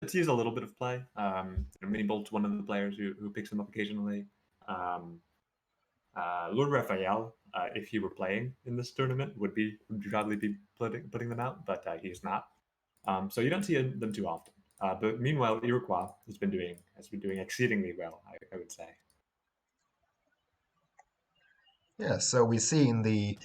It sees a little bit of play. Mini Bolt's one of the players who picks them up occasionally. Lord Raphael, if he were playing in this tournament, would probably be putting them out, but he's not. So you don't see them too often. But meanwhile, Iroquois has been doing exceedingly well, I would say. Yeah, so we see in the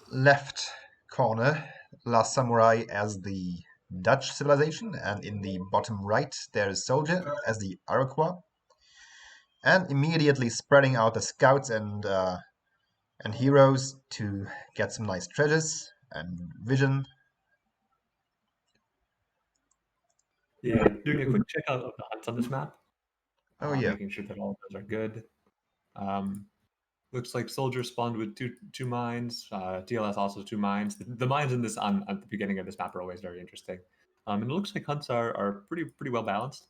left corner Last Samurai as the Dutch civilization, and in the bottom right there is SoldieR as the Iroquois, and immediately spreading out the scouts and heroes to get some nice treasures and vision. Yeah, doing a quick check out of the hunts on this map. Oh yeah, Making sure that all of those are good. Looks like SoldieR spawned with two mines. TLS also 2 mines. The mines in this at the beginning of this map are always very interesting. And it looks like hunts are pretty well balanced.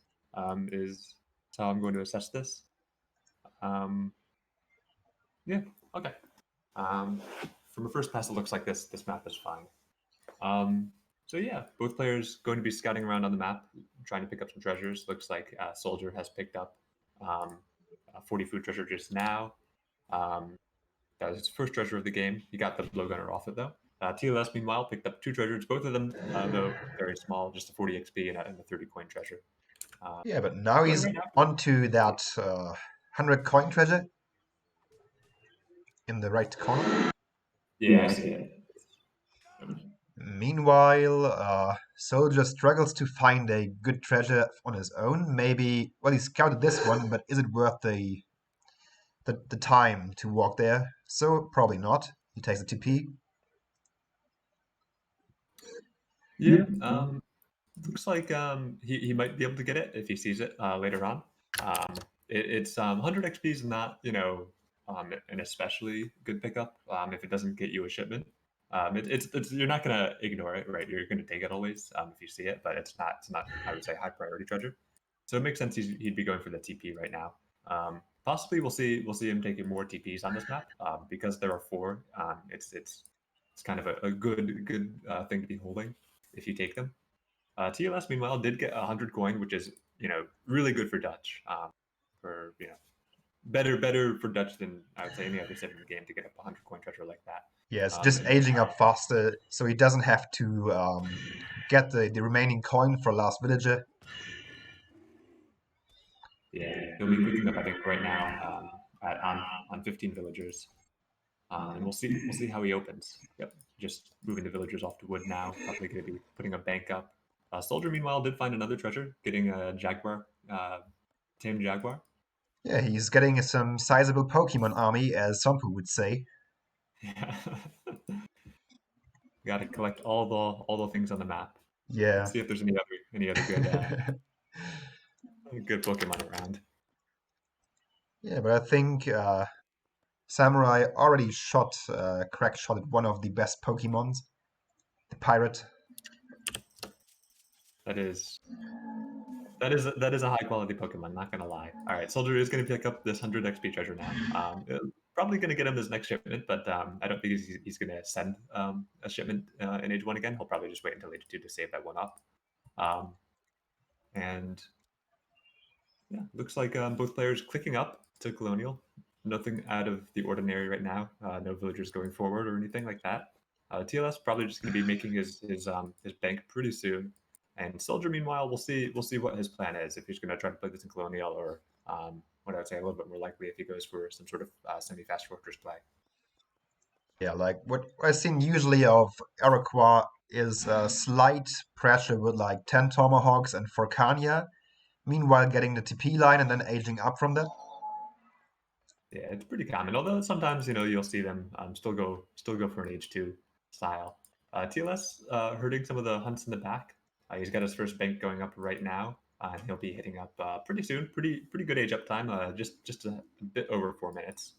Is how I'm going to assess this. Yeah. Okay. From a first pass, it looks like this map is fine. So yeah, both players going to be scouting around on the map, trying to pick up some treasures. Looks like SoldieR has picked up a 40 food treasure just now. That was his first treasure of the game. He got the blowgunner off it though. TLS meanwhile picked up 2 treasures, both of them though very small, just a 40 XP and a 30 coin treasure. yeah, but now he's right onto that 100 coin treasure in the right corner. Yeah, I see it. Meanwhile, SoldieR struggles to find a good treasure on his own. Maybe, well, he scouted this one, but is it worth the time to walk there? So probably not. He takes the TP. Yeah. Looks like he might be able to get it if he sees it later on. It's 100 XP is not an especially good pickup if it doesn't get you a shipment. It's you're not gonna ignore it, right? You're gonna take it always if you see it, but it's not I would say high priority treasure. So it makes sense he'd be going for the TP right now. Possibly we'll see him taking more TPs on this map because there are 4. It's kind of a good thing to be holding if you take them. TLS meanwhile did get 100 coin, which is really good for Dutch. For better for Dutch than I would say any other set in the game to get up 100 coin treasure like that. Yeah, it's just aging up faster, so he doesn't have to get the remaining coin for last villager. Yeah, he'll be picking up I think right now on 15 villagers. And we'll see how he opens. Yep, just moving the villagers off to wood now. Probably going to be putting a bank up. SoldieR meanwhile did find another treasure, getting a jaguar, tamed jaguar. Yeah, he's getting some sizable Pokemon army, as Sompu would say. Yeah. Got to collect all the things on the map. Yeah. Let's see if there's any other good Pokemon around. Yeah, but I think Samurai already crack shot at one of the best Pokemons, the pirate. That is a high quality Pokemon. Not gonna lie. All right, SoldieR is gonna pick up this 100 XP treasure now. Probably gonna get him his next shipment, but I don't think he's gonna send a shipment in Age 1 again. He'll probably just wait until Age 2 to save that one up. And yeah, looks like both players clicking up to Colonial. Nothing out of the ordinary right now. No villagers going forward or anything like that. TLS probably just going to be making his bank pretty soon. And SoldieR, meanwhile, we'll see what his plan is. If he's going to try to play this in Colonial, or what I would say a little bit more likely if he goes for some sort of semi-fast fortress play. Yeah, like what I've seen usually of Iroquois is slight pressure with like 10 Tomahawks and Forcania, meanwhile getting the TP line and then aging up from that. Yeah, it's pretty common. Although sometimes you'll see them still go for an Age 2 style. TLS hurting some of the hunts in the back. He's got his first bank going up right now, and he'll be hitting up pretty soon. Pretty good age up time. Just a bit over 4 minutes.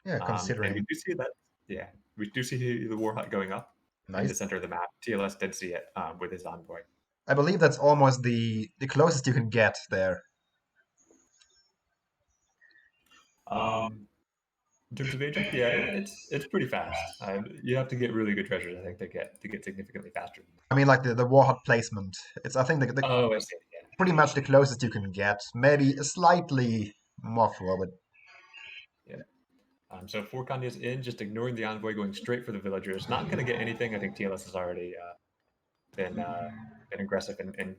Yeah, considering. And we do see that. Yeah, we do see the war hut going up in the center of the map. TLS did see it with his envoy. I believe that's almost the closest you can get there. In terms of age up, yeah, it's pretty fast. You have to get really good treasures, I think, to get significantly faster. I mean, like the war hut placement. It's I think Oh, I see. pretty much the closest you can get. Maybe slightly more forward. Yeah. So 4 Kanye's in, just ignoring the envoy, going straight for the villagers. Not going to get anything. I think TLS has already been aggressive in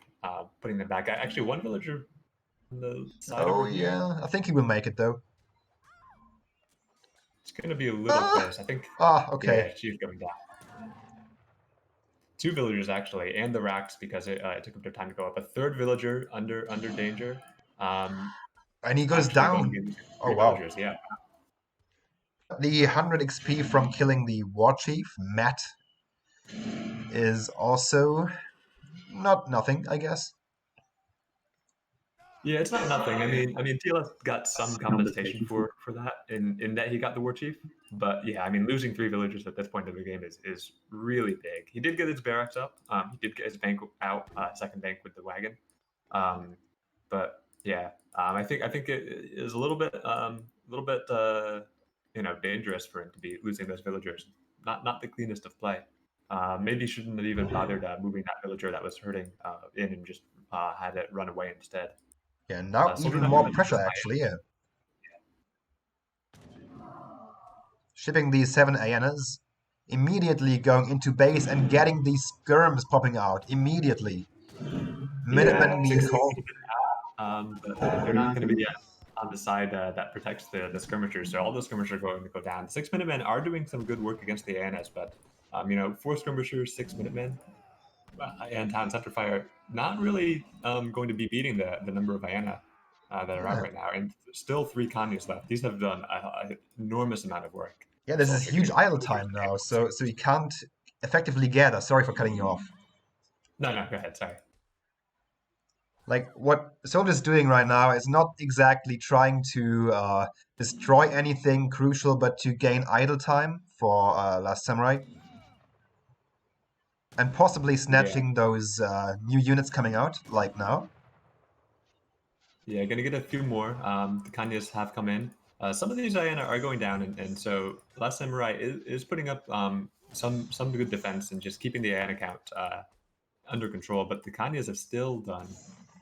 putting them back. Actually, one villager on the side Oh over here. yeah, I think he will make it though. It's going to be a little close. I think. Okay. Yeah, she's going down. 2 villagers actually, and the racks because it took them their time to go up. A third villager under danger. And he goes Actually going to down. be losing Oh 3 wow. villagers. Yeah. The 100 XP from killing the war chief, Matt, is also not nothing, I guess. Yeah, it's not nothing. I mean, TLS got some compensation for that in that he got the war chief. But yeah, I mean, losing 3 villagers at this point of the game is really big. He did get his barracks up. He did get his bank out, second bank with the wagon. But yeah, I think it is a little bit dangerous for him to be losing those villagers. Not the cleanest of play. Maybe shouldn't have even bothered moving that villager that was hurting in and just had it run away instead. Yeah, now Soldier even not more gonna pressure actually, yeah. Shipping these 7 Aenas, immediately going into base and getting these skirms popping out immediately. Minutemen being 6 called. but they're not going to be on the side that protects the skirmishers. So all the skirmishers are going to go down. 6 Minutemen are doing some good work against the ANS, but 4 skirmishers, 6 Minutemen, and town center fire not really going to be beating the number of Iana that are out right now, and still 3 Kanyas left. These have done an enormous amount of work. Yeah, there's this huge idle time now, so you can't effectively gather. Sorry for cutting you off. No, go ahead. Sorry. Like what SoldieR's doing right now is not exactly trying to destroy anything crucial, but to gain idle time for Last Samurai. And possibly snatching those new units coming out, like now. Yeah, gonna get a few more. The Kanyas have come in. Some of these Diana are going down, and so Last Samurai is putting up some good defense and just keeping the Diana count under control. But the Kanyas have still done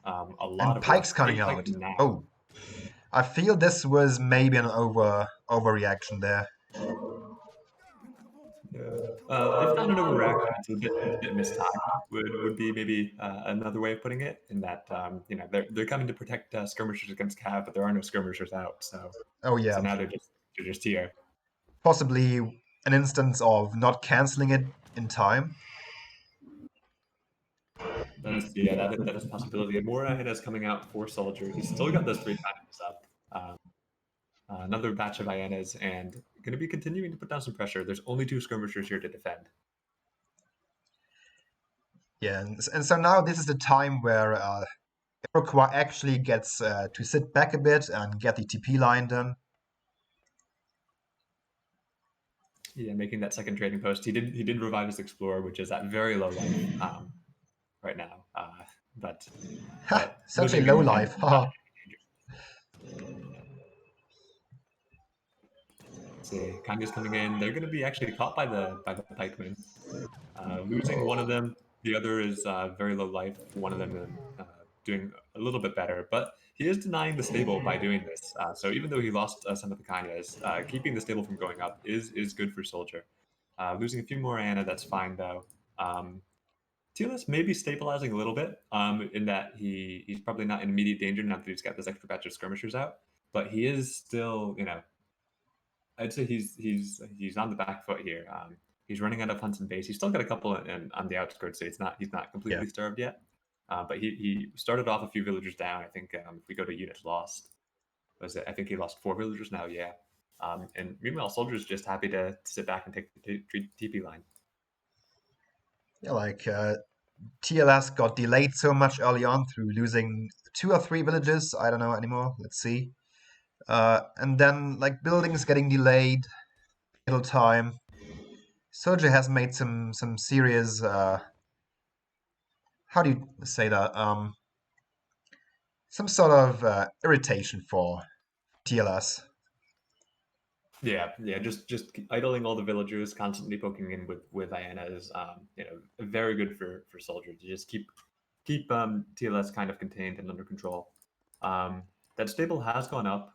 a lot And of pikes work. coming 8 pikes out. now. Oh, I feel this was maybe an overreaction there. If not an overreaction, it's a bit mistimed. Would be maybe another way of putting it. In that they're coming to protect skirmishers against Cav, but there are no skirmishers out. So Oh yeah, now they're just here. possibly an instance of not canceling it in time. That is a possibility. And more is coming out for SoldieR. He's still got those 3 times up. Another batch of Hyenas, and going to be continuing to put down some pressure. There's only 2 skirmishers here to defend. Yeah, and so now this is the time where Iroquois actually gets to sit back a bit and get the TP line done. Yeah, making that second trading post. He did revive his Explorer, which is at very low life right now. But Such a low life. See, Kanya's coming in. They're going to be actually caught by the pikemen. Losing one of them, the other is very low life. One of them doing a little bit better, but he is denying the stable by doing this. So even though he lost some of the Kanyas, keeping the stable from going up is good for SoldieR. Losing a few more Anna, that's fine though. TLS may be stabilizing a little bit in that he's probably not in immediate danger now that he's got this extra batch of skirmishers out, but he is still, I'd say he's on the back foot here. He's running out of hunts and base. He's still got a couple on the outskirts, so he's not completely starved yet. But he started off a few villagers down. I think if we go to units lost, I think he lost 4 villagers now. Yeah. And meanwhile, SoldieR's just happy to sit back and take the TP line. Yeah, like TLS got delayed so much early on through losing 2 or 3 villages. I don't know anymore. Let's see. And then like buildings getting delayed, little time. SoldieR has made some serious. How do you say that? Some sort of irritation for TLS. Yeah, just idling all the villagers, constantly poking in with Diana is very good for SoldieR to just keep keep TLS kind of contained and under control. That stable has gone up.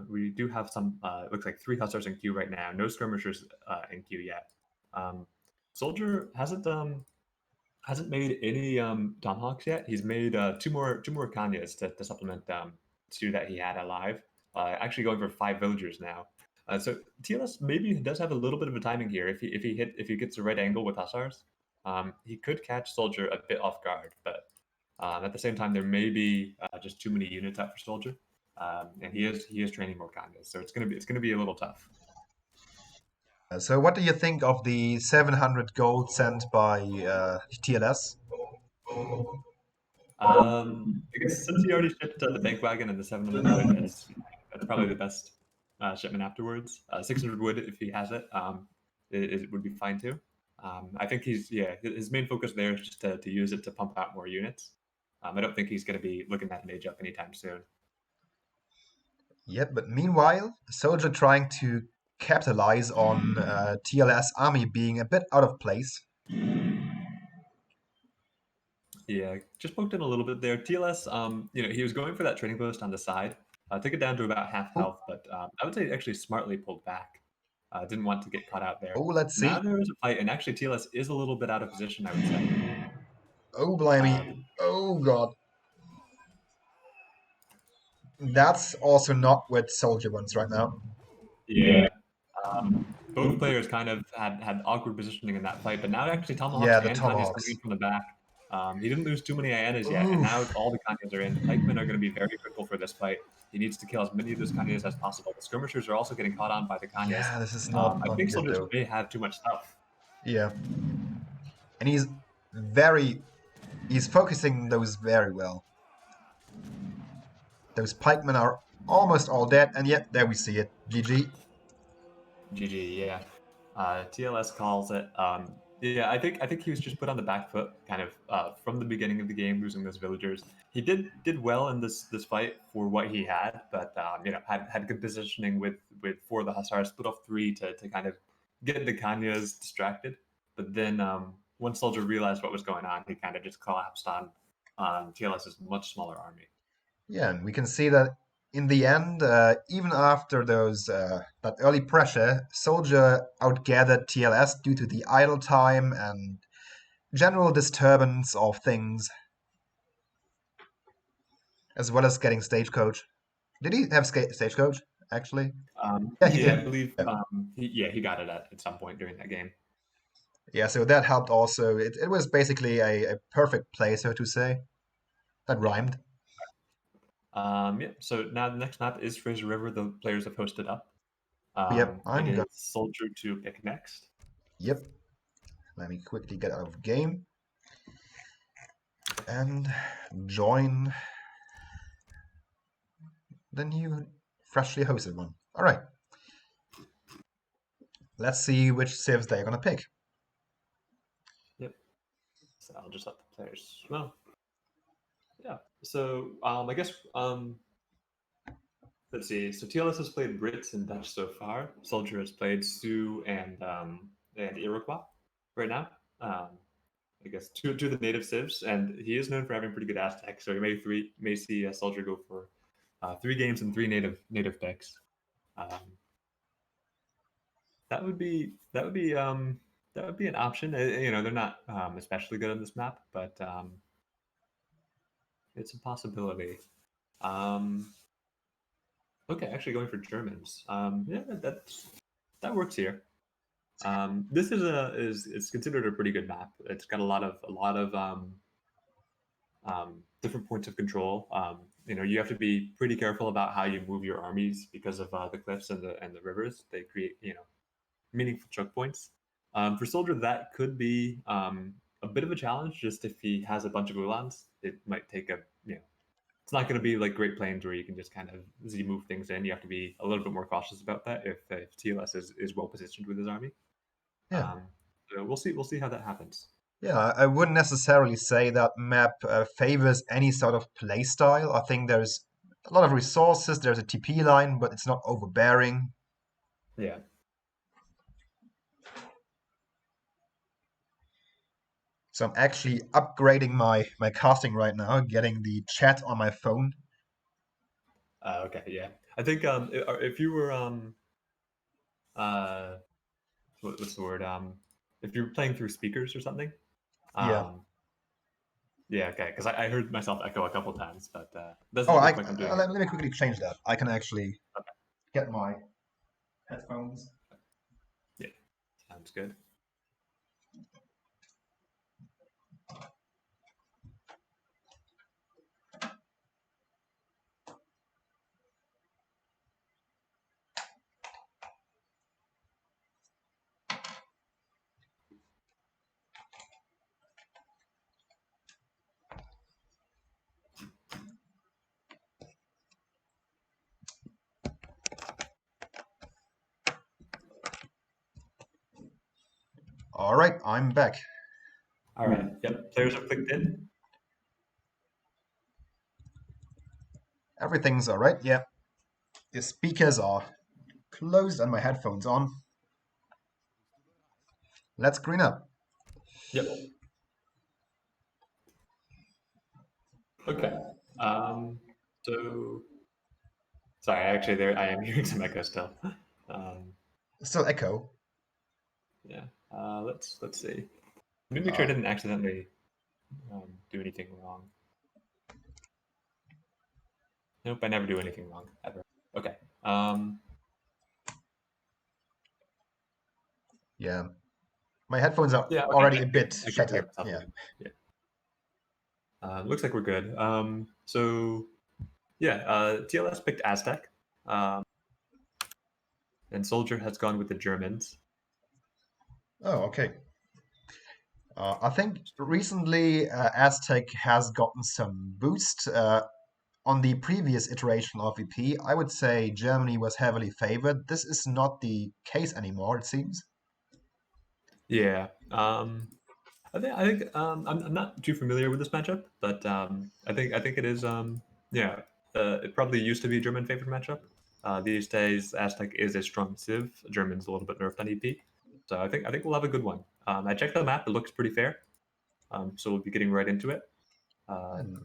We do have some, looks like 3 Hussars in queue right now. No skirmishers in queue yet. SoldieR hasn't made any Tomahawks yet. He's made two more Kanyas to supplement 2 that he had alive. Actually going for 5 villagers now. So TLS maybe does have a little bit of a timing here. If he gets the right angle with Hussars, he could catch SoldieR a bit off guard. But at the same time, there may be just too many units out for SoldieR, and he is training more Kanyas, so it's gonna be a little tough. So what do you think of the 700 gold sent by TLS? I guess since he already shipped the bank wagon and the 700 wood, that's probably the best shipment afterwards. 600 wood if he has it, it would be fine too. I think his main focus there is just to use it to pump out more units. I don't think he's going to be looking at mage up anytime soon. Yep, but meanwhile, SoldieR trying to capitalize on TLS army being a bit out of place. Yeah, just poked in a little bit there. TLS, he was going for that training post on the side. Took it down to about half health, but I would say actually smartly pulled back. Didn't want to get caught out there. Oh, let's see. Now there is a fight, and actually TLS is a little bit out of position, I would say. Oh, blimey. Oh, God. That's also not what SoldieR wants right now. Yeah. Both players kind of had awkward positioning in that fight, but now actually Tomahawks Yeah, the and Kanye's Tomahawks. coming in from the back. He didn't lose too many Ianas yet, and now all the Kanyas are in. The pikemen are going to be very critical for this fight. He needs to kill as many of those Kanyas as possible. The skirmishers are also getting caught on by the Kanyas. Yeah, this is not I think good, SoldieR though. may have too much stuff. Yeah. And he's focusing those very well. Those pikemen are almost all dead, and yet there we see it. GG. GG, yeah. TLS calls it. Yeah, I think he was just put on the back foot, kind of from the beginning of the game, losing those villagers. He did well in this fight for what he had, but had good positioning with 4 of the Hussars, split off 3 to kind of get the Kanyas distracted. But then once SoldieR realized what was going on, he kind of just collapsed on TLS's much smaller army. Yeah, and we can see that in the end, even after that early pressure, SoldieR outgathered TLS due to the idle time and general disturbance of things, as well as getting Stagecoach. Did he have Stagecoach, actually? Yeah, he did. I believe he got it at some point during that game. Yeah, so that helped also. It was basically a perfect play, so to say. That rhymed. So now the next map is Fraser River. The players have hosted up. Yep, it is SoldieR to pick next. Yep. Let me quickly get out of game and join the new freshly hosted one. All right. Let's see which civs they're gonna pick. Yep. So I'll just let the players. Well, yeah. So I guess let's see. So TLS has played Brits and Dutch so far. SoldieR has played Sioux and Iroquois right now. I guess two of the native civs, and he is known for having pretty good Aztec. So you may see SoldieR go for 3 games and 3 native picks. That would be an option. They're not especially good on this map, but it's a possibility. Okay, actually going for Germans. Yeah, that works here. This is considered a pretty good map. It's got a lot of different points of control. You have to be pretty careful about how you move your armies because of the cliffs and the rivers. They create meaningful choke points. For SoldieR, that could be a bit of a challenge. Just if he has a bunch of Ulans, it might take it's not going to be like Great Plains where you can just kind of move things in. You have to be a little bit more cautious about that if TLS is well positioned with his army. Yeah. So we'll see how that happens. Yeah, I wouldn't necessarily say that map favors any sort of play style. I think there's a lot of resources. There's a TP line, but it's not overbearing. Yeah. So I'm actually upgrading my casting right now, getting the chat on my phone. Okay, yeah. I think if you were uh, what's the word? If you're playing through speakers or something, Yeah. yeah, okay. Because I heard myself echo a couple times, but Oh, doesn't look like I'm doing it. let me quickly change that. I can actually Okay. get my headphones. Yeah, sounds good. All right, I'm back. All right. Yep. Players have clicked in. Everything's all right. Yeah. The speakers are closed and my headphones on. Let's green up. Yep. Okay. So sorry, actually, there I am hearing some echo still. Still echo. Yeah. Let's see. Let me make sure I didn't accidentally do anything wrong. Nope, I never do anything wrong ever. Okay. Yeah. My headphones are Yeah. Okay. already a bit I can hear shattered. myself Yeah. again. Yeah. Looks like we're good. So yeah, TLS picked Aztec, um, and SoldieR has gone with the Germans. Oh, okay. I think recently Aztec has gotten some boost. On the previous iteration of VP, I would say Germany was heavily favored. This is not the case anymore, it seems. Yeah. I'm not too familiar with this matchup, but I think it is yeah. It probably used to be a German favorite matchup. These days, Aztec is a strong Civ. German's a little bit nerfed on EP, so I think we'll have a good one. I checked the map; it looks pretty fair. So we'll be getting right into it. Uh, Hmm.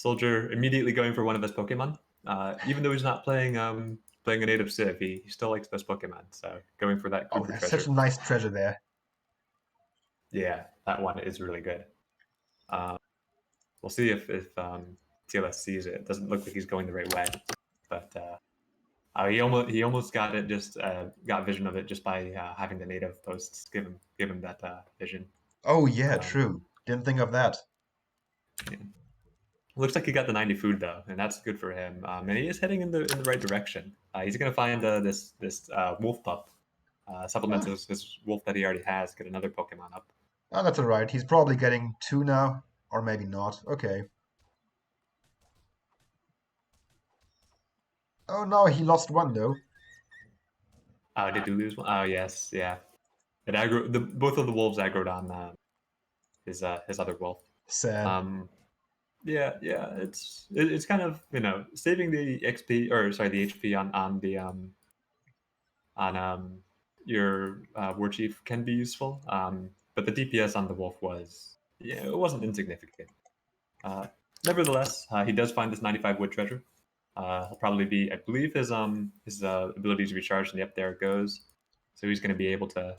SoldieR immediately going for one of his Pokemon, even though he's not playing a native Civ, he still likes those Pokemon. So going for that Oh, Cooper there's such a treasure, nice treasure there. yeah, that one is really good. Um, we'll see if TLS sees it. It doesn't look like he's going the right way, but he almost got it. Just got vision of it just by having the native posts give him that vision. Oh, yeah, Um, true. Didn't think of that. yeah. Looks like he got the 90 food though, and that's good for him. And he is heading in the right direction. He's gonna find this wolf pup. Supplements Ah, his wolf that he already has. Get another Pokemon up. oh, that's all right. He's probably getting two now, or maybe not. Okay. Oh, no, he lost one, though. Oh, did you lose one? Oh yes, yeah. It aggro both of the wolves aggroed on his other wolf. Sad. Um, yeah. It's kind of saving the XP or sorry the HP on your war chief can be useful. But the DPS on the wolf it wasn't insignificant. Uh, Nevertheless, he does find this 95 wood treasure. He'll probably be, I believe, his abilities recharged, and yep, there it goes. So he's going to be able to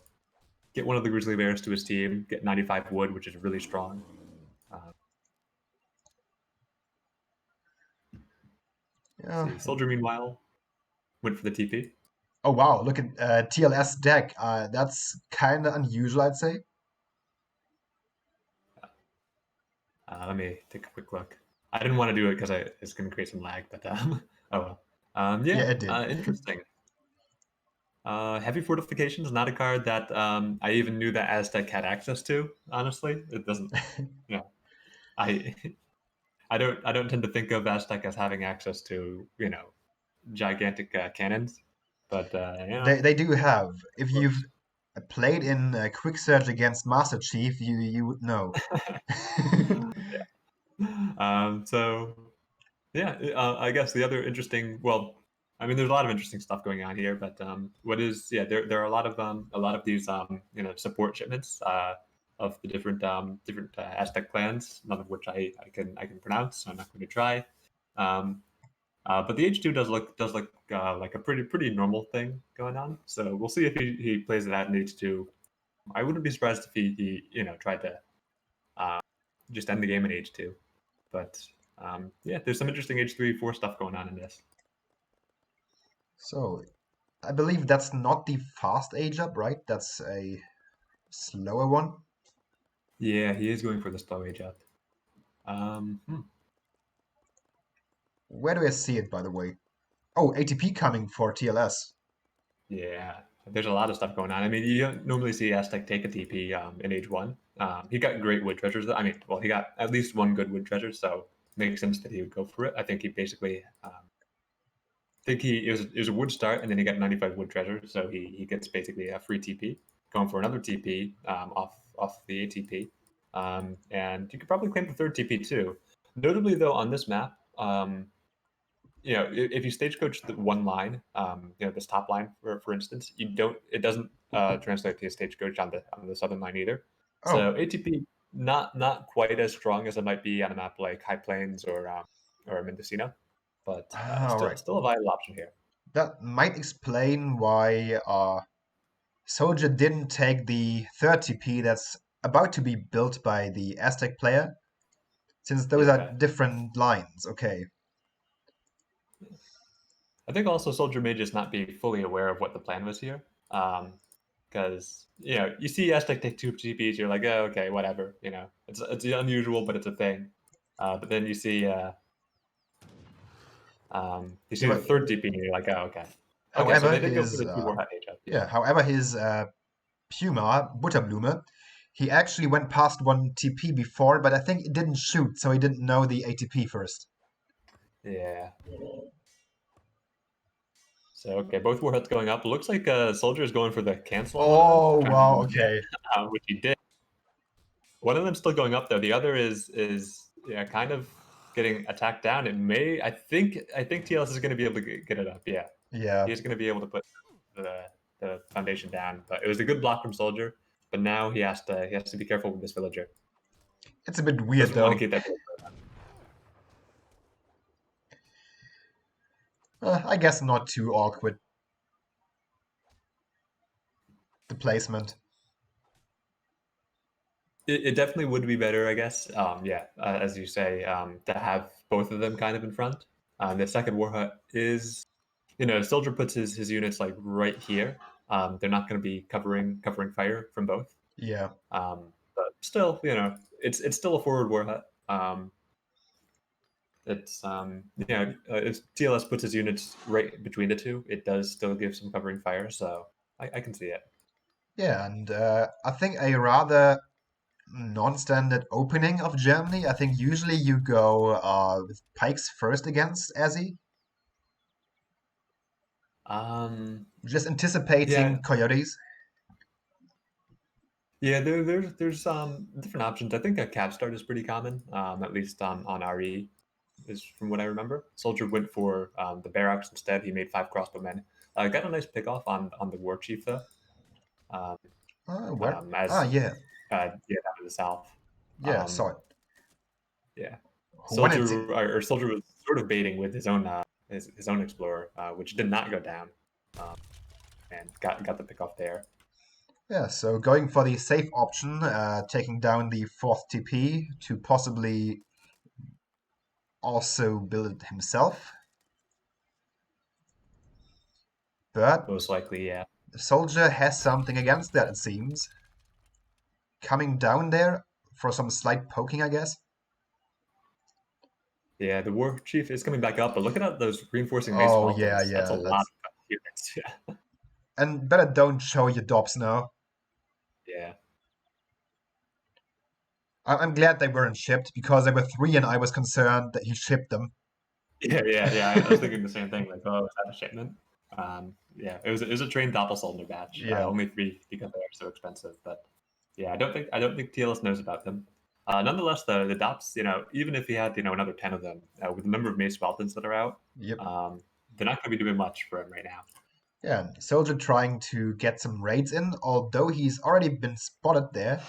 get one of the grizzly bears to his team, get 95 wood, which is really strong. Uh, Yeah. see, SoldieR meanwhile went for the TP. Oh, wow. Look at TLS deck. That's kind of unusual, I'd say. Let me take a quick look. I didn't want to do it because it's going to create some lag, but oh well. Yeah, Yeah, it did. interesting. Heavy Fortification is not a card that I even knew that Aztec had access to. Honestly, it doesn't. You know, I I don't tend to think of Aztec as having access to gigantic cannons, but They do have. If you've works. played in Quick Search against Master Chief, you would know. Yeah. So yeah, I guess the other interesting. Well, I mean, there's a lot of interesting stuff going on here, but what is yeah, there are a lot of these support shipments. of the different Aztec clans, none of which I can pronounce, so I'm not going to try. Um, but the H2 does look like a pretty normal thing going on. So we'll see if he plays it out in H2. I wouldn't be surprised if he tried to uh, just end the game in H2. But yeah, there's some interesting H3 4 stuff going on in this. So I believe that's not the fast age up, right? That's a slower one. Yeah, he is going for the slow age up. Hmm. Where do I see it, by the way? Oh, ATP coming for TLS. Yeah, there's a lot of stuff going on. I mean, you don't normally see Aztec take a TP in Age 1. He got great wood treasures. I mean, well, he got at least one good wood treasure, so it makes sense that he would go for it. I think he basically, it was a wood start, and then he got 95 wood treasure, so he gets basically a free TP, going for another TP off the ATP. And you could probably claim the third TP too. Notably, though, on this map, if you stagecoach the one line, this top line, for instance, it doesn't translate to a stagecoach on the southern line either. So Oh, ATP not quite as strong as it might be on a map like High Plains or Mendocino, but all still right. still a viable option here. That might explain why Soldier didn't take the third TP that's about to be built by the Aztec player, since those are Yeah, different lines. Okay. I think also Soldier may just not be fully aware of what the plan was here. Because you see Aztec take two TPs, you're like, oh, okay, whatever. It's unusual, but it's a thing. But then you Yeah, see the but third TP, and you're like, oh, okay. Okay, so however, they did go for his the two Warhead age up. yeah, Yeah, however, his Puma Butterblume, he actually went past one TP before, but I think it didn't shoot, so he didn't know the ATP first. yeah. So okay, both Warheads going up. It looks like Soldier is going for the cancel on one of them, Oh trying to wow, move okay. it, which he did. One of them still going up though. The other is yeah, kind of getting attacked down. I think TLS is going to be able to get it up. Yeah, Yeah, he's going to be able to put the foundation down. But it was a good block from Soldier. But now he has to be careful with this villager. it's a bit weird Doesn't want to though. keep that. I guess not too awkward, the placement. It definitely would be better, I guess. Yeah, as you say, to have both of them kind of in front. The second war hut is, Soldier puts his units like right here. They're not going to be covering fire from both. Yeah, But still, it's still a forward war hut. If TLS puts his units right between the two, it does still give some covering fire. So I can see it. yeah, and I think a rather non-standard opening of Germany. I think usually you go with pikes first against Azzy, just Yeah, anticipating coyotes. Yeah, there's different options. I think a cap start is pretty common, at least on RE, is from what I remember. Soldier went for the barracks instead. He made 5 crossbowmen. Got a nice pick off on the war chief though, um, Where? as Yeah, yeah, down to the south. yeah, saw Um, it. yeah, When it's Soldier was sort of baiting with his own explorer, which did not go down, um, and got the pick off there. yeah, so going for the safe option, taking down the fourth TP to possibly also build it himself. But Most likely, yeah. the soldier has something against that, it seems. Coming down there for some slight poking, I guess. Yeah, the war chief is coming back up, but look at those reinforcing mace Oh yeah, weltons. That's a yeah. lot That's of units. Yeah. and better don't show your dobs now. Yeah. I'm glad they weren't shipped because there were three, and I was concerned that he shipped them. Yeah. I was thinking the same thing. Like, oh, is that a shipment? Yeah, it was a trained Doppelsolder batch. Yeah. Only 3 because they are so expensive. But yeah, I don't think TLS knows about them. Nonetheless, though, the Dops, even if he had another 10 of them, with the number of mace weltons that are out, Yep. they're not going to be doing much for him right now. Yeah. Soldier trying to get some raids in, although he's already been spotted there.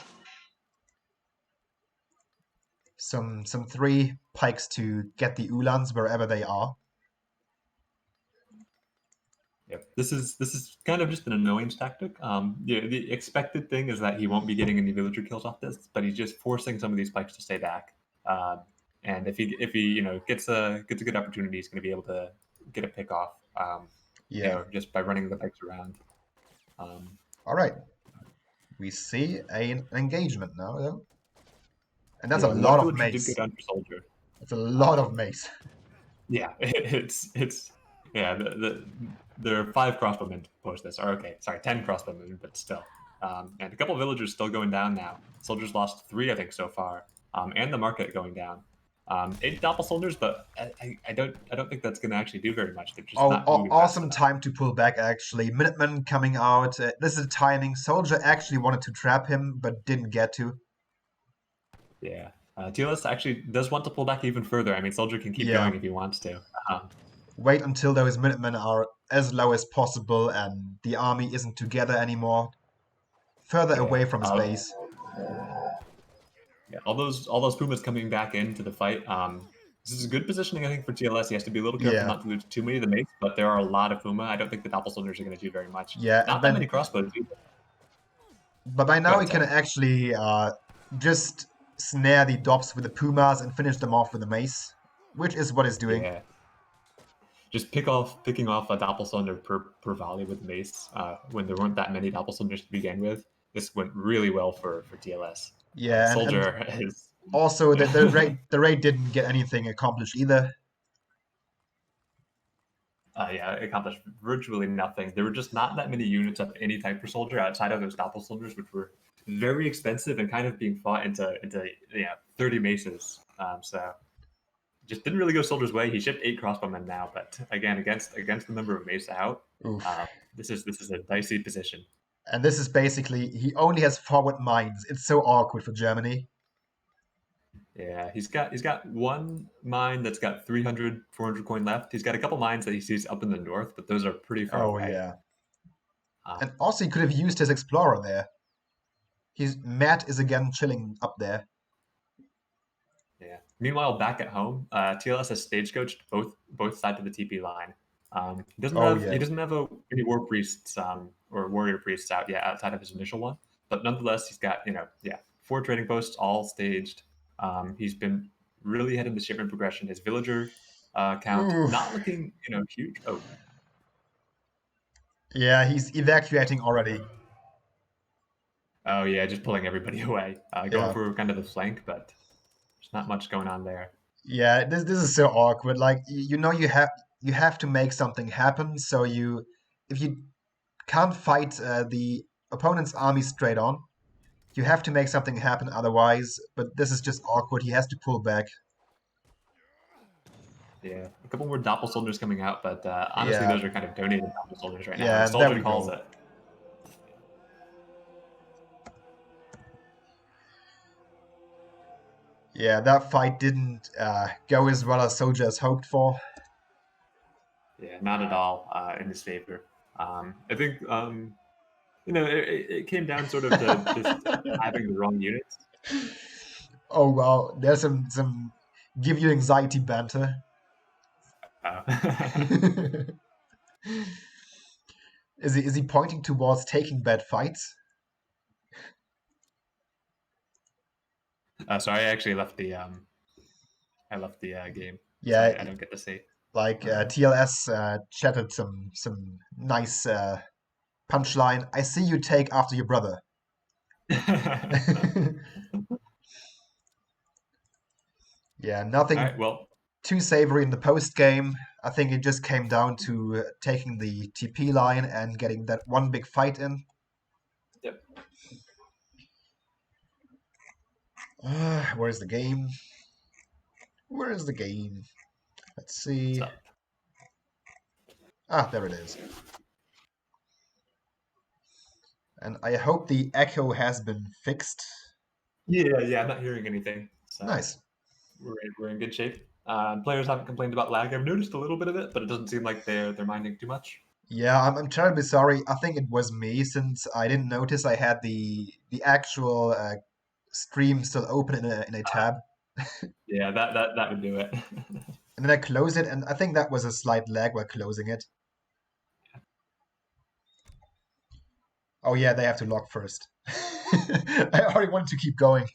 some 3 pikes to get the Ulans wherever they are. Yep. This is kind of just an annoyance tactic. Yeah, the expected thing is that he won't be getting any villager kills off this, but he's just forcing some of these pikes to stay back. And if he gets a good opportunity, he's going to be able to get a pick off. Yeah. Just by running the pikes around. All right. We see an engagement now, though. And that's a One lot of villager did go mace. down for SoldieR. That's a lot of mace. Yeah, it's yeah. There are 5 crossbowmen post this. Or okay, sorry, 10 crossbowmen, but still. And a couple of villagers still going down now. Soldiers lost 3, I think, so far, and the market going down. 8 doppel soldiers, but I don't think that's going to actually do very much. They're just not moving fast Awesome enough. time to pull back, actually. Minutemen coming out. This is timing. SoldieR actually wanted to trap him, but didn't get to. Yeah. TLS actually does want to pull back even further. I mean, SoldieR can keep Yeah. going if he wants to. Wait until those Minutemen are as low as possible and the army isn't together anymore. Further away from his base. Yeah, all those Pumas coming back into the fight. This is good positioning, I think, for TLS. He has to be a little careful not to lose too many of the mates, but there are a lot of Puma. I don't think the doppel soldiers are going to do very much. Yeah, Not that many crossbows either. But by now he can actually just snare the Dops with the Pumas and finish them off with the mace, which is what he's doing. Yeah. Just picking off a doppel soldier per volley with mace when there weren't that many doppel soldiers to begin with. This went really well for TLS. Yeah, SoldieR is also the raid didn't get anything accomplished either. Yeah, it accomplished virtually nothing. There were just not that many units of any type for SoldieR outside of those doppel soldiers, which were very expensive and kind of being fought into 30 maces. So just didn't really go SoldieR's way. He shipped 8 crossbowmen now, but again against the number of mace out, this is a dicey position. And this is basically he only has forward mines. It's so awkward for Germany. Yeah, he's got one mine that's got 300, 400 coin left. He's got a couple mines that he sees up in the north, but those are pretty far away. Yeah. And also he could have used his explorer there. Matt is again chilling up there. Yeah. Meanwhile, back at home, TLS has stagecoached both sides of the TP line. He doesn't have any war priests or warrior priests out yet outside of his initial one, but nonetheless, he's got 4 trading posts all staged. He's been really ahead in the shipment progression. His villager count not looking huge. Oh. Yeah, he's evacuating already. Oh yeah, just pulling everybody away, going for kind of the flank, but there's not much going on there. Yeah, this is so awkward. Like you have to make something happen. So if you can't fight the opponent's army straight on, you have to make something happen otherwise. But this is just awkward. He has to pull back. Yeah, a couple more doppel soldiers coming out, but honestly, those are kind of donated doppel soldiers right now. Yeah, SoldieR calls it. Yeah, that fight didn't go as well as SoldieR has hoped for. Yeah, not at all in his favor. I think it came down sort of to just having the wrong units. Oh wow, there's some give you anxiety banter. Is he pointing towards taking bad fights? Sorry, I actually left the game. Yeah, so I don't get to see. Like TLS chatted some nice punchline. I see you take after your brother. Yeah, nothing too savory in the post game. I think it just came down to taking the TP line and getting that one big fight in. Yep. Where's the game? Where is the game? Let's see. There it is. And I hope the echo has been fixed. Yeah, I'm not hearing anything. So nice. We're in good shape. Players haven't complained about lag. I've noticed a little bit of it, but it doesn't seem like they're minding too much. Yeah, I'm terribly sorry. I think it was me since I didn't notice I had the actual stream still open in a tab. Yeah, that would do it. And then I close it, and I think that was a slight lag while closing it. Oh yeah, they have to lock first. I already wanted to keep going.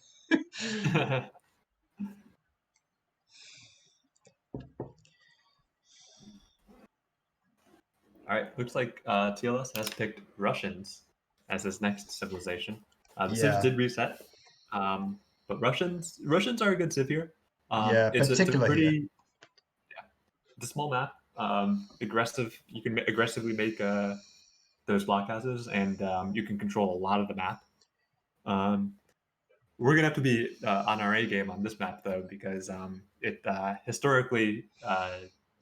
All right, looks like TLS has picked Russians as his next civilization. The civs Yeah, did reset, but Russians are a good civ here. yeah, It's a particular here. pretty it's a small map. Aggressive. You can aggressively make those blockhouses, and you can control a lot of the map. Um, we're gonna have to be on our A game on this map though, because it historically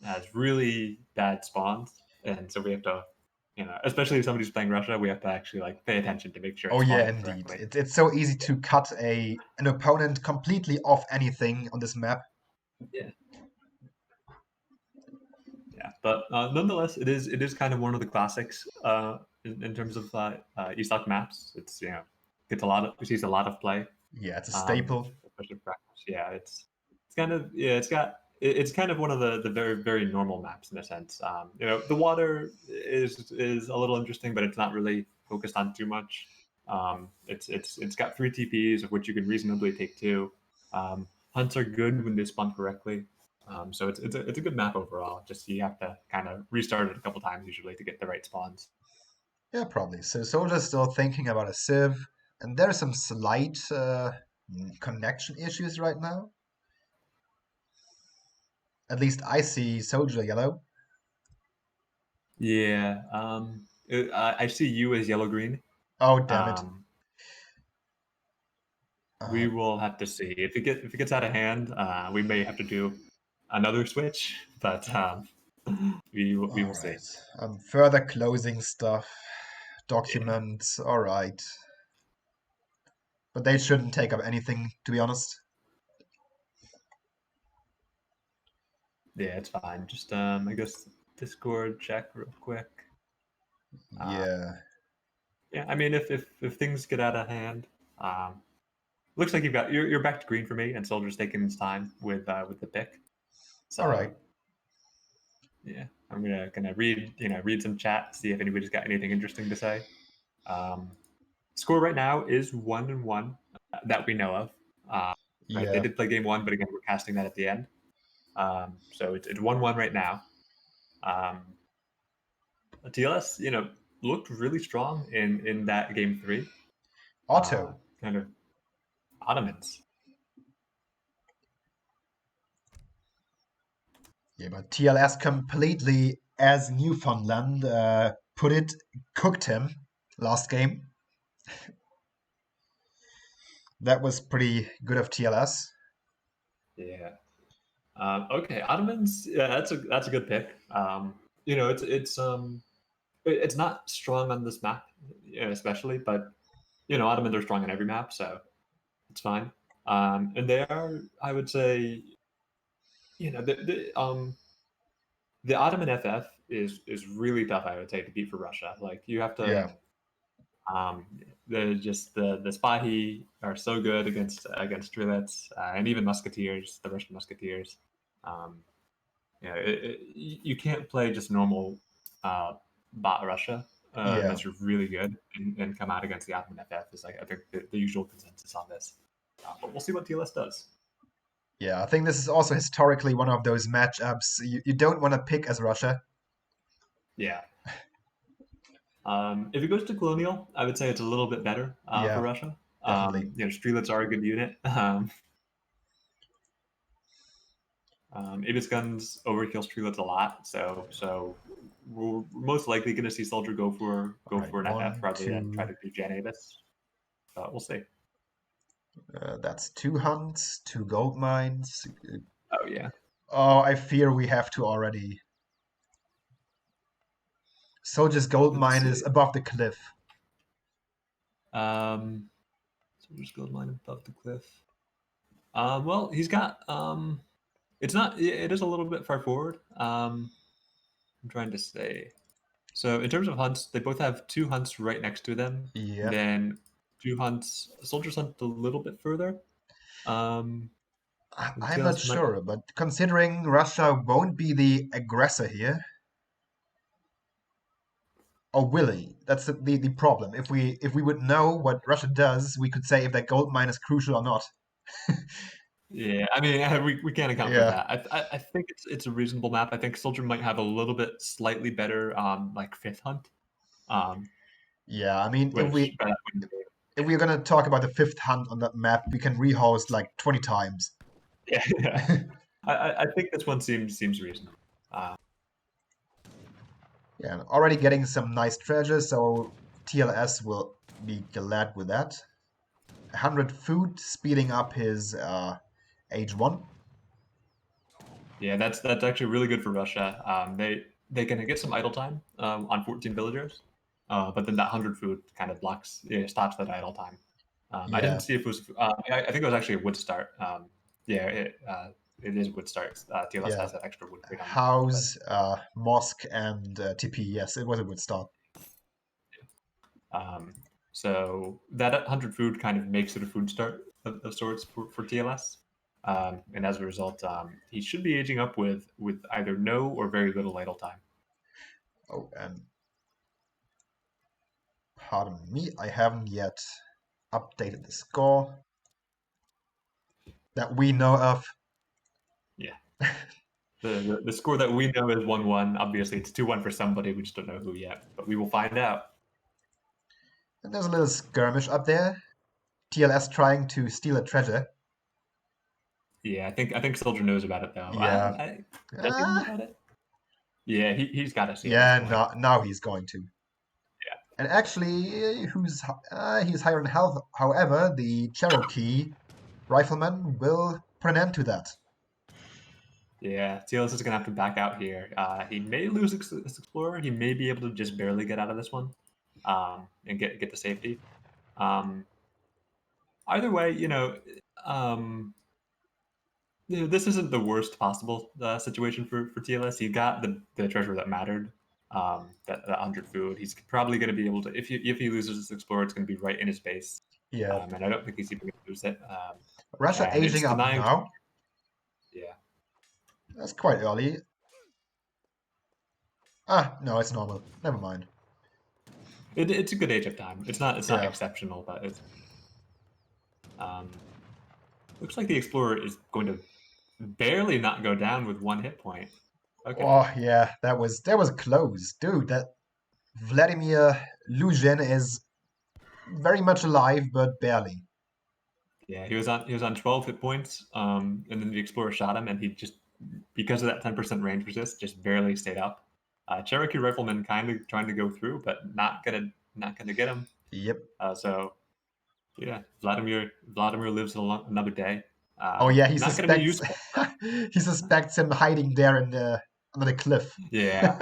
has really bad spawns, and so we have to, especially if somebody's playing Russia, we have to actually like pay attention to make sure Oh it's yeah, spawning indeed. correctly. It's so easy to cut an opponent completely off anything on this map. Yeah, yeah, but nonetheless, it is kind of one of the classics in terms of ESOC maps. It's gets a lot of sees a lot of play. Yeah, it's a um, staple. especially for practice. Yeah, it's kind of it's kind of one of the very very normal maps in a sense. The water is a little interesting, but it's not really focused on too much. It's got 3 TPs of which you can reasonably take 2. Hunts are good when they spawn correctly. So it's a good map overall. Just you have to kind of restart it a couple times usually to get the right spawns. Yeah, probably. So Soldier's still thinking about a Civ, and there are some slight connection issues right now. At least I see Soldier yellow. Yeah, I see you as yellow green. Oh, damn it. Um, we Uh, will have to see if it gets out of hand. We may have to do another switch, but we all will see. right. Further closing stuff. Documents. All right. But they shouldn't take up anything, to be honest. Yeah, it's fine. Just I guess Discord check real quick. Uh, Yeah. yeah, I mean if things get out of hand, um, looks like you're back to green for me, and Soldier's taking his time with the pick. All right. So yeah, I'm gonna read some chat, see if anybody's got anything interesting to say. Um, Score right now is 1-1 that we know of. Right, they Yeah. did play game 1, but again, we're casting that at the end. So it's 1-1 right now. Um, TLS, looked really strong in that game 3. Otto. Kind of Ottomans. Yeah, but TLS completely, as Newfoundland put it, cooked him last game. That was pretty good of TLS. Yeah. Okay, Ottomans. Yeah, that's a good pick. It's not strong on this map, especially, but Ottomans are strong on every map, so it's fine. And they are, I would say, the Ottoman FF is really tough. I would say to beat for Russia. Like you have to, Yeah. um, the Spahi are so good against Strelets and even Musketeers, the Russian Musketeers. Um, you can't play just normal bot Russia Yeah. unless you're really good and come out against the Ottoman FF is like I think the usual consensus on this. But we'll see what TLS does. Yeah, I think this is also historically one of those matchups you don't want to pick as Russia. Yeah. If it goes to Colonial, I would say it's a little bit better for Yeah, Russia. definitely. Strelets are a good unit. Ibis guns overkill Strelets a lot, so we're most likely going to see Soldier All go right, for an FF one, rather than try two. to do Jan Ibis. But we'll see. That's 2 hunts, 2 gold mines. Oh yeah. Oh, I fear we have to already. Soldier's gold Let's mine is see. above the cliff. Soldier's gold mine above the cliff. Well, he's got. It's not. It is a little bit far forward. I'm trying to say. So in terms of hunts, they both have 2 hunts right next to them. Yeah. Then 2 hunts. Soldiers hunt a little bit further. Um, I'm not TLS might. sure, but considering Russia won't be the aggressor here, or will he? That's the problem. If we would know what Russia does, we could say if that gold mine is crucial or not. Yeah, I mean, we can't account for Yeah, that. I think it's a reasonable map. I think SoldieR might have a little bit slightly better like fifth hunt, um, yeah. I mean, if which we but that wouldn't be. if we're gonna talk about the fifth hunt on that map, we can rehost like 20 times. Yeah, yeah. I think this one seems reasonable. Uh, Yeah, and already getting some nice treasures, so TLS will be glad with that. 100 food, speeding up his age 1. yeah, that's actually really good for Russia. They can get some idle time on 14 villagers, but then that 100 food kind of blocks, stops that idle time. I didn't Yeah, see if it was. I think it was actually a wood start. Yeah, it is wood start. TLS yeah. has that extra wood weight on that, but House, Mosque, and TP. Yes, it was a good start. um, so that 100 food kind of makes it a food start of sorts for TLS. And as a result, he should be aging up with either no or very little idle time. Oh, and pardon me, I haven't yet updated the score that we know of. Yeah. The score that we know is 1-1. Obviously, it's 2-1 for somebody. We just don't know who yet, but we will find out. And there's a little skirmish up there. TLS trying to steal a treasure. Yeah, I think SoldieR knows about it though. Yeah. Does he know Ah, about it? Yeah, he's got to see at this yeah, point. now he's going to. And actually, he's higher in health. However, the Cherokee rifleman will put an end to that. Yeah, TLS is gonna have to back out here. He may lose this explorer. He may be able to just barely get out of this one, and get the safety. Um, Either way, um, this isn't the worst possible situation for TLS. He got the treasure that mattered, that 100 food. He's probably going to be able to, if he loses this explorer, it's going to be right in his base, Yeah. and I don't think he's even going to lose it. Russia And it's aging up denying. now. Yeah, That's quite early. Ah, no, it's normal. Never mind. it's a good age of time. It's not Yeah. exceptional, but it's um, looks like the explorer is going to barely not go down with one hit point. Okay. Oh, yeah, that was close. Dude, that Vladimir Luzhin is very much alive, but barely. Yeah, he was on 12 hit points, and then the explorer shot him, and he just, because of that 10% range resist, just barely stayed up. Cherokee rifleman kind of trying to go through, but not gonna get him. Yep. So yeah, Vladimir lives another day. Oh yeah, he Not gonna be suspects useful. he suspects him hiding there in the under the cliff. Yeah.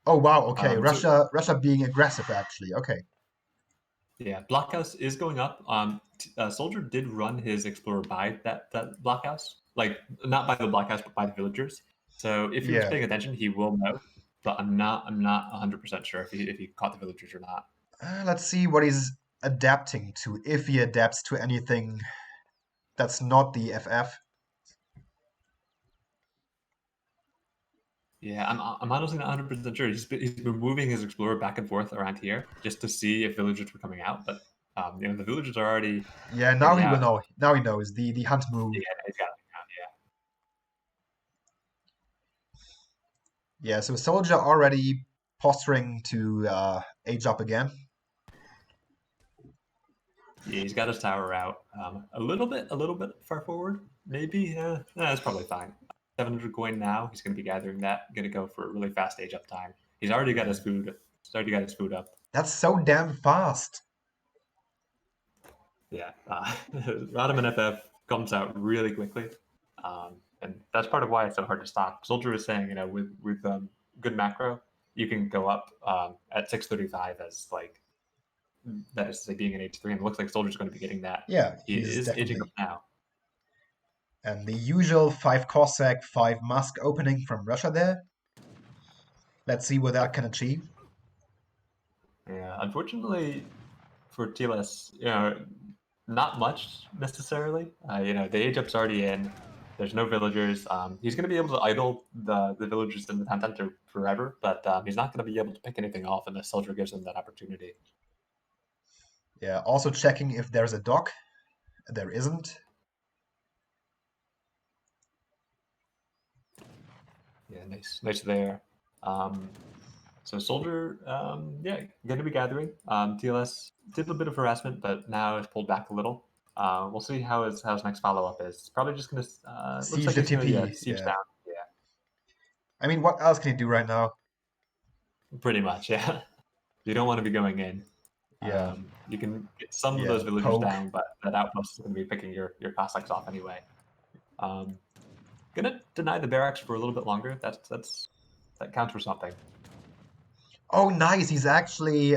Oh wow, okay. So Russia being aggressive actually. Okay. yeah, blockhouse is going up. SoldieR did run his explorer by that blockhouse, like not by the blockhouse, but by the villagers. So if he was Yeah. paying attention, he will know. But I'm not 100% sure if he caught the villagers or not. Let's see what he's adapting to, if he adapts to anything that's not the FF. Yeah, I'm honestly not 100% sure. He's been moving his explorer back and forth around here just to see if villagers were coming out, but the villagers are Yeah, now already he will out. know. Now he knows the hunt move. Yeah, he's got them out. Yeah, so SoldieR already posturing to age up again. Yeah, he's got his tower out. A little bit far forward, maybe. Yeah, that's probably fine. 700 coin now. He's going to be gathering that. Going to go for a really fast age up time. He's already got Yeah. his food. He's already got his food up. That's so damn fast. Yeah, Rodham and FF comes out really quickly, and that's part of why it's so hard to stop. SoldieR is saying, with good macro, you can go up at 635 as like that is like being an H3, and it looks like Soldier's going to be getting that. Yeah, He he's is aging up definitely. now. And the usual 5 Cossack, 5 Musk opening from Russia there. Let's see what that can achieve. Yeah, unfortunately for TLS, not much necessarily. The age up's already in. There's no villagers. He's going to be able to idle the villagers in the town center forever, but he's not going to be able to pick anything off unless Soldier gives him that opportunity. Yeah, also checking if there's a dock. There isn't. Yeah, nice there. So Soldier, going to be gathering. TLS did a bit of harassment, but now it's pulled back a little. We'll see how his next follow up is. It's probably just going to looks Siege like the he's going to TP. siege Yeah. down. Yeah, I mean, what else can he do right now? pretty much. Yeah, you don't want to be going in. Yeah. You can get some of Yeah, those villagers poke. down, but that outpost is going to be picking your Cossacks off anyway. Gonna deny the barracks for a little bit longer. That counts for something. Oh, nice. He's actually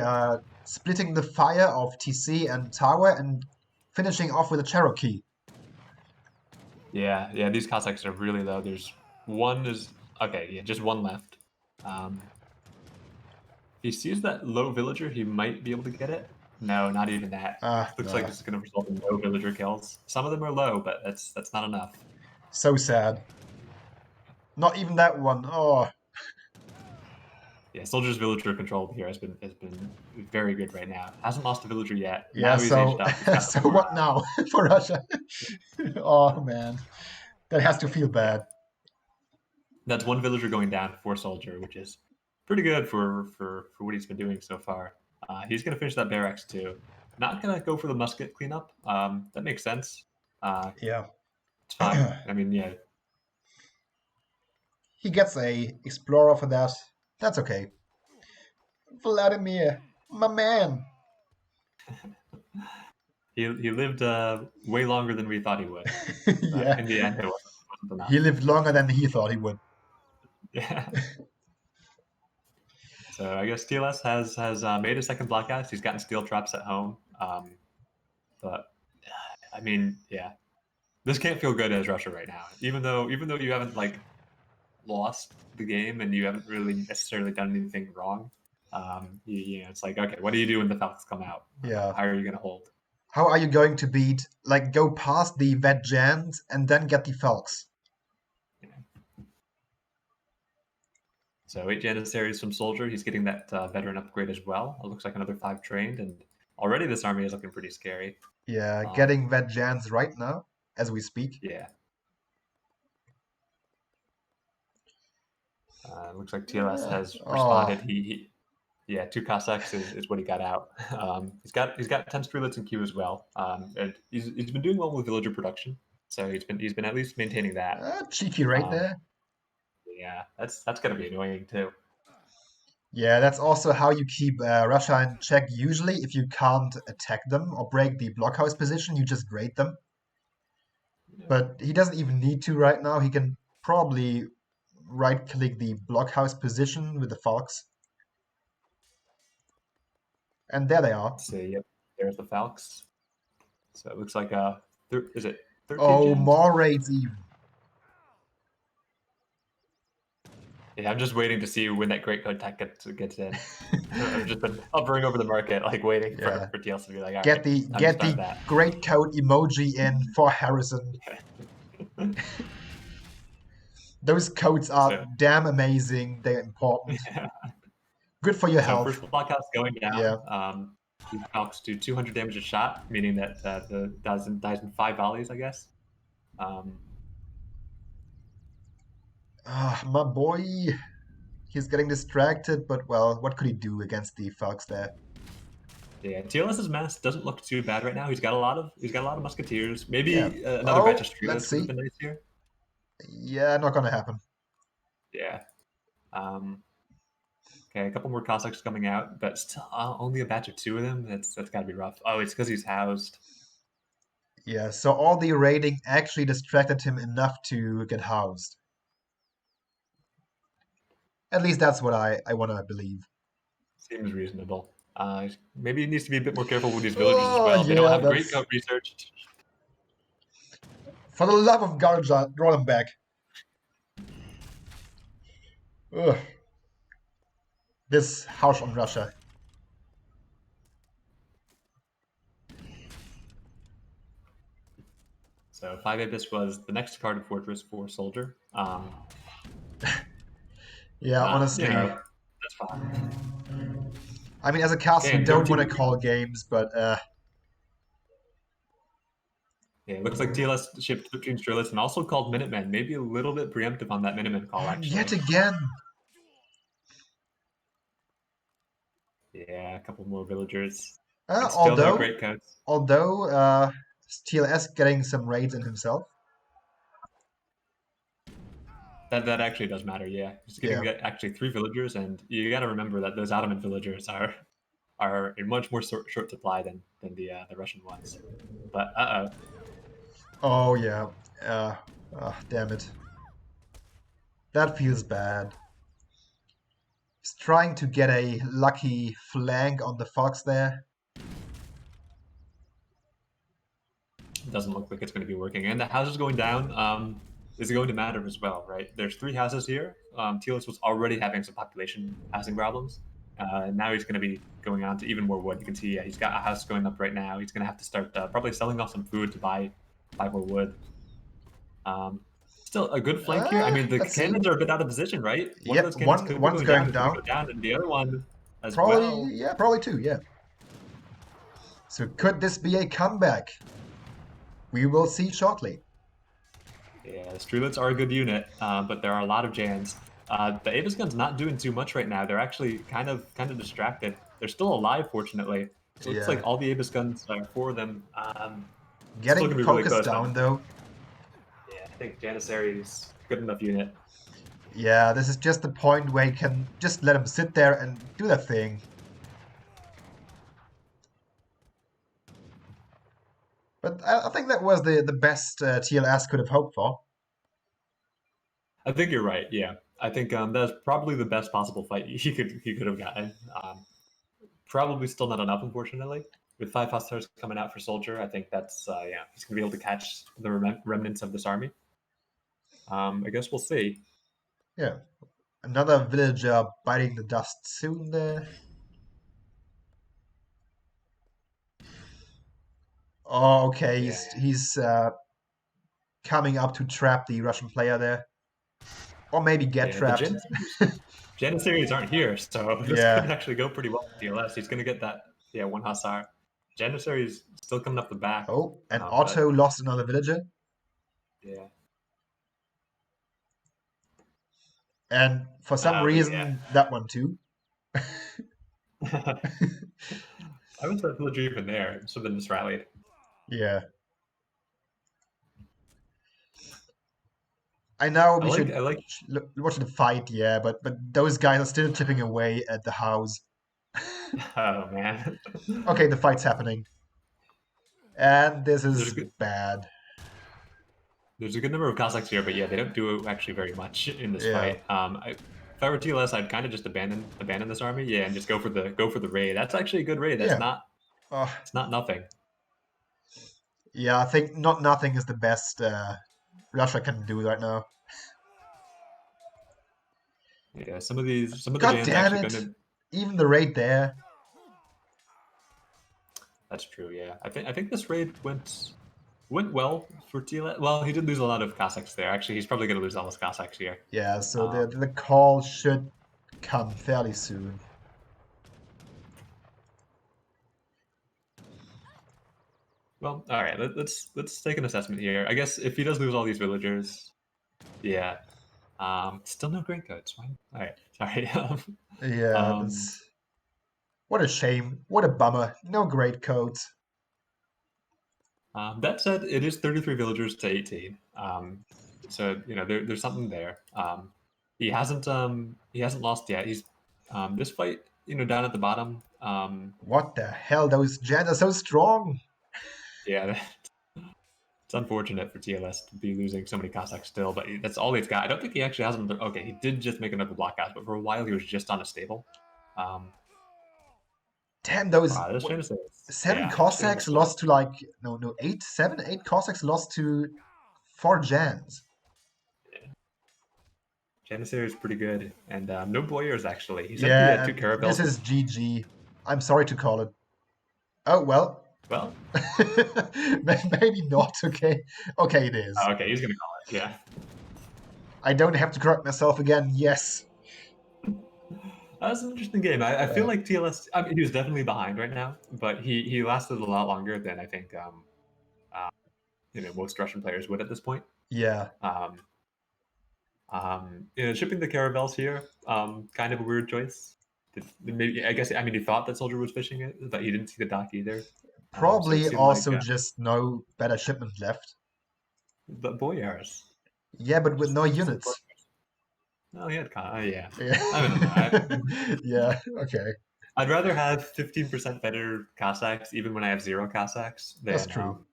splitting the fire of TC and Tower and finishing off with a Cherokee. Yeah. These Cossacks are really low. There's one is okay. Yeah, just one left. He sees that low villager. He might be able to get it. No, not even that. Looks like Nah. this is going to result in no villager kills. Some of them are low, but that's not enough. So sad. Not even that one. Oh. Yeah, Soldier's villager control here has been very good right now. Hasn't lost a villager yet. Yeah, Now he's aged up. He's got so what now for Russia? Oh, man. That has to feel bad. That's one villager going down for Soldier, which is pretty good for what he's been doing so far. He's going to finish that barracks too. Not going to go for the musket cleanup. That makes sense. Yeah. It's fine. I mean, yeah. He gets a explorer for that. That's okay. Vladimir, my man. He lived way longer than we thought he would. Yeah. In the end, it wasn't enough. He lived longer than he thought he would. Yeah. So I guess TLS has made a second blockhouse. He's gotten steel traps at home. But I mean, yeah, this can't feel good as Russia right now. Even though you haven't lost the game and you haven't really necessarily done anything wrong. It's like, okay, what do you do when the Falcons come out? Yeah. How are you going to hold? How are you going to beat, go past the Vedjans and then get the Falks? Yeah. So 8 Janissaries from Soldier. He's getting that veteran upgrade as well. It looks like another 5 trained, and already this army is looking pretty scary. Yeah, getting Vedjans right now as we speak. Yeah. Looks like TLS has responded. Yeah, 2 Cossacks is what he got out. He's got 10 streamlets in queue as well. And he's been doing well with villager production, so he's been at least maintaining that. Cheeky right there. Yeah, that's gonna be annoying too. Yeah, that's also how you keep Russia in check usually. If you can't attack them or break the blockhouse position, you just raid them. Yeah. But he doesn't even need to right now. He can probably right-click the blockhouse position with the Falks. And there they are. Let's see, yep, there's the Falcons. So it looks like is it 13 Oh, gens? more raids even. Yeah, I'm just waiting to see when that great code tech gets in. I've just been hovering over the market, waiting for TLS to be like, all get right, the great code emoji in for Harrison. Those codes are damn amazing. They're important. Yeah. Good for your health. First blockhouse going down. Yeah. Falcons do 200 damage a shot, meaning that the dies in 5 volleys, I guess. My boy, he's getting distracted, but well, what could he do against the Falcons there? Yeah, TLS's mass doesn't look too bad right now. He's got a lot of musketeers. Maybe another batch of streamers would have been nice here. Yeah, not gonna happen. Yeah. Okay, a couple more Cossacks coming out, but still only a batch of 2 of them. That's got to be rough. Oh, it's because he's housed. Yeah, so all the raiding actually distracted him enough to get housed. At least that's what I want to believe. Seems reasonable. Maybe he needs to be a bit more careful with these villagers as well. They don't have great code research. For the love of God, draw them back. Ugh. This harsh on Russia. So 5 Abyss was the next card of Fortress for SoldieR. Yeah, honestly, You know, that's fine. I mean, as a cast, Okay, you and don't want to 13. call games, but Yeah, it looks like TLS shipped 13 Strelets and also called Minutemen. Maybe a little bit preemptive on that Minutemen call, and yet actually. again, Yeah, a couple more villagers. And still no although great codes. TLS getting some raids in himself. That actually does matter, yeah. He's getting Yeah. actually 3 villagers, and you got to remember that those adamant villagers are in much more short supply than the Russian ones. But Oh yeah. Damn it. That feels bad. He's trying to get a lucky flank on the Fox there. it doesn't look like it's going to be working. And the houses going down is going to matter as well, right? There's 3 houses here. Telos was already having some population housing problems. And now he's going to be going on to even more wood. You can see he's got a house going up right now. He's going to have to start probably selling off some food to buy more wood. Still a good flank here. I mean, the Let's see. cannons are a bit out of position, right? One of Yep, those cannons could be one's going going down. It's going to down. go down, and the other one as Probably, well. yeah, probably 2, yeah. So could this be a comeback? We will see shortly. Yeah, the Strelets are a good unit, but there are a lot of Jans. The Avis gun's not doing too much right now. They're actually kind of distracted. They're still alive, fortunately. It looks Yeah. like all the Avis guns are for them. Still Getting gonna be really focused close. down, though. Yeah, I think Janissary's good enough unit. Yeah, this is just the point where you can just let them sit there and do their thing. But I think that was the best TLS could have hoped for. I think you're right. Yeah, I think that's probably the best possible fight he could have gotten. Probably still not enough, unfortunately. With 5 Hustlers coming out for SoldieR, I think that's yeah, he's gonna be able to catch the remnants of this army. I guess we'll see. Yeah. Another villager biting the dust soon there. Oh, okay. Yeah, He's coming up to trap the Russian player there. Or maybe get yeah. The trapped. Janissaries aren't here, so this Yeah. could actually go pretty well for DLS. He's gonna get that 1 Hussar. Janissaries still coming up the back, Oh, and but Otto lost another villager. yeah. And for some Yeah. reason, that one too. I was that villager even there. So then just rallied. Yeah. I know we should I like. watch the fight, yeah, but those guys are still chipping away at the house. Oh man. Okay, the fight's happening. And this There's a is good. bad. There's a good number of Cossacks here, but yeah, they don't do actually very much in this Yeah. fight. If I were TLS, I'd kind of just abandon this army, yeah, and just go for the raid. That's actually a good raid. That's Yeah. not it's not nothing. Yeah, I think not nothing is the best Russia can do right now. Yeah, some of the God Jans damn actually it! going to. Even the raid there. That's true. Yeah, I think this raid went well for TLS. Well, he did lose a lot of Cossacks there. Actually, he's probably going to lose all his Cossacks here. Yeah, so Um, the call should come fairly soon. Well, all right. Let's take an assessment here. I guess if he does lose all these villagers, yeah. Still no great codes. Right? All right. Sorry. Yeah, that's what a shame. What a bummer. No great codes. That said, it is 33 villagers to 18. So there's something there. He hasn't lost yet. He's this fight down at the bottom. What the hell? Those Jans are so strong. Yeah, it's unfortunate for TLS to be losing so many Cossacks still, but that's all he's got. I don't think he actually has another. Okay, he did just make another blockhouse, but for a while he was just on a stable. Damn, those Wow, that's trying to say, 7 yeah, Cossacks lost to like no 8, 7, 8 Cossacks lost to 4 Jans. Janissary is pretty good, and no Boyers actually. He sent Yeah, the 2 and this caravels. is GG. I'm sorry to call it. Oh well, Well, Maybe not. Okay, okay, it is. okay, he's gonna call it. Yeah. I don't have to correct myself again. Yes. That was an interesting game. I feel like TLS. I mean, he was definitely behind right now, but he lasted a lot longer than I think uh, most Russian players would at this point. Yeah. Um, shipping the caravels here, kind of a weird choice. Maybe I guess he thought that Soldier was fishing it, but he didn't see the dock either. So it Probably seemed like also just no better shipment left. the boyars. Yeah, but with no Just the units. boyars. Oh, he had yeah. Yeah. I don't know. Yeah. Okay. I'd rather have 15% better Cossacks, even when I have 0 Cossacks, That's true.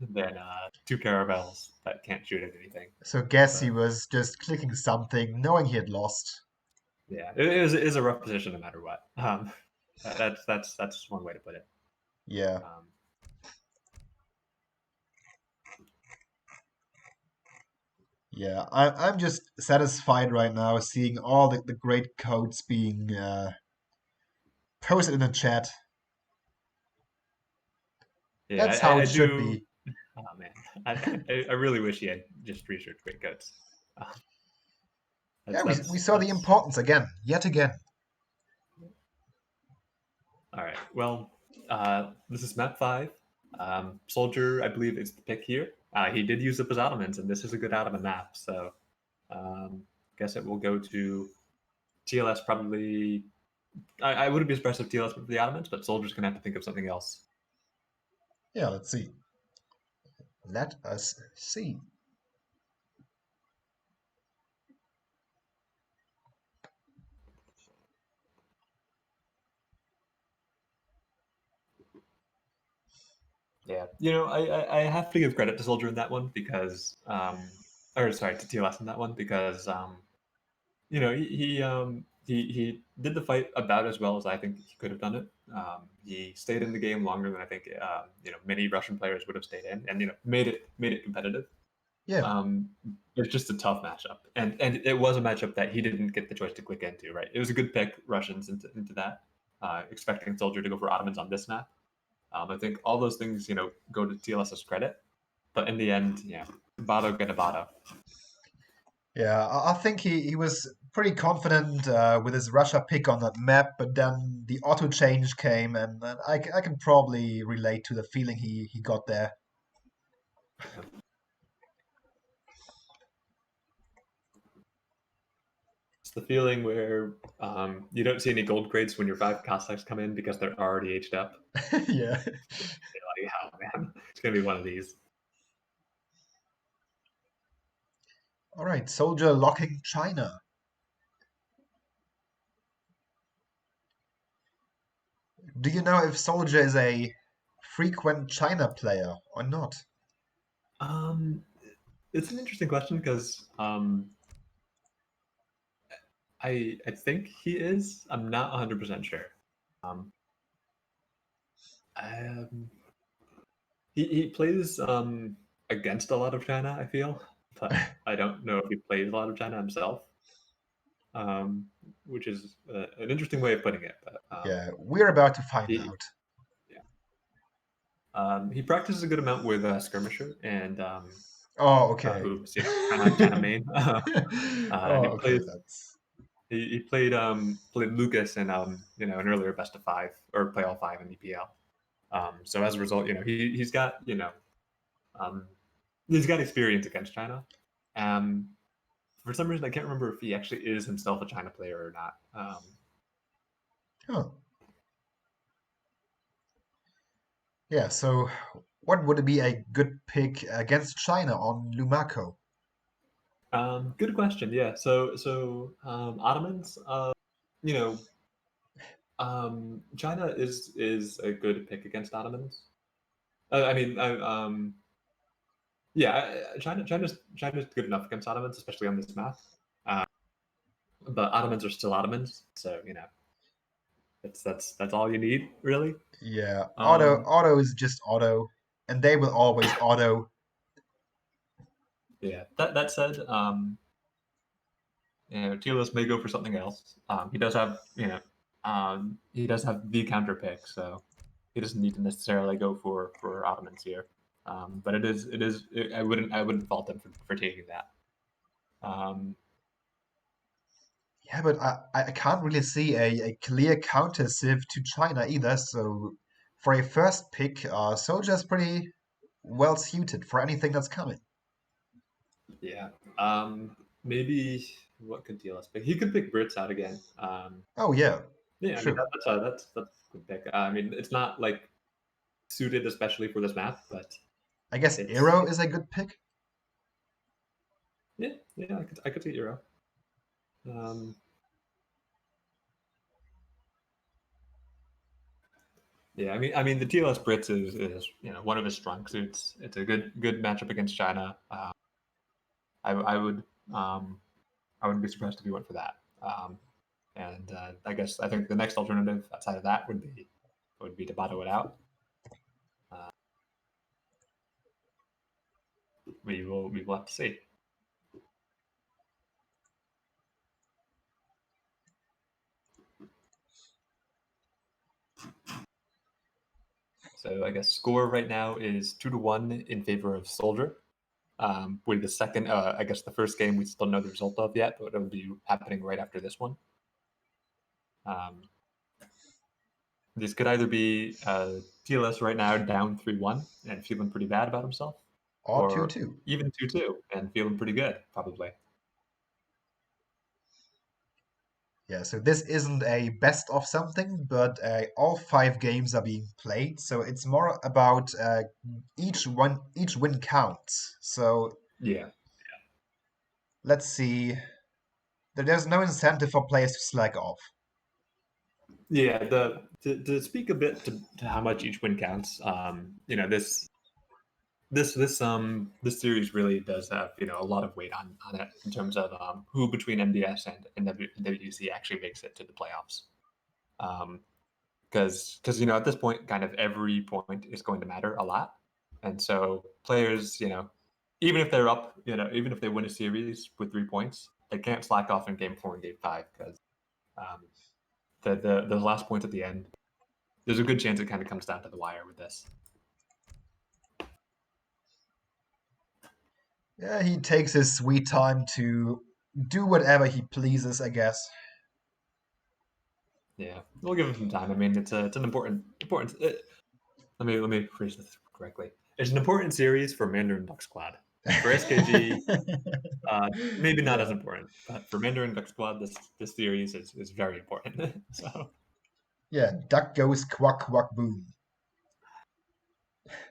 than 2 caravels that can't shoot at anything. So guess he So was just clicking something, knowing he had lost. yeah, it is a rough position no matter what. That's one way to put it. Yeah. Um, Yeah. I'm just satisfied right now seeing all the great codes being posted in the chat. yeah, That's how I it should do. be. Oh man, I really wish he had just researched great codes. Uh, Yeah, we saw the that's importance again, yet again. all right. Well, this is map 5. Soldier, I believe, is the pick here. He did use up his Ottomans, and this is a good Ottoman map. So, guess it will go to TLS. Probably, I wouldn't be surprised if TLS went for the Ottomans, but Soldier's gonna have to think of something else. Yeah, let's see. Let us see. Yeah, I have to give credit to Soldier in that one because, or sorry, to TLS in that one because, he did the fight about as well as I think he could have done it. He stayed in the game longer than I think many Russian players would have stayed in, and made it competitive. Yeah, Um, it's just a tough matchup, and it was a matchup that he didn't get the choice to click into. Right, it was a good pick, Russians into that, expecting Soldier to go for Ottomans on this map. I think all those things go to TLS's credit, but in the end, yeah, Bado get a Bado. yeah. I think he was pretty confident with his Russia pick on that map, but then the auto change came, and I can probably relate to the feeling he got there. It's the feeling where you don't see any gold grades when your 5 Cossacks come in because they're already aged up. Yeah. You're like, oh man, it's gonna be one of these. All right, Soldier locking China. Do you know if Soldier is a frequent China player or not? Um, it's an interesting question because I think he is. I'm not 100% sure. Um, um, he plays against a lot of China. I feel, but I don't know if he plays a lot of China himself. Um, which is an interesting way of putting it. But Yeah, we're about to find he, out. yeah. He practices a good amount with Skirmisher and Oh, okay. who's China main, and Oh, okay, that's he played Lucas in an earlier best of 5 or play all 5 in EPL. So as a result, um, he's got experience against China. Um, for some reason, I can't remember if he actually is himself a China player or not. huh. Yeah, so what would be a good pick against China on Lumaco? Good question. Yeah. So Ottomans. You know, China is a good pick against Ottomans. Yeah, China's good enough against Ottomans, especially on this map. Uh, but Ottomans are still Ottomans, so that's all you need, really. Yeah, Um, auto is just auto, and they will always auto. yeah. That said, Telos may go for something else. He does have the counter pick, so He doesn't need to necessarily go for Ottomans here. But I wouldn't fault him for taking that. Yeah, but I can't really see a clear counter civ to China either. So for a first pick, SoldieR's pretty well suited for anything that's coming. Yeah. Maybe what could DLS pick? He could pick Brits out again. Oh yeah, Yeah, I mean true. that's a good pick. I mean, it's not like suited especially for this map, but I guess it's Aero is a good pick. yeah. I could see Euro. Um, yeah, I mean the TLS Brits is one of his strong suits. It's a good matchup against China. I would I wouldn't be surprised if he went for that. And I think the next alternative outside of that would be to bottle it out. Uh, we will have to see. So I guess score right now is 2-1 in favor of SoldieR. With the second, I guess the first game we still don't know the result of yet, but it'll be happening right after this one. This could either be TLS right now down 3-1 and feeling pretty bad about himself, Or or 2-2. even 2-2 and feeling pretty good, probably. Yeah, so this isn't a best of something, but all 5 games are being played. So it's more about each win counts. So Yeah. let's see. There's no incentive for players to slack off. Yeah, to speak a bit to how much each win counts. This series really does have a lot of weight on it in terms of who between MDS and NWC actually makes it to the playoffs. Because at this point, kind of every point is going to matter a lot, and so players, even if they're up, even if they win a series with 3 points, they can't slack off in game 4 and game 5 because um, the last points at the end, there's a good chance it kind of comes down to the wire with this. Yeah, he takes his sweet time to do whatever he pleases, I guess. Yeah, we'll give him some time. I mean, it's an important. Let me phrase this correctly. It's an important series for Mandarin Duck Squad. For SKG, maybe not as Yeah. important, but for Mandarin Duck Squad, this series is very important. So Yeah, duck goes quack quack boom.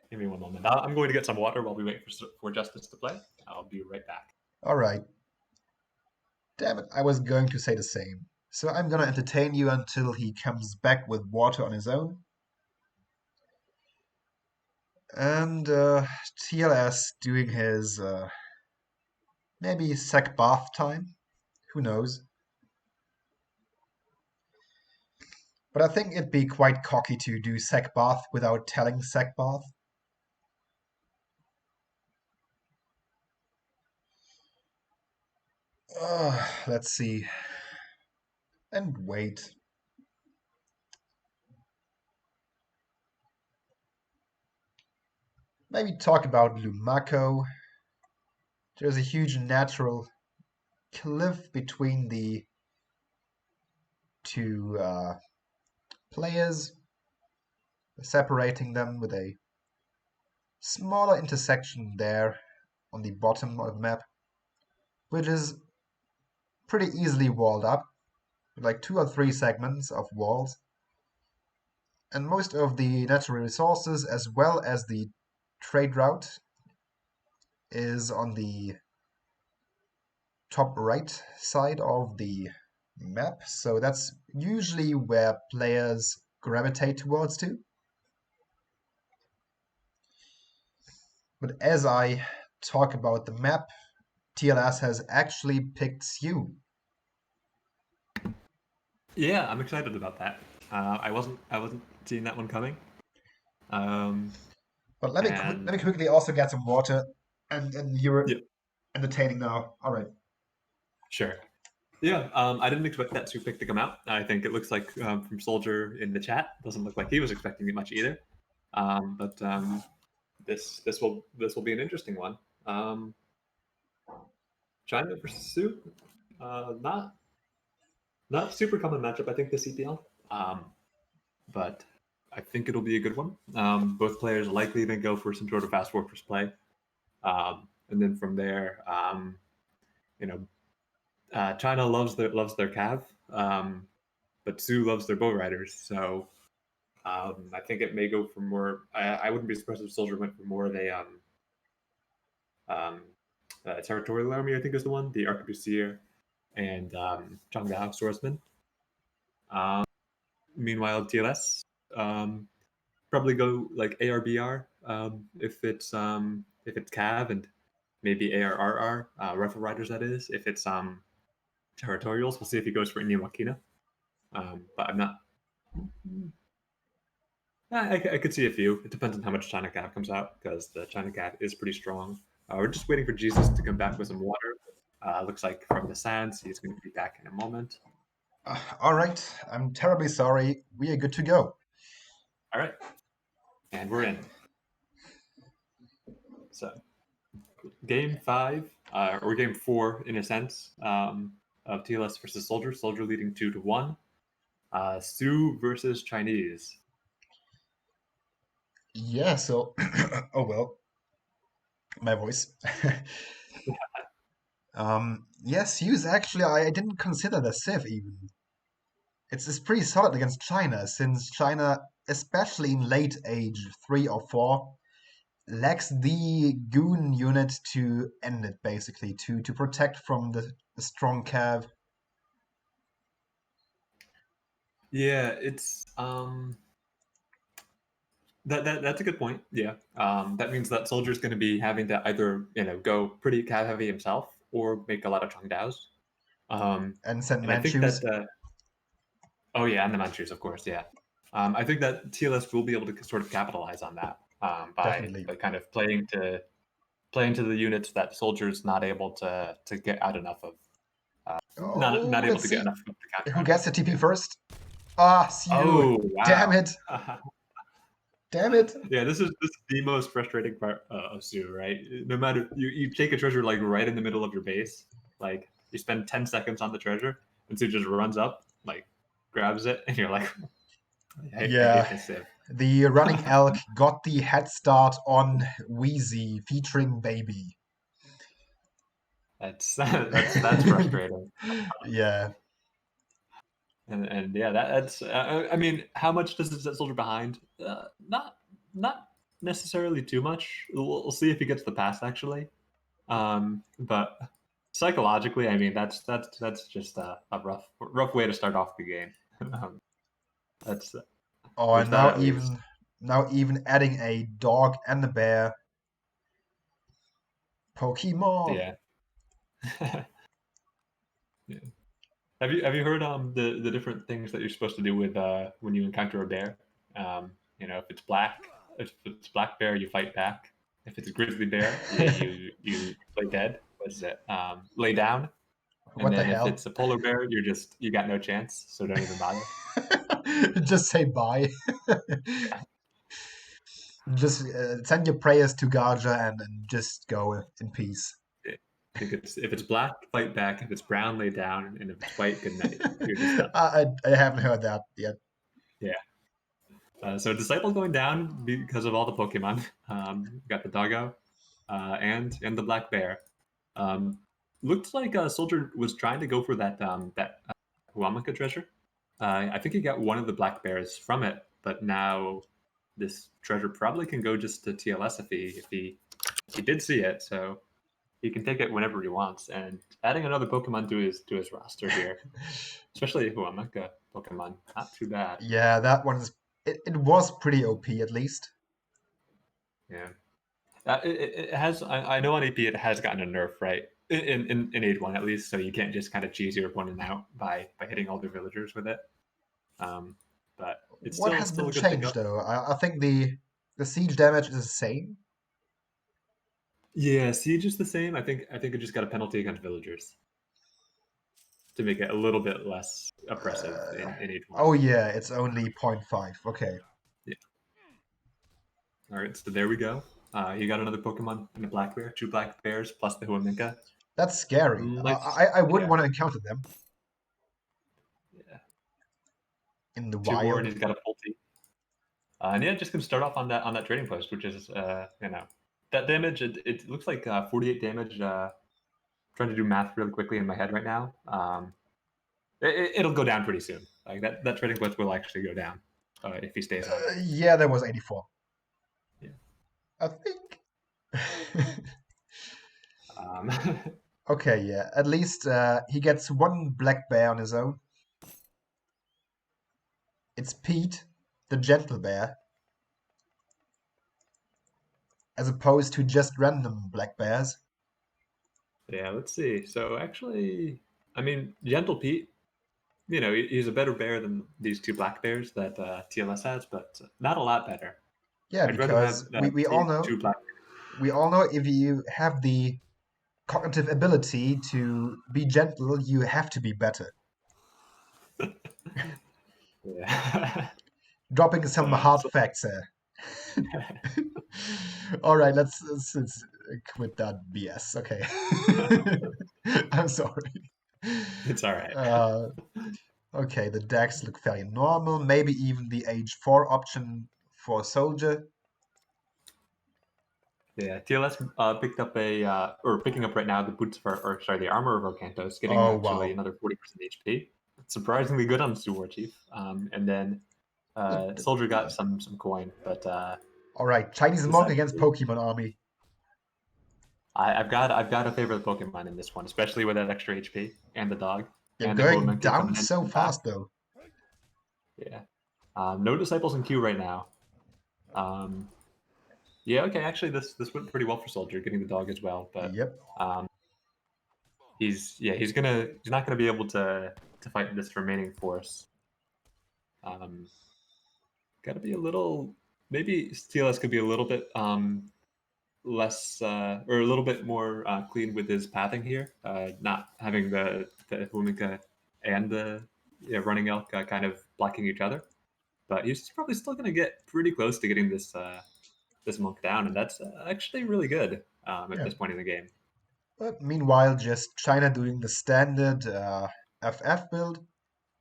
give me one moment. I'm going to get some water while we wait for Justice to play. I'll be right back. All right. Damn it, I was going to say the same. So I'm gonna entertain you until he comes back with water on his own. And TLS doing his maybe sec bath time. Who knows? But I think it'd be quite cocky to do sec bath without telling sec bath. Let's see. And wait. Maybe talk about Lumaco. There's a huge natural cliff between the two players, separating them with a smaller intersection there on the bottom of the map, which is pretty easily walled up, with like 2 or 3 segments of walls. And most of the natural resources, as well as the trade route, is on the top right side of the map. So that's usually where players gravitate towards to. But as I talk about the map, TLS has actually picked Sioux. Yeah, I'm excited about that. I wasn't seeing that one coming. But let And me quickly also get some water, and you're yeah, entertaining now. All right. sure. Yeah, I didn't expect that super pick to come out. I think it looks like from SoldieR in the chat doesn't look like he was expecting it much either. But this will be an interesting one. China versus Sue, not super common matchup I think this EPL, but I think it'll be a good one. Both players are likely to go for some sort of fast fortress play, and then from there, you know, China loves their cav, but Sue loves their bow riders. So I think it may go for more. I wouldn't be surprised if SoldieR went for more of a territorial army. I think is the one, the Arquebusier and Zhangdao swordsman. Meanwhile, TLS probably go like ARBR if it's Cav, and maybe ARRR Rifle Riders. That is, if it's territorials. We'll see if he goes for Indian Wakina. But I'm not. I could see a few. It depends on how much China Cav comes out, because the China Cav is pretty strong. We're just waiting for Jesus to come back with some water. Looks like from the sands, he's going to be back in a moment. All right, I'm terribly sorry. We are good to go. All right, and we're in. So, game 5, or game 4 in a sense, of TLS versus SoldieR. SoldieR leading 2-1. Sue versus Chinese. Yeah, so, oh well, my voice. Yes, Hughes, actually, I didn't consider the Civ even. It's pretty solid against China, since China, especially in late age 3 or 4, lacks the goon unit to end it, basically, to protect from the strong cav. Yeah, it's that's a good point. Yeah, that means that SoldieR's going to be having to either go pretty cav heavy himself or make a lot of Changdaos. And send And I think that Manchus. oh yeah, and the Manchus, of course, yeah. I think that TLS will be able to sort of capitalize on that by Definitely. kind of playing to the units that SoldieR's not able to get out enough of. Oh, Not able let's to get see. enough of the counter Who gets the TP yeah. first? Ah, Siu. Oh Damn wow. it. Damn it. Yeah, this is the most frustrating part of Sue, right? No matter you take a treasure like right in the middle of your base, like you spend 10 seconds on the treasure, and Sue just runs up, like grabs it, and you're like, I hate Yeah, this Civ. the running elk got the head start on Wheezy featuring Baby. That's frustrating. Yeah. And yeah, that's I mean, how much does it set SoldieR behind? Not necessarily too much. We'll see if he gets the pass actually. But psychologically, I mean, that's just a rough way to start off the game. That's Oh, there's and that at least. now even adding a dog and a bear. Pokemon. Yeah. Yeah. Have you heard the different things that you're supposed to do with when you encounter a bear? If it's black bear, you fight back. If it's a grizzly bear, you play dead. What is it? Lay down. And What the then if hell? it's a polar bear, you got no chance. So don't even bother. Just say bye. Yeah. Just send your prayers to Gaja and just go in peace. I think if it's black, fight back. If it's brown, lay down. And if it's white, good night. You're just done. I haven't heard that yet. Yeah. So Disciple going down because of all the Pokemon. Got the doggo and the black bear. Looked like SoldieR was trying to go for that Huamaka treasure. I think he got one of the black bears from it, but now this treasure probably can go just to TLS if he did see it. So he can take it whenever he wants. And adding another Pokemon to his roster here, especially Huamaka Pokemon, not too bad. Yeah, that one is. It was pretty OP at least. Yeah. It has. I know on AP it has gotten a nerf, right? In Aid 1 at least, so you can't just kind of cheese your opponent out by hitting all the villagers with it. But it's What has still been a good thing changed up. though? I think the siege damage is the same. Yeah, siege is the same. I think it just got a penalty against villagers. to make it a little bit less oppressive in each one. Oh yeah, it's only 0.5. Okay. Yeah. All right, so there we go. You got another Pokemon and a black bear, 2 black bears plus the Huaminka. That's scary. Nice. I wouldn't Yeah. want to encounter them Yeah. in the 2 more, wild. and he's got a Pulti. And yeah, just gonna start off on that trading post, which is that damage. It looks like 48 damage. Trying to do math really quickly in my head right now. It'll go down pretty soon. Like that trading post will actually go down if he stays on it. Yeah, there was 84. Yeah. I think. Um, Okay, yeah. At least he gets one black bear on his own. It's Pete, the gentle bear, as opposed to just random black bears. yeah, let's see. So actually, I mean, Gentle Pete, he's a better bear than these 2 black bears that TLS has, but not a lot better. Yeah, I'd rather have because we all know 2 black. if you have the cognitive ability to be gentle, you have to be better. Yeah. Dropping some hard facts there. All right, let's quit that BS. Okay. I'm sorry. It's all right. Okay, the decks look fairly normal. Maybe even the age 4 option for SoldieR. Yeah, TLS picked up picking up right now the boots the armor of Orcantos, getting Oh, actually wow. another 40% HP. Surprisingly good on Sewer Chief. And then SoldieR got some coin, but All right, Chinese this monk against actually, Pokemon Army. I've got a favorite Pokemon in this one, especially with that extra HP and the dog You're and the going Hoenn down coming in so from back. fast, though. Yeah, no disciples in queue right now. Yeah, okay. Actually, this went pretty well for SoldieR, getting the dog as well. But Yep. he's not gonna be able to fight this remaining force. Got to be a little, maybe TLS could be a little bit less or a little bit more clean with his pathing here, not having the Humica and the running elk kind of blocking each other. But he's probably still going to get pretty close to getting this monk down, and that's actually really good at Yeah. this point in the game. But meanwhile, just China doing the standard FF build,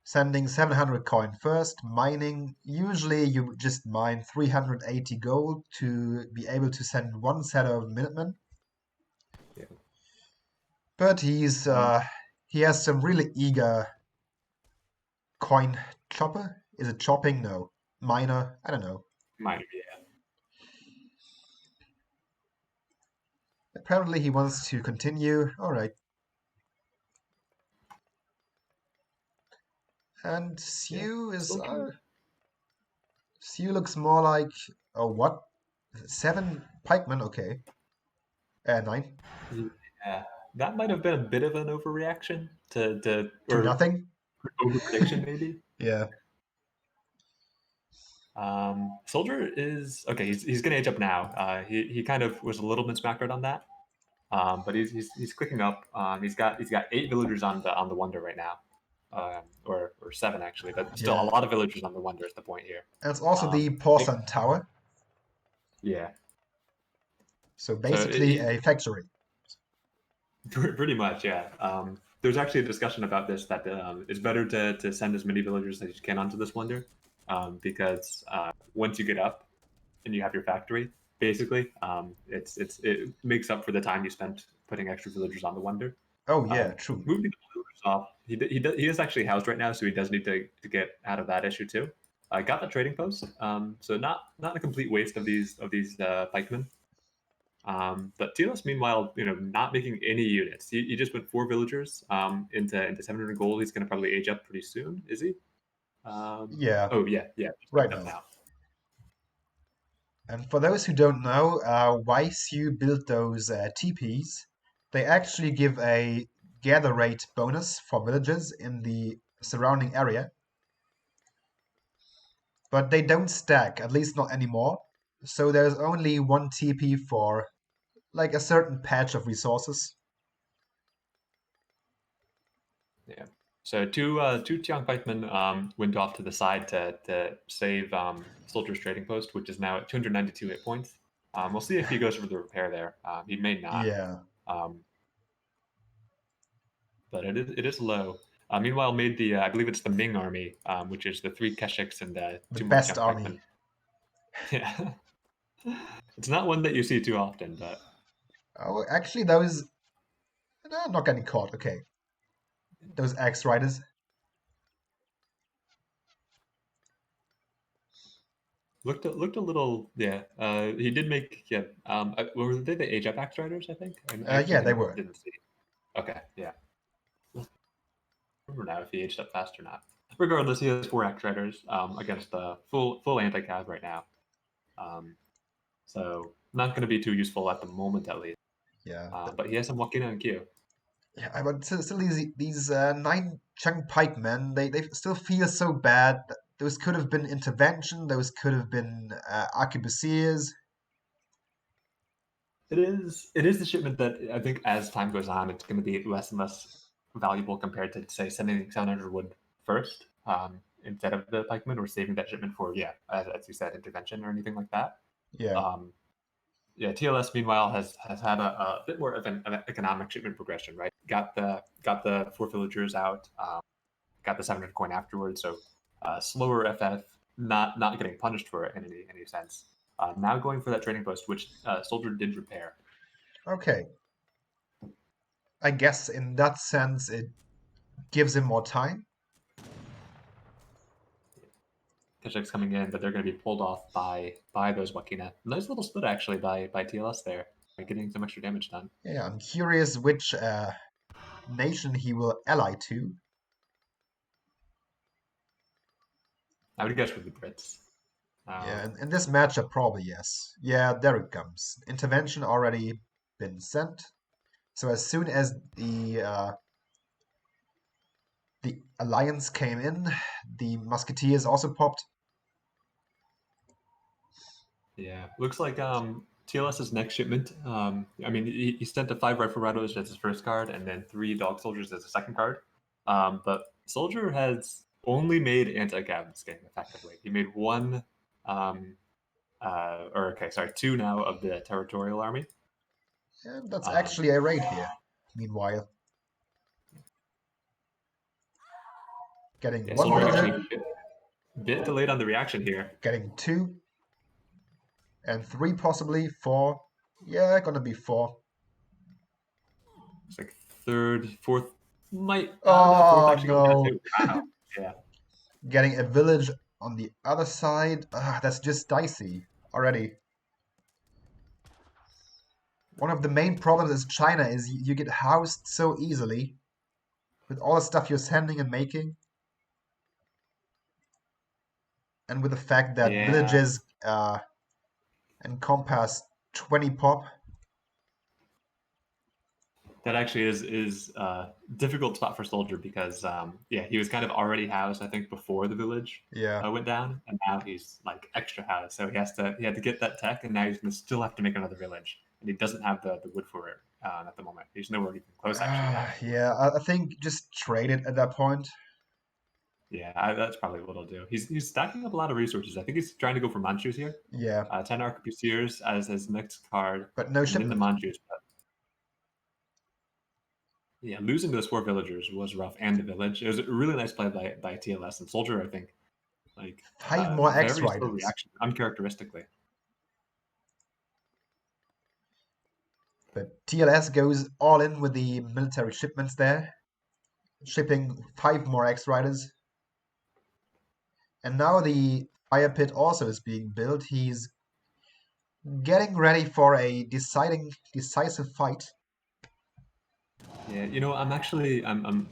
sending 700 coin first, mining. Usually you just mine 380 gold to be able to send one set of Minutemen. Yeah. But he has some really eager coin chopper. Is it chopping? No. Miner? I don't know. Minor, yeah. Apparently he wants to continue. All right. And Yeah. Sue looks more like what? 7 pikemen, okay. 9. Yeah. That might have been a bit of an overreaction To or nothing. over prediction maybe. Yeah. SoldieR is okay. He's going to age up now. He kind of was a little bit smacked on that, but he's clicking up. He's got 8 villagers on the Wonder right now, or 7 actually, but still a Yeah. lot of villagers on the Wonder is the point here. And it's also the porcelain tower. Yeah. So So basically a factory. pretty much, yeah. There's actually a discussion about this that it's better to send as many villagers as you can onto this Wonder, because once you get up and you have your factory, basically, it makes up for the time you spent putting extra villagers on the Wonder. Oh yeah, true. Moving the villagers off, he is actually housed right now, so he does need to get out of that issue too. I got the trading post, so not a complete waste of these pikemen. But TLS, meanwhile, not making any units. He just went 4 villagers into 700 gold. He's going to probably age up pretty soon, is he? Yeah, Oh yeah, just right picked up now. now. And for those who don't know, why Sue built those TPs, they actually give a gather rate bonus for villages in the surrounding area. But they don't stack, at least not anymore. So there's only one TP for like a certain patch of resources. Yeah. So two Tiang pikemen went off to the side to save Soldier's trading post, which is now at 292 hit points. We'll see if he goes for the repair there. He may not. Yeah. But it is low. Meanwhile, made the I believe it's the Ming army, which is the 3 Keshiks and The two more best Tiang army. pikemen. Yeah, it's not one that you see too often, but Oh, actually, those. No, not getting caught. Okay. Those X Riders. looked a little, yeah. He did make, yeah. Were they the Age Up Axe Riders? I think. I actually Yeah, they were. didn't see. Okay, yeah. I remember now if he aged up fast or not. Regardless, he has 4 Axe Riders against the full anti-cav right now. So not going to be too useful at the moment, at least. Yeah. But he has some Wakina and Q. Yeah, but still, these 9 pikemen, they still feel so bad. Those could have been intervention. Those could have been arquebusiers. It is the shipment that I think as time goes on, it's going to be less and less valuable compared to, say, sending 700 wood first instead of the pikemen, or saving that shipment for, yeah, as you said, intervention or anything like that. Yeah. Yeah, TLS meanwhile has had a bit more of an economic shipment progression, right? Got the 4 villagers out, got the 700 coin afterwards, so slower FF, not getting punished for it in any sense. Now going for that training post, which Soldier did repair. Okay. I guess in that sense, it gives him more time. Keshik's coming in, but they're going to be pulled off by those Wakina. Nice little split actually by TLS there, getting some extra damage done. Yeah, I'm curious which nation he will ally to. I would guess with the Brits. Yeah, in this matchup, probably yes. Yeah, there it comes. Intervention already been sent. So as soon as the alliance came in, the musketeers also popped. Yeah, looks like TLS's next shipment. I mean, he sent the 5 rifle riders as his first card, and then 3 dog soldiers as a second card. But Soldier has only made anti-cav this game effectively. He made 1, sorry, 2 now of the territorial army. And that's actually a raid here. Meanwhile, getting Yeah, 1 Soldier villager, actually bit delayed on the reaction here. getting 2, and 3 possibly, 4. Yeah, gonna be 4. It's like 3rd, 4th, might no, 4th Oh actually goes down no! too. Wow. Yeah. Getting a village on the other side. That's just dicey already. One of the main problems is China is you get housed so easily with all the stuff you're sending and making, and with the fact that Yeah. villages encompass 20 pop. That actually is difficult spot for Soldier because yeah, he was kind of already housed, I think, before the village Yeah. went down, and now he's like extra housed. So he had to get that tech, and now he's gonna still have to make another village, and he doesn't have the wood for it at the moment. He's nowhere even close actually. Yeah, I think just trade it at that point. Yeah, that's probably what I'll do. He's stacking up a lot of resources. I think he's trying to go for Manchus here. Yeah, 10 Arquebusiers as his next card, but no and then the shipment. Manchus. Yeah, losing those 4 villagers was rough, and the village. It was a really nice play by TLS and Soldier. I think, like 5 more X very slow Riders. reaction, uncharacteristically. But TLS goes all in with the military shipments there, shipping 5 more X Riders. And now the fire pit also is being built. He's getting ready for a decisive fight. Yeah, I'm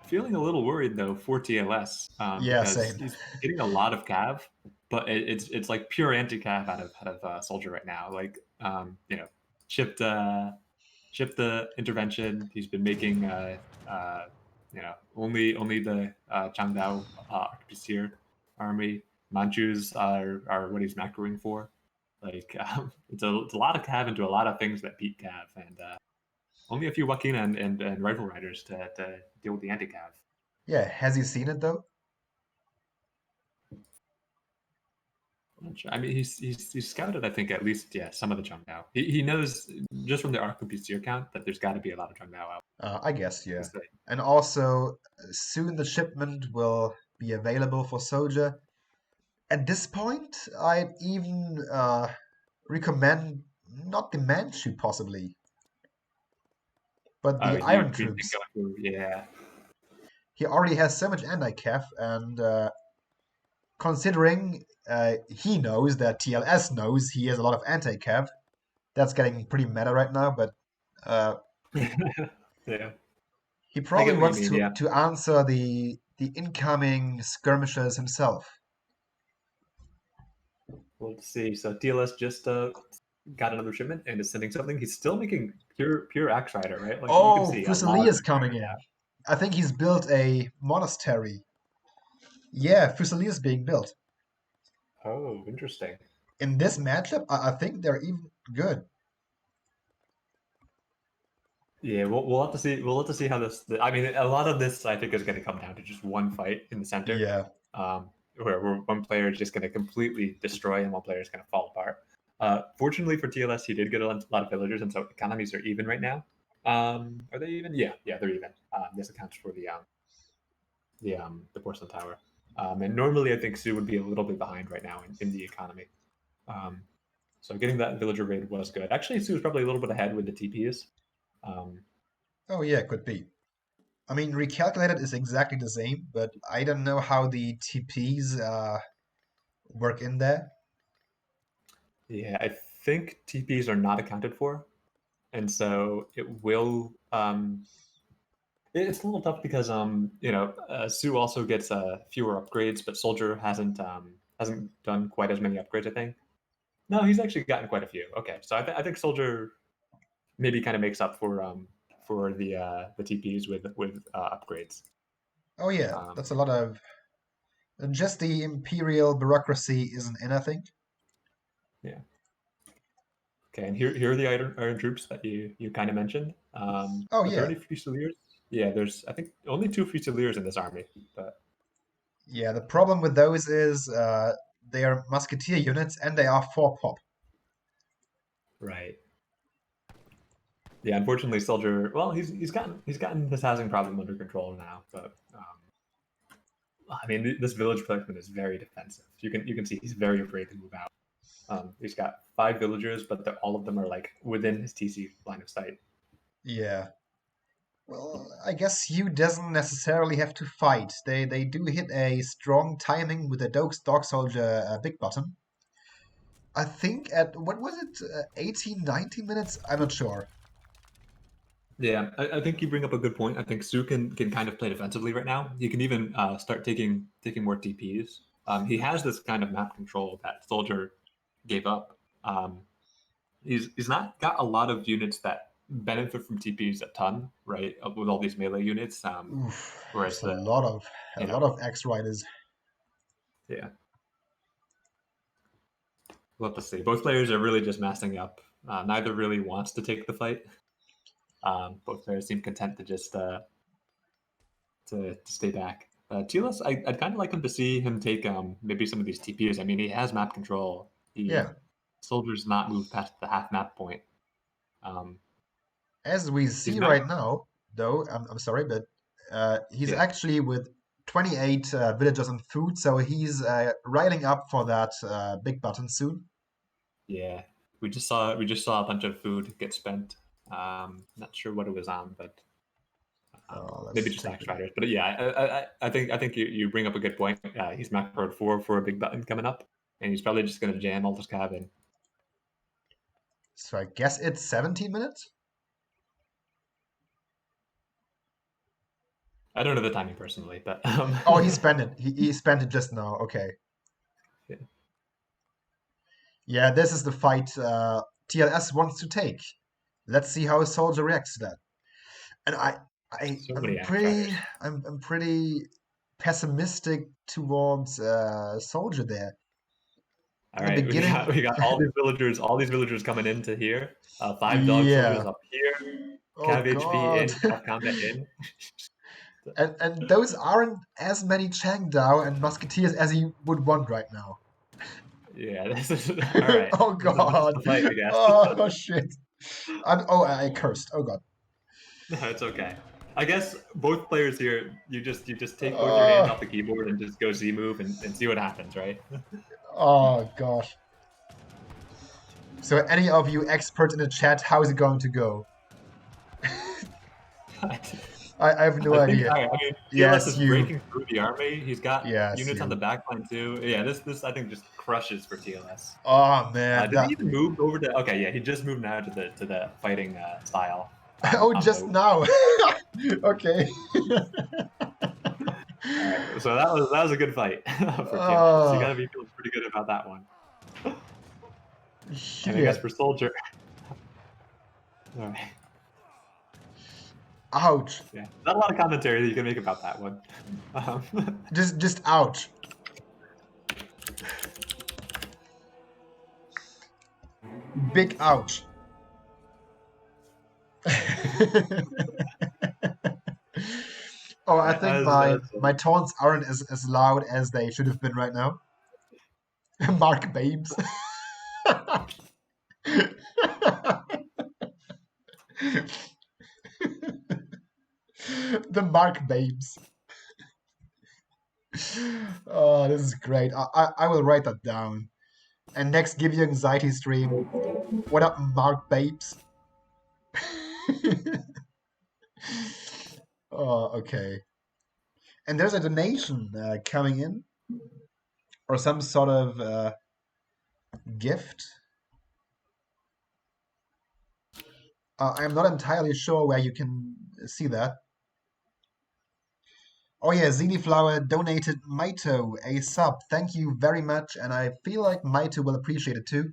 feeling a little worried though for TLS Yeah, because same. he's getting a lot of cav, but it's like pure anti-cav out of Soldier right now. Like shipped shipped the intervention. He's been making only the Changdao Arquebusier army. Manchus are what he's macroing for. Like it's a lot of cav into a lot of things that beat cav, and only a few Wakina and rifle riders to deal with the anti-cav. Yeah, has he seen it though? I'm not sure. I mean, he's scouted, I think, at least, yeah, some of the Zhengdao. He knows just from the RPC count that there's got to be a lot of Zhengdao out. I guess, yeah. Because And also, soon the shipment will be available for SoldieR. At this point, I'd even recommend not the Manchu possibly, but oh, the you Iron think troops. going through, yeah. He already has so much anti-cav, and considering he knows that TLS knows he has a lot of anti-cav, that's getting pretty meta right now, but uh, Yeah, he I probably get what you wants mean. Yeah, to answer the incoming skirmishers himself. we'll see. So TLS just got another shipment and is sending something. He's still making pure axe rider, right? Like you can Oh, see a lot Fusilier of is axe coming rider in. now. I think he's built a monastery. Yeah, Fusilier is being built. Oh, interesting. In this matchup, I think they're even good. Yeah, we'll have to see. We'll have to see how this. I mean, a lot of this I think is going to come down to just one fight in the center, Yeah. where one player is just going to completely destroy and one player is going to fall apart. Fortunately for TLS, he did get a lot of villagers, and so economies are even right now. Are they even? Yeah, they're even. This accounts for the porcelain tower. And normally, I think Sue would be a little bit behind right now in the economy. Um, so getting that villager raid was good. Actually, Sue was probably a little bit ahead with the TPs. Um, Oh, yeah, could be. I mean, recalculated is exactly the same, but I don't know how the TPs work in there. yeah, I think TPs are not accounted for, and so it will. It's a little tough because Sue also gets fewer upgrades, but SoldieR hasn't done quite as many upgrades. I think. No, he's actually gotten quite a few. Okay, so I think SoldieR maybe kind of makes up for the TPs with upgrades. Oh, yeah, Um, that's a lot of. Just the imperial bureaucracy isn't in, I think. yeah. Okay, and here are the iron troops that you kind of mentioned. Oh, Are there yeah. any Fusiliers? Yeah, there's I think only 2 Fusiliers in this army, but Yeah, the problem with those is they are musketeer units and they are 4 pop. right. Yeah, unfortunately, Soldier. Well, he's gotten his housing problem under control now, but I mean, this village placement is very defensive. You can see he's very afraid to move out. He's got 5 villagers, but all of them are like within his TC line of sight. Yeah. Well, I guess Hugh doesn't necessarily have to fight. They do hit a strong timing with a dog soldier big button. I think at what was it, 18, 19 minutes? I'm not sure. Yeah, I think you bring up a good point. I think Sue can kind of play defensively right now. He can even start taking more TPs. He has this kind of map control that SoldieR gave up. He's not got a lot of units that benefit from TPs a ton, right? With all these melee units. Oof, Whereas it's the a you know lot of X riders. yeah, we'll have to see. Both players are really just massing up. Neither really wants to take the fight. Both players seem content to just to stay back. TLS, I'd kind of like him to see him take maybe some of these TPs. I mean, he has map control. He Yeah, Soldier's not moved past the half map point. Um, as we he's see not. right now, though, I'm sorry, but he's Yeah, actually with 28 villagers and food, so he's riling up for that big button soon. yeah. We just saw a bunch of food get spent. Not sure what it was on, but maybe Let's just take Axe a look. Riders. But yeah, I think you bring up a good point. He's macroed for a big button coming up, and he's probably just going to jam all this cav in. So I guess it's 17 minutes? I don't know the timing personally, but Oh, he spent it. He spent it just now. Okay. yeah. Yeah, this is the fight TLS wants to take. Let's see how a soldier reacts to that. And So many Axe Riders. I'm pretty pessimistic towards soldier there. All In the right, we got beginning, we got all these villagers coming into here. 5 dog soldiers yeah. up here. Oh Cav HP God. in. Cav combat in. And those aren't as many Changdao and Musketeers as he would want right now. Yeah, this is all right. Oh This is god. the fight, I guess. Oh shit. I cursed. Oh god. No, it's okay. I guess both players here, you just take both your hands Oh, off the keyboard and just go Z move and see what happens, right? oh gosh. So any of you experts in the chat, how is it going to go? I have no I think idea. I mean TLS Yes, is you. breaking through the army. He's got Yes, units on you. the back line too. Yeah, this I think just crushes for TLS. Oh man, Did he that. even move over to? Okay, yeah, he just moved now to the fighting style Oh, just mode. now. Okay. All right, so that was a good fight for TLS. You got Oh to be feeling pretty good about that one. And I guess shit. for SoldieR, all right, Ouch. yeah, not a lot of commentary that you can make about that one. Um, Just ouch. Big ouch. Oh, I think my taunts aren't as loud as they should have been right now. Mark Babes. The Mark Babes. Oh, this is great. I will write that down. And next, give you anxiety stream. What up, Mark Babes? Oh, okay. And there's a donation coming in, or some sort of gift. I'm not entirely sure where you can see that. Oh yeah, Zeniflower donated Maito a sub. Thank you very much, and I feel like Maito will appreciate it too.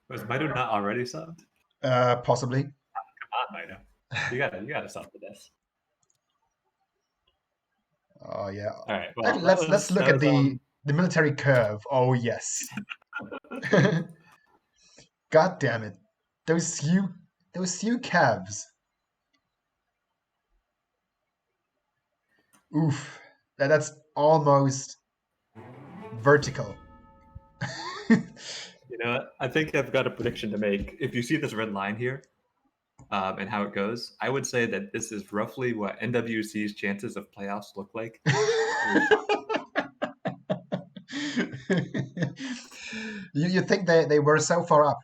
was Mido not already subbed? Possibly. Come on, Mido. You gotta sub for this. Oh yeah. All right. Well, Let's look that at was the military curve. Oh yes. God damn it. Those few calves. Oof. That's almost vertical. you know what? I think I've got a prediction to make. If you see this red line here, and how it goes, I would say that this is roughly what NWC's chances of playoffs look like. You think they were so far up?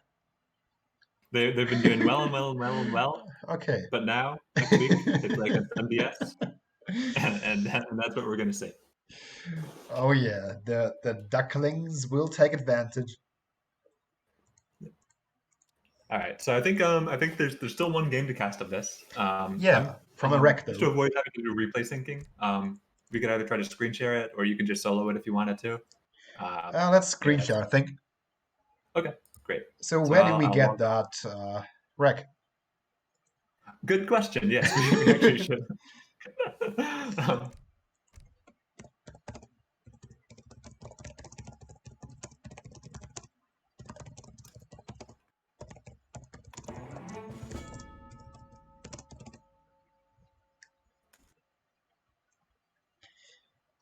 They've been doing well and well and well and well, Okay. but now next week they play against MBS, and that's what we're gonna see. Oh yeah, the ducklings will take advantage. All right, so I think there's still one game to cast of this. Yeah, from a wreck Just to though. avoid having to do replay syncing. We could either try to screen share it, or you can just solo it if you wanted to. Let's screen Yeah, share, I think. okay, great. So So where did we I'll get log that wreck? Good question. Yes, we actually should. um,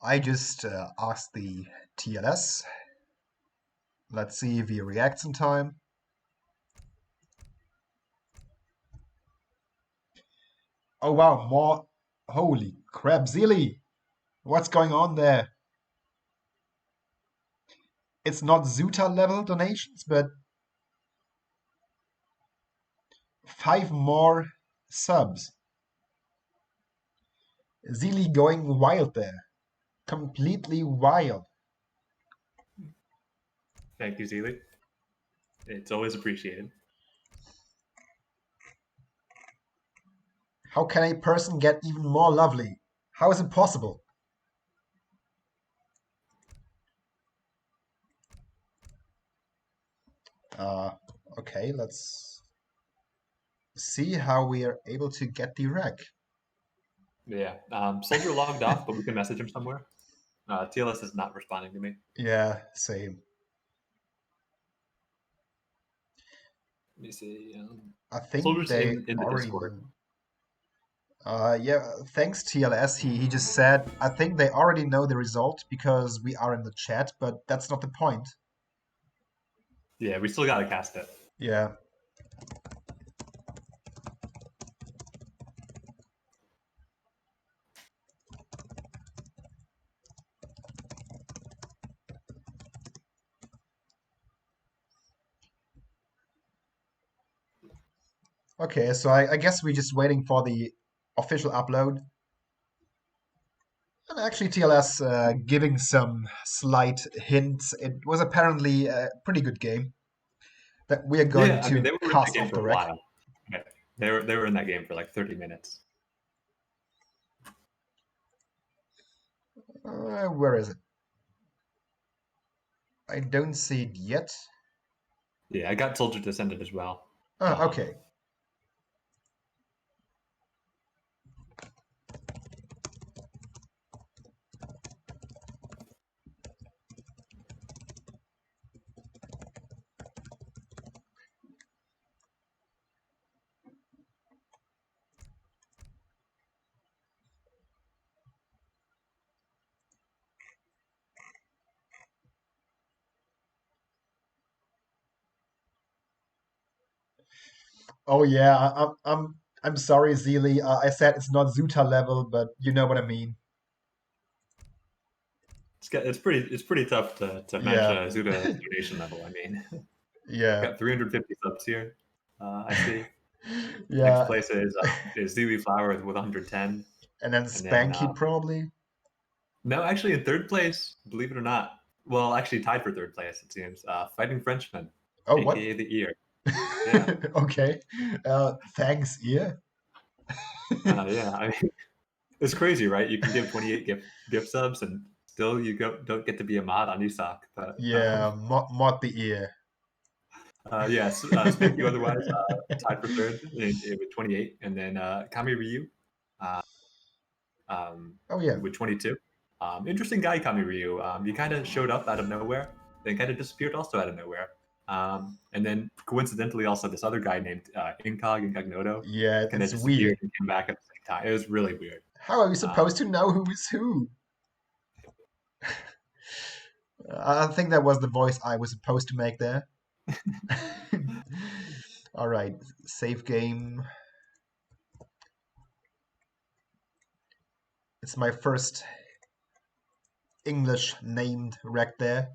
I just asked the TLS. Let's see if he reacts in time. Oh wow, more. Holy crap, Zilly! What's going on there? It's not Zuta level donations, but 5 more subs. Zilly going wild there. Completely wild. Thank you, Zeely. It's always appreciated. How can a person get even more lovely? How is it possible? Okay, let's see how we are able to get the wreck. Yeah, SoldieR logged off, but we can message him somewhere. TLS is not responding to me. Yeah, same. Let me see. I think Soldier's they in the already Discord. moved. Yeah, thanks TLS. He just said, I think they already know the result because we are in the chat, but that's not the point. Yeah, we still gotta cast it. Yeah. Okay, so I guess we're just waiting for the official upload. And actually, TLS giving some slight hints. It was apparently a pretty good game that we are going Yeah, I mean to they were in the cast game off for the a rec. while. Yeah, they were in that game for like 30 minutes. Where is it? I don't see it yet. Yeah, I got Soldier to send it as well. Okay. Oh yeah, I'm sorry, Zeely. I said it's not Zuta level, but you know what I mean. It's pretty tough to match Yeah, Zuda's donation level. I mean, yeah, got 350 subs here. I see. Next yeah. place is Zili Flower with 110, And then and then Spanky probably. no, actually in third place, believe it or not. Well, actually tied for third place it seems. Fighting Frenchman, Oh, what? aka the Ear. Yeah, Okay. Thanks, yeah. yeah. I mean, it's crazy, right? You can give 28 gift subs, and still you don't get to be a mod on ESOC. But Yeah, mod the ear. yes, Spanky otherwise tied for third with 28, and then Kami Ryu uh, Oh yeah, with 22. Interesting guy, Kami Ryu. He kind of showed up out of nowhere, then kind of disappeared also out of nowhere. And then coincidentally, also this other guy named Incognito yeah. kind of It's disappeared weird. and came back at the same time. It was really weird. How are we supposed Um, to know who is who? I think that was the voice I was supposed to make there. All right, save game. It's my first English named rec there.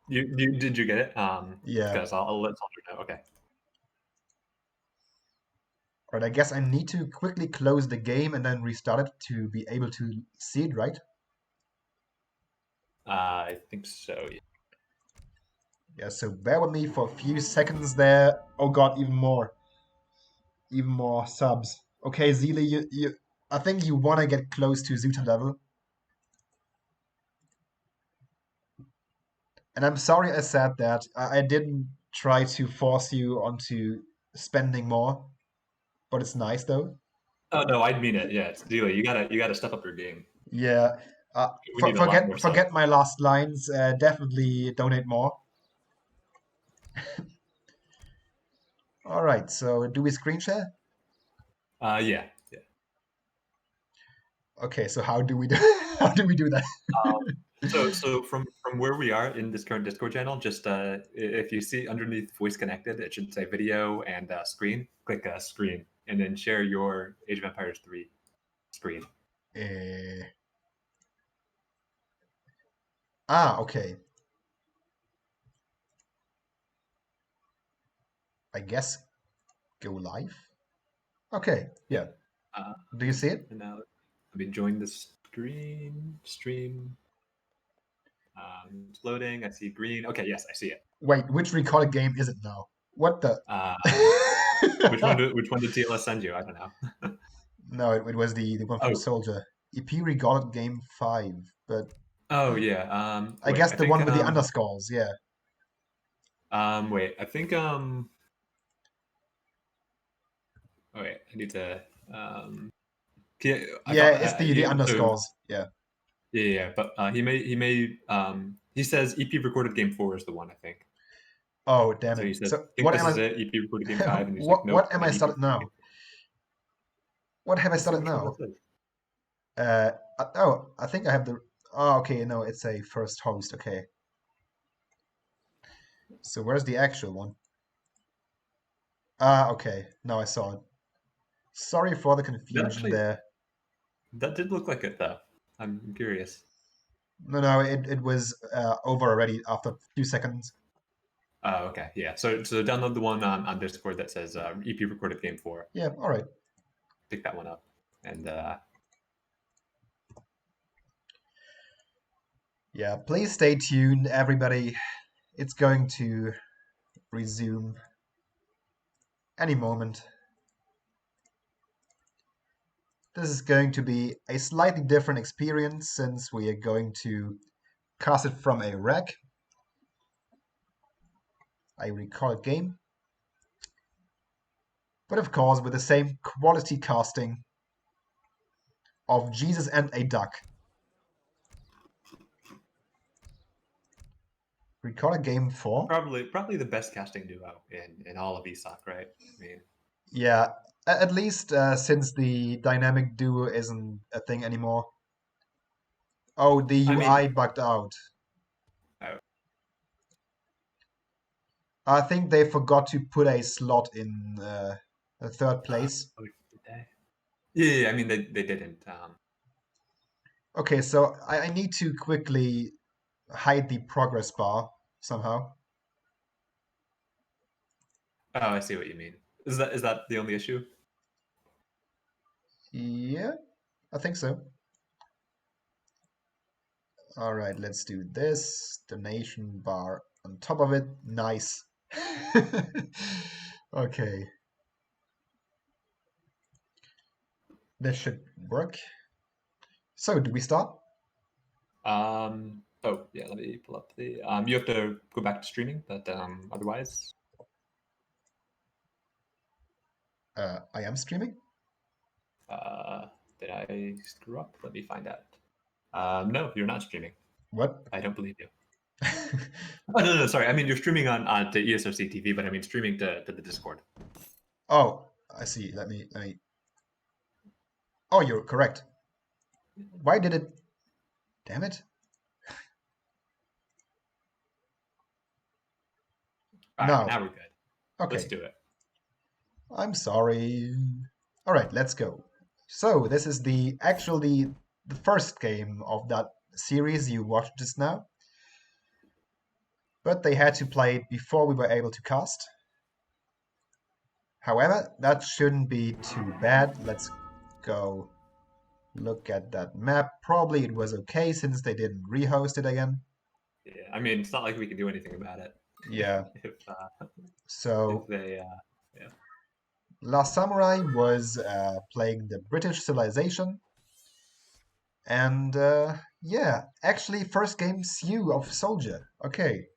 did you get it? Yeah. Because I'll let Soldier know. Okay. All right, I guess I need to quickly close the game and then restart it to be able to see it, right? I think so. Yeah. Yeah, so bear with me for a few seconds there. Oh god, even more. Even more subs. Okay, Zeely, I think you want to get close to Zuta level. And I'm sorry I said that. I didn't try to force you onto spending more, but it's nice though. Oh no, I'd mean it. Yeah, it's Zila. You gotta step up your game. Yeah. We need a lot more subs. Forget my last lines. Definitely donate more. All right. So do we screen share? Yeah. Okay. So how do we do? How do we do that? So from where we are in this current Discord channel, just if you see underneath voice connected, it should say video and screen. Click screen, and then share your Age of Empires 3 screen. Uh, okay. I guess go live. Okay. Yeah. Yeah. Do you see it? And now let me join the stream. It's loading. I see green. Okay, yes, I see it. Wait, which recorded game is it now? What the? Uh, which one did TLS send you? I don't know. No, it was the one from Oh, Soldier. EP recorded game 5, but oh yeah. I Wait, guess I the think one with the underscores. Yeah. wait, I think oh, wait, I need to yeah, I Yeah, thought it's the so underscores. Yeah. yeah, but he says EP recorded game 4 is the one I think. Oh, damn So it. he says, So I think this is it, EP recorded game 5, and he's like, nope, what am I I mean EP started recorded now? game What have I Let's see started which one now? this is. Oh, I think I have the. Oh, okay, no, it's a first host. Okay. So where's the actual one? Ah, okay. Now I saw it. Sorry for the That confusion actually, there. that did look like it though. I'm curious. No, it was over already after a few seconds. Oh, okay, yeah. So download the one on Discord that says EP recorded game 4. Yeah, all right. Pick that one up, and Yeah, please stay tuned, everybody. It's going to resume any moment. This is going to be a slightly different experience since we are going to cast it from a rack, a recorded game, but of course with the same quality casting of Jesus and a duck. Recorded game 4. probably the best casting duo in all of ESOC, right? I mean, Yeah, at least since the dynamic duo isn't a thing anymore. Oh, the I UI mean, bugged out. oh, I think they forgot to put a slot in the third place. oh, did they? Yeah, I mean they didn't. Okay, so I need to quickly hide the progress bar somehow. Oh, I see what you mean. Is that the only issue? Yeah, I think so. All right, let's do this. Donation bar on top of it. Nice. Okay, this should work. So, do we start? Oh yeah, let me pull up the. You have to go back to streaming, but otherwise, I am streaming. uh, did I screw up? Let me find out. No, you're not streaming. What? I don't believe you. Oh no, sorry. I mean you're streaming on to ESOC TV, but I mean streaming to the Discord. Oh, I see. Let me. Oh, you're correct. Why did it? Damn it. All right, Now. now we're good. Let's Okay. do it. I'm sorry. All right, let's go. So this is the first game of that series you watched just now, but they had to play it before we were able to cast. However, that shouldn't be too bad. Let's go look at that map. Probably it was okay since they didn't rehost it again. Yeah, I mean it's not like we can do anything about it. Yeah. If So they yeah. Last Samurai was playing the British civilization. And yeah, actually, first game Sue of SoldieR. Okay,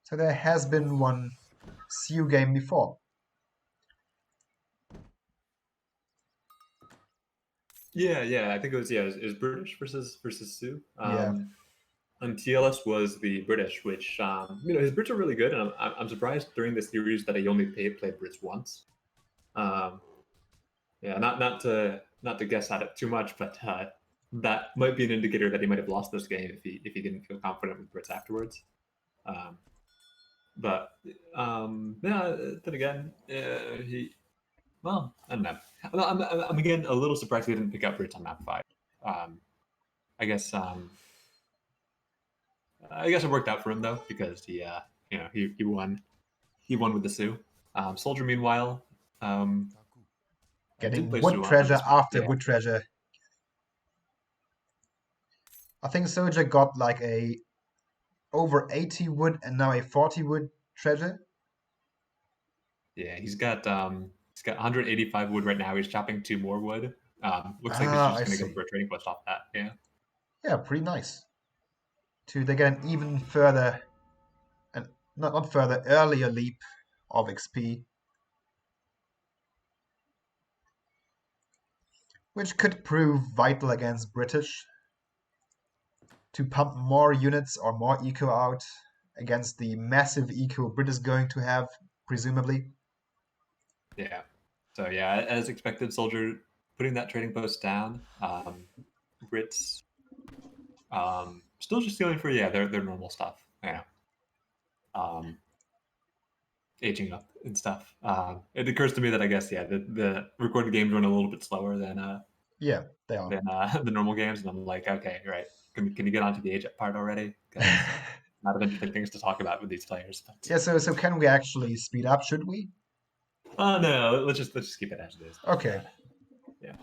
so there has been one Sue game before. Yeah. I think it was British versus Sioux. Yeah. And TLS was the British, which his Brits are really good, and I'm surprised during this series that he only played Brits once. Um, yeah, not to guess at it too much, but that might be an indicator that he might have lost this game if he didn't feel confident with Brits afterwards. Um, but yeah, then again, he well, I don't know. I'm again a little surprised we didn't pick up Brits on map 5. Um, I guess it worked out for him though because he won. He won with the Sioux. SoldieR, meanwhile, did Getting play wood Sioux on treasure this map. after Yeah, wood treasure. I think SoldieR got like a over 80 wood and now a 40 wood treasure. yeah. He's got 185 wood right now. He's chopping 2 more wood. Looks like he's Ah, just I going to go see. for a trading post off that. Yeah. Yeah, pretty nice. They get an even further, and not further, earlier leap of XP, which could prove vital against British to pump more units or more eco out against the massive eco Brit is going to have, presumably. Yeah. So yeah, as expected, SoldieR putting that trading post down. Brits still just stealing for their normal stuff. Yeah. Aging up and stuff. It occurs to me that I guess the recorded games run a little bit slower Yeah, they are. than the normal games, and I'm like, okay, right. Can you get onto the age up part already? Because a lot of interesting things to talk about with these players. But Yeah, so can we actually speed up? Should we? no, let's just keep it as it is. Okay. Yeah.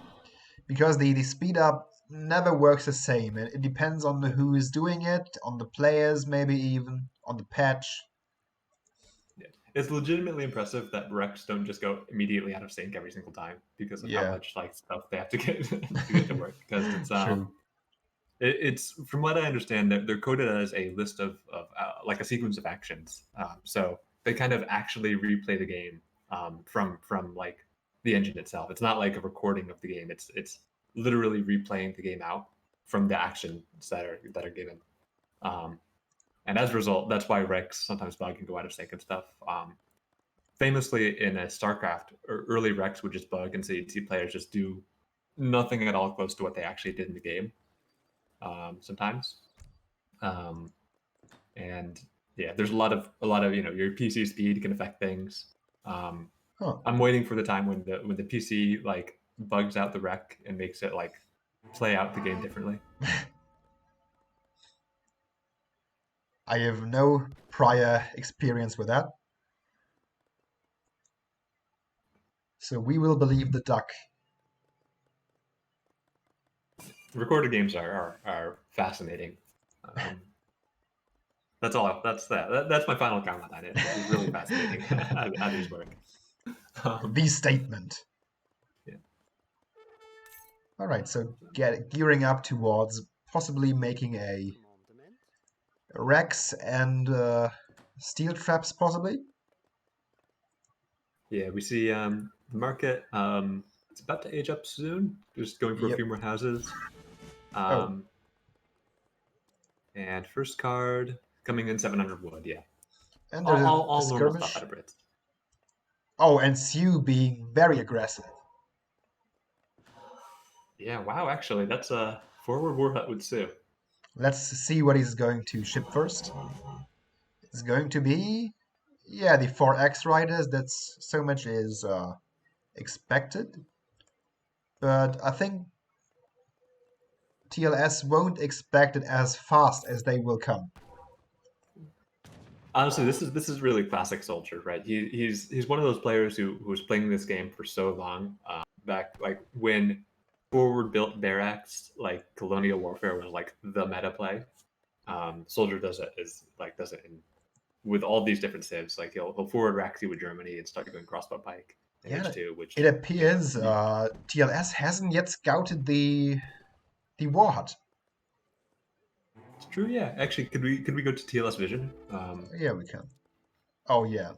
Because the speed up never works the same. It depends on who is doing it, on the players, maybe even on the patch. Yeah. It's legitimately impressive that Rex don't just go immediately out of sync every single time because of how Yeah. much like stuff they have to get to get to work. Because True. it's from what I understand, they're coded as a list of like a sequence of actions. So they kind of actually replay the game from like the engine itself. It's not like a recording of the game. It's literally replaying the game out from the actions that are given. Um, and as a result, that's why Rex sometimes bug and go out of sync and stuff. Famously, in a StarCraft, early Rex would just bug, and so you'd see players just do nothing at all close to what they actually did in the game. Sometimes, um, and yeah, there's a lot of your PC speed can affect things. Huh. I'm waiting for the time when the PC like bugs out the rec and makes it like play out the game differently. I have no prior experience with that. So we will believe the duck. Recorded games are fascinating. That's all. That's my final comment on it. It's really fascinating how these work. The statement. Yeah. All right, so gearing up towards possibly making a Rex and steel traps, possibly. Yeah, we see the market. It's about to age up soon. Just going for a Yep. few more houses. Oh, And first card coming in 700 wood. Yeah, and all, there's all, a all normal stuff skirmish. out of Brits. Oh, and Sue being very aggressive. Yeah, wow. Actually, that's a forward war hut with Sue. Let's see what he's going to ship first. It's going to be, yeah, the 4X riders. That's so much is expected. But I think TLS won't expect it as fast as they will come. Honestly, this is really classic SoldieR, right? He's one of those players who's playing this game for so long. Back like when forward built barracks like colonial warfare was like the meta play. SoldieR does it with all these different civs. Like he'll forward Raxi with Germany and start doing crossbow pike in Yeah, H2, which it appears TLS hasn't yet scouted the Warhut. it's true. Yeah, actually, could we go to TLS Vision? Yeah, we can. Oh yeah,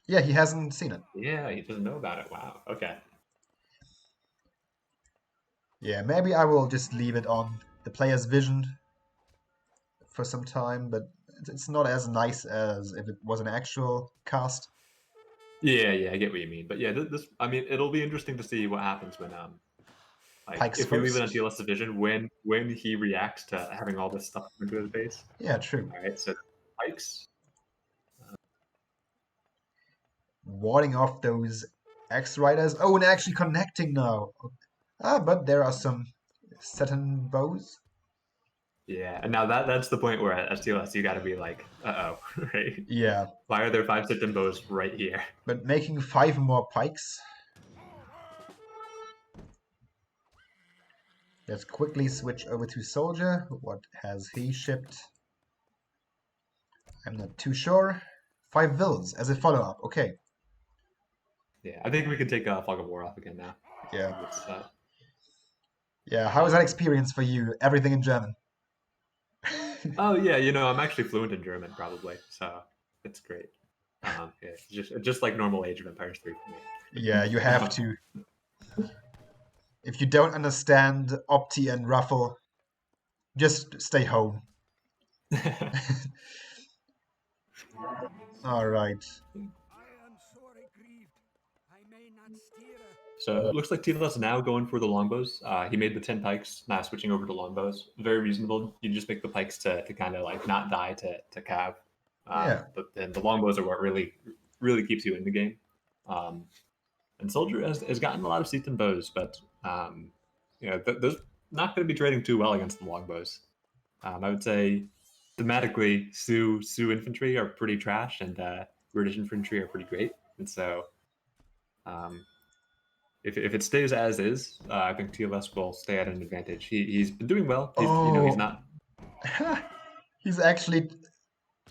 yeah. He hasn't seen it. Yeah, he doesn't know about it. Wow. Okay. Yeah, maybe I will just leave it on the player's vision for some time, but it's not as nice as if it was an actual cast. Yeah, I get what you mean. But yeah, this I mean, it'll be interesting to see what happens when like Pikes if we leave it on first. TLS Division when he reacts to having all this stuff come into his base. Yeah, true. All right, so pikes. Warding off those X riders. Oh, and actually connecting now. Ah, but there are some Saturn bows. Yeah, and now that's the point where at TLS you got to be like, right? Yeah, Why are there 5 Sitton bows right here? but making 5 more pikes. Let's quickly switch over to SoldieR. What has he shipped? I'm not too sure. 5 vills as a follow-up. Okay. Yeah, I think we can take Fog of War off again now. Yeah. It's, Yeah. How was that experience for you? Everything in German. oh yeah, I'm actually fluent in German probably, so it's great. Yeah, it's just like normal Age of Empires 3 for me. Yeah, you have to. If you don't understand Opti and Ruffle, just stay home. All right. So it looks like TLS is now going for the longbows. He made the 10 pikes, now switching over to longbows. Very reasonable. You just make the pikes to kind of like not die to cav. Yeah. But then the longbows are what really keeps you in the game. And SoldieR has gotten a lot of seats and bows, but those not going to be trading too well against the longbows. I would say thematically, Sioux infantry are pretty trash, and British infantry are pretty great. And so, if it stays as is, I think TLS will stay at an advantage. He's been doing well. He's not. He's actually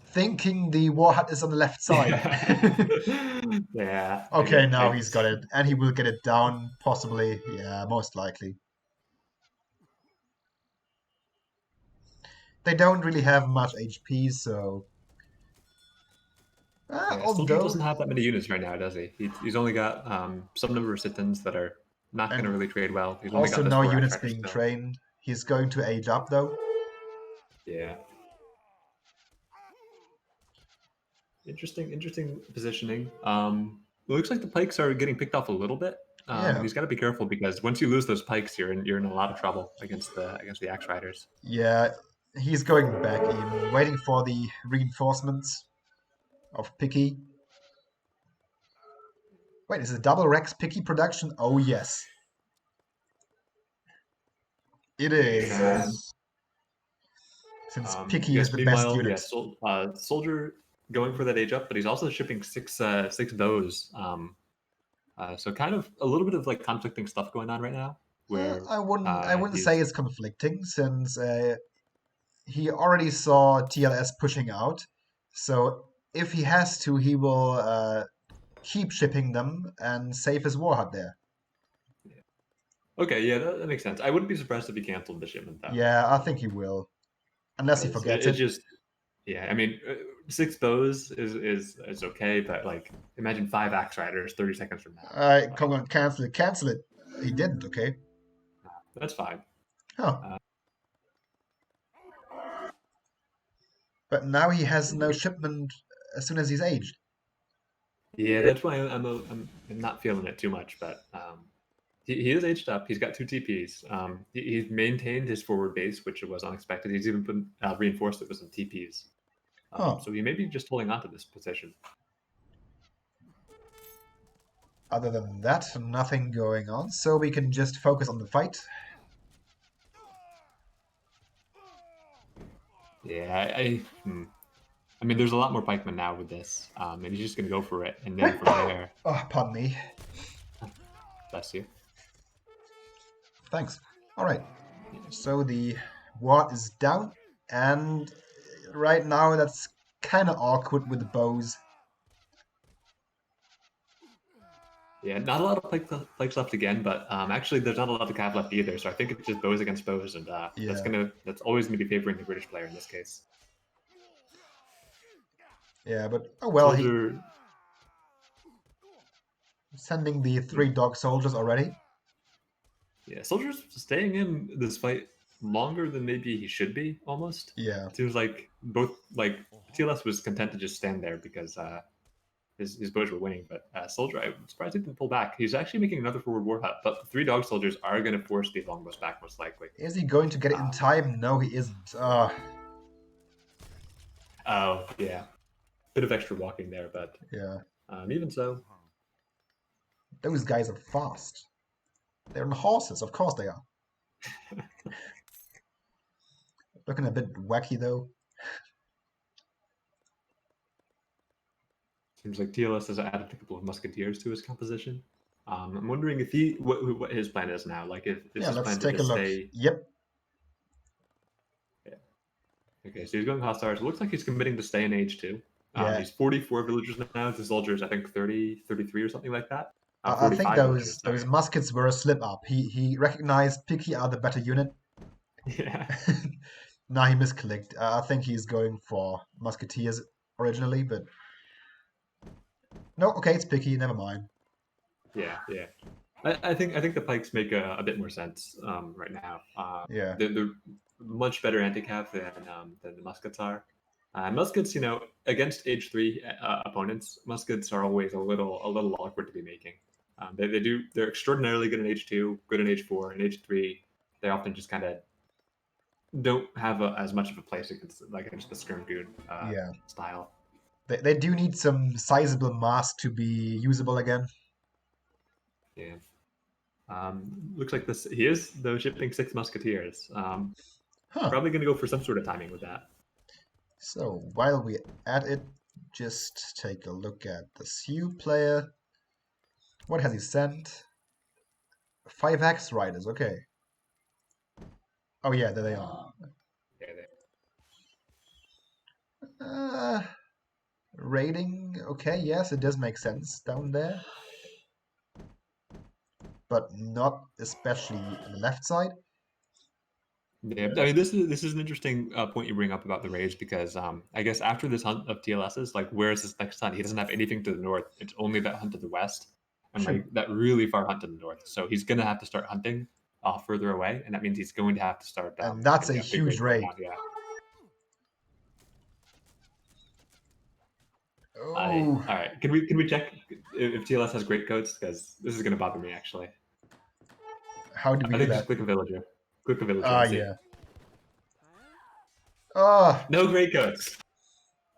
thinking the warhead is on the left side. Yeah. Okay, now he's got it, and he will get it down, possibly. Yeah, most likely. They don't really have much HP, so. SoldieR doesn't have that many units right now, does he? He's only got some number of sit-ins that are not going to really trade well. He's only also got no units being trained. He's going to age up, though. Yeah. Interesting positioning. It looks like the pikes are getting picked off a little bit. Yeah. He's got to be careful because once you lose those pikes, you're in a lot of trouble against the axe riders. Yeah, he's going back in, waiting for the reinforcements of Picky. Wait, is it double Rex Picky production? Oh yes, it is. Since Picky is the best unit. SoldieR going for that age up, but he's also shipping six bows. So kind of a little bit of like conflicting stuff going on right now. Where I wouldn't say it's conflicting, since he already saw TLS pushing out. So if he has to, he will keep shipping them and save his warhead there. Okay, yeah, that makes sense. I wouldn't be surprised if he canceled the shipment, though. Yeah, I think he will, unless he forgets it. Yeah, I mean, 6 bows is okay, but like, imagine 5 axe riders 30 seconds from now. Come on, cancel it. He didn't. Okay. That's fine. Huh. But now he has no shipment as soon as he's aged. Yeah, that's why I'm not feeling it too much, but he is aged up. He's got 2 TPs. He's maintained his forward base, which was unexpected. He's even put, reinforced it with some TPs. So he may be just holding on to this position. Other than that, nothing going on, so we can just focus on the fight. Yeah, I mean, there's a lot more pikemen now with this, and he's just going to go for it, and then from there... Oh, pardon me. Bless you. Thanks. All right. So the ward is down, and right now that's kind of awkward with the bows. Yeah, not a lot of pikes left again, but actually there's not a lot of cav left either, so I think it's just bows against bows, and that's always going to be favoring the British player in this case. Yeah, but oh well, SoldieR... sending the 3 dog soldiers already. Yeah, SoldieR's staying in this fight longer than maybe he should be, almost. Yeah. It seems like TLS was content to just stand there because his bows were winning, but SoldieR, I'm surprised he didn't pull back. He's actually making another forward warhead, but the 3 dog soldiers are going to force the longbows back, most likely. Is he going to get it in time? No, he isn't. Oh, yeah. Bit of extra walking there, but yeah. Even so. Those guys are fast. They're on horses, of course they are. Looking a bit wacky, though. Seems like TLS has added a couple of musketeers to his composition. I'm wondering if what his plan is now. Like, if his let's plan take a look. Stay... Yep. Yeah. Okay, so he's going hostile. So it looks like he's committing to stay in age 2. He's 44 villagers now. The soldiers, I think, 30, 33 or something like that. I think those muskets were a slip up. He recognized Picky are the better unit. Yeah. Nah, he misclicked. I think he's going for musketeers originally, but no. Okay, it's Picky. Never mind. Yeah. I think the pikes make a bit more sense right now. Yeah. They're much better anti-cav than the muskets are. Muskets, against age 3 opponents, muskets are always a little awkward to be making. They're extraordinarily good in H2, good in H4, and H3. They often just kind of don't have as much of a place against the Skirm Goon Yeah. style. They do need some sizable mass to be usable again. Yeah. Looks like this. He is though shipping 6 musketeers. Huh. Probably going to go for some sort of timing with that. So while we at it, just take a look at the Sioux player. What has he sent? 5X riders, okay. Oh yeah, there they are. Yeah, Raiding, okay, yes, it does make sense down there. But not especially on the left side. yeah. I mean, this is an interesting point you bring up about the raids because I guess after this hunt of TLSs, like where is his next hunt? He doesn't have anything to the north. It's only that hunt to the west, and True. like that really far hunt to the north. So he's gonna have to start hunting further away, and that means he's going to have to start. And that's a big huge raids going raid. on, yeah. Oh, All right. Can we check if TLS has great coats? Because this is gonna bother me actually. how do we I do think that? just click a villager. Click a villager Ah, and see. yeah. Oh, No great coats.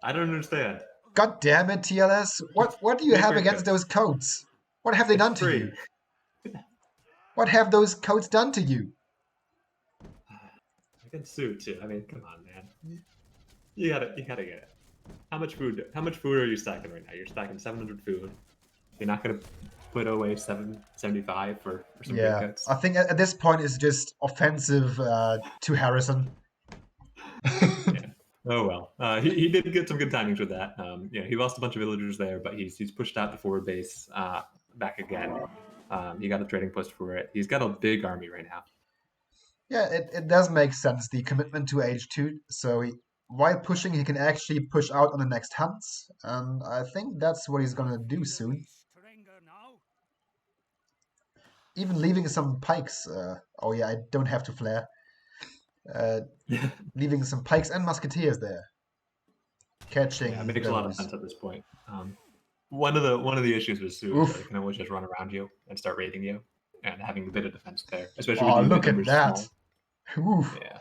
I don't understand. God damn it, TLS. What do you Make have great against coats. those codes? What have they It's done to free. you? What have those codes done to you? I can sue too. I mean, come on, man. You gotta get it. How much food are you stacking right now? You're stacking 700 food. You're not gonna put away 775 for some great Yeah, coats. I think at this point it's just offensive to Harrison. Yeah. Oh well. He did get some good timings with that. Yeah, he lost a bunch of villagers there, but he's pushed out the forward base back again. He got a trading post for it. He's got a big army right now. Yeah, it does make sense, the commitment to H2. So while pushing, he can actually push out on the next hunts. And I think that's what he's going to do soon. Even leaving some pikes. Oh yeah, I don't have to flare. Leaving some pikes and musketeers there. Catching Yeah, it makes a lot of those. sense at this point. One of the issues with Sue is that Oof. they can always just run around you and start raiding you, and having a bit of defense there, especially with Oh, the unit look at numbers that. small. Oof. Yeah.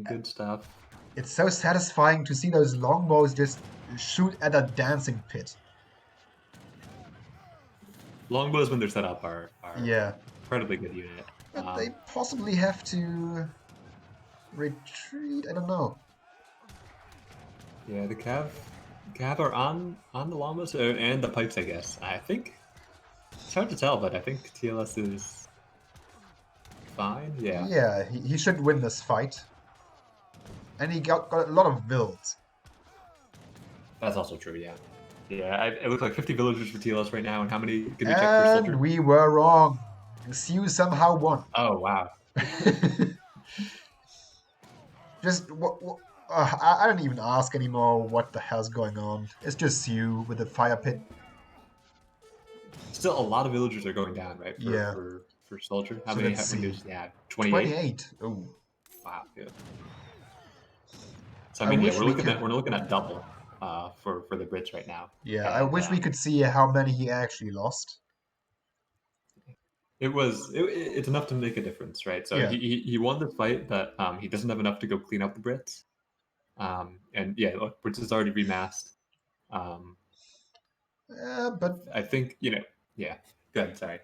Good stuff. It's so satisfying to see those longbows just shoot at a dancing pit. Longbows when they're set up are Yeah. incredibly good unit. But they possibly have to retreat. I don't know. Yeah, the cav are on the longbows and the pikes, I guess. I think it's hard to tell, but I think TLS is fine. Yeah. Yeah, he should win this fight. And he got a lot of builds. That's also true, yeah. Yeah, it looks like 50 villagers for TLS right now, and how many can we check for Soldier? And we were wrong. Sioux somehow won. Oh, wow. Just, I don't even ask anymore what the hell's going on. It's just Sioux with the fire pit. Still, a lot of villagers are going down, right? Yeah. For Soldier. How So many let's does see. he have? 28? 28. Oh. Wow, good. So I mean, yeah, wish we're we looking at double for the Brits right now. Yeah, I And, wish we could see how many he actually lost. it's enough to make a difference, right? So Yeah. he won the fight, but he doesn't have enough to go clean up the Brits. And yeah, look, Brits is already remassed. But I think yeah. Go ahead, sorry.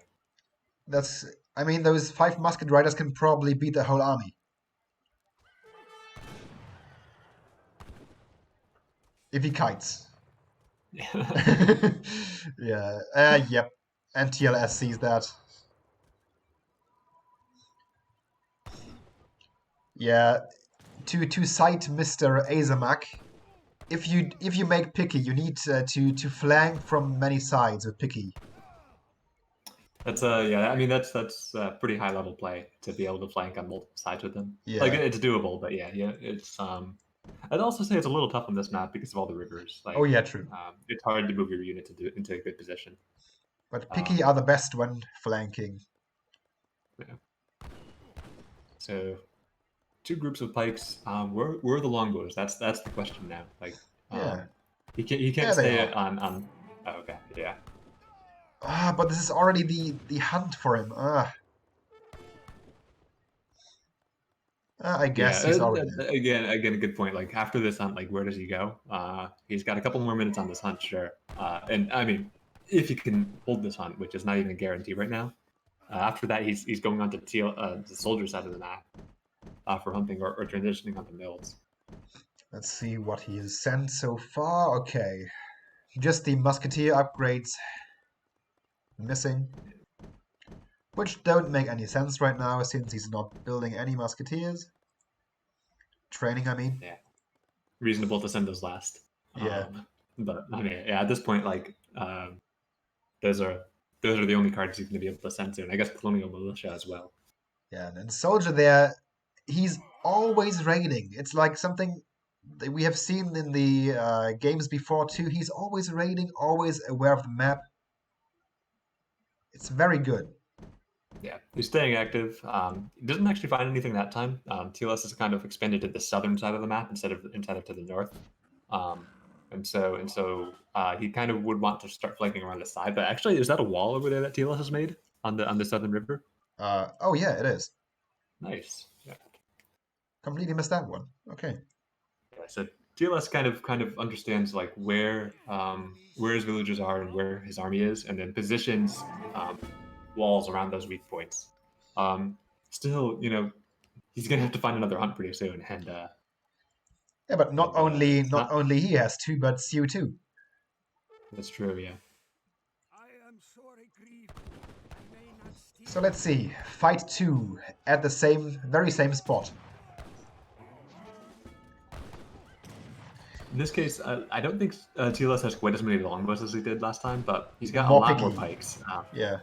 I mean, those 5 musket riders can probably beat the whole army. If he kites. Yeah. Yep. And TLS sees that. Yeah. To cite Mr. Azamak, if you make picky, you need to flank from many sides with picky. That's yeah. I mean, that's pretty high level play to be able to flank on multiple sides with them. Yeah. Like it's doable, but yeah, it's I'd also say it's a little tough on this map because of all the rivers. Like, Oh yeah, true. It's hard to move your unit into a good position. But picky are the best when flanking. Yeah. So two groups of pikes. Where are the longbows? That's the question now. Like, Yeah, he can't there they stay are. on. Oh, okay, yeah. But this is already the hunt for him. I Yeah, guess he's already dead. again, a good point. Like after this hunt, like where does he go? He's got a couple more minutes on this hunt, sure. And I mean, if he can hold this hunt, which is not even a guarantee right now. After that, he's going on to the soldier side of the map for hunting or transitioning onto mills. Let's see what he has sent so far. Okay, just the musketeer upgrades missing, which don't make any sense right now since he's not building any musketeers. Training, I mean. Yeah, reasonable to send those last. Yeah. But I mean, yeah, at this point, like those are the only cards he's going to be able to send soon. I guess Colonial Militia as well. Yeah, and Soldier there, he's always raiding. It's like something that we have seen in the games before too. He's always raiding, always aware of the map. It's very good. Yeah, he's staying active. He doesn't actually find anything that time. TLS has kind of expanded to the southern side of the map instead of to the north. And so he kind of would want to start flanking around the side. But actually, is that a wall over there that TLS has made on the southern river? Oh yeah, it is. Nice. Yeah. Completely missed that one. Okay. Yeah, so TLS kind of understands like where his villagers are and where his army is, and then positions walls around those weak points. Still, he's gonna have to find another hunt pretty soon, and Yeah, but not it's not not. only he has two, but Siu too. That's true. Yeah. So let's see. Fight 2 at the very same spot. In this case, I don't think TLS has quite as many longbows as he did last time, but he's got a More lot more picky. pikes. Yeah.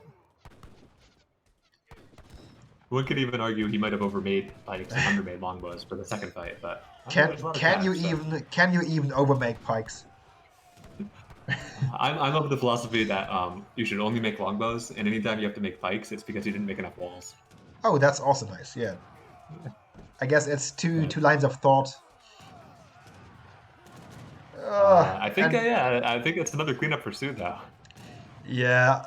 One could even argue he might have overmade pikes and undermade longbows for the second fight, but there's a lot of Can you caps, so. can you even overmake pikes? I'm of the philosophy that you should only make longbows, and anytime you have to make pikes, it's because you didn't make enough walls. Oh, that's also nice. Yeah. I guess it's two But, lines of thought. I think And I think it's another cleanup pursuit though. yeah,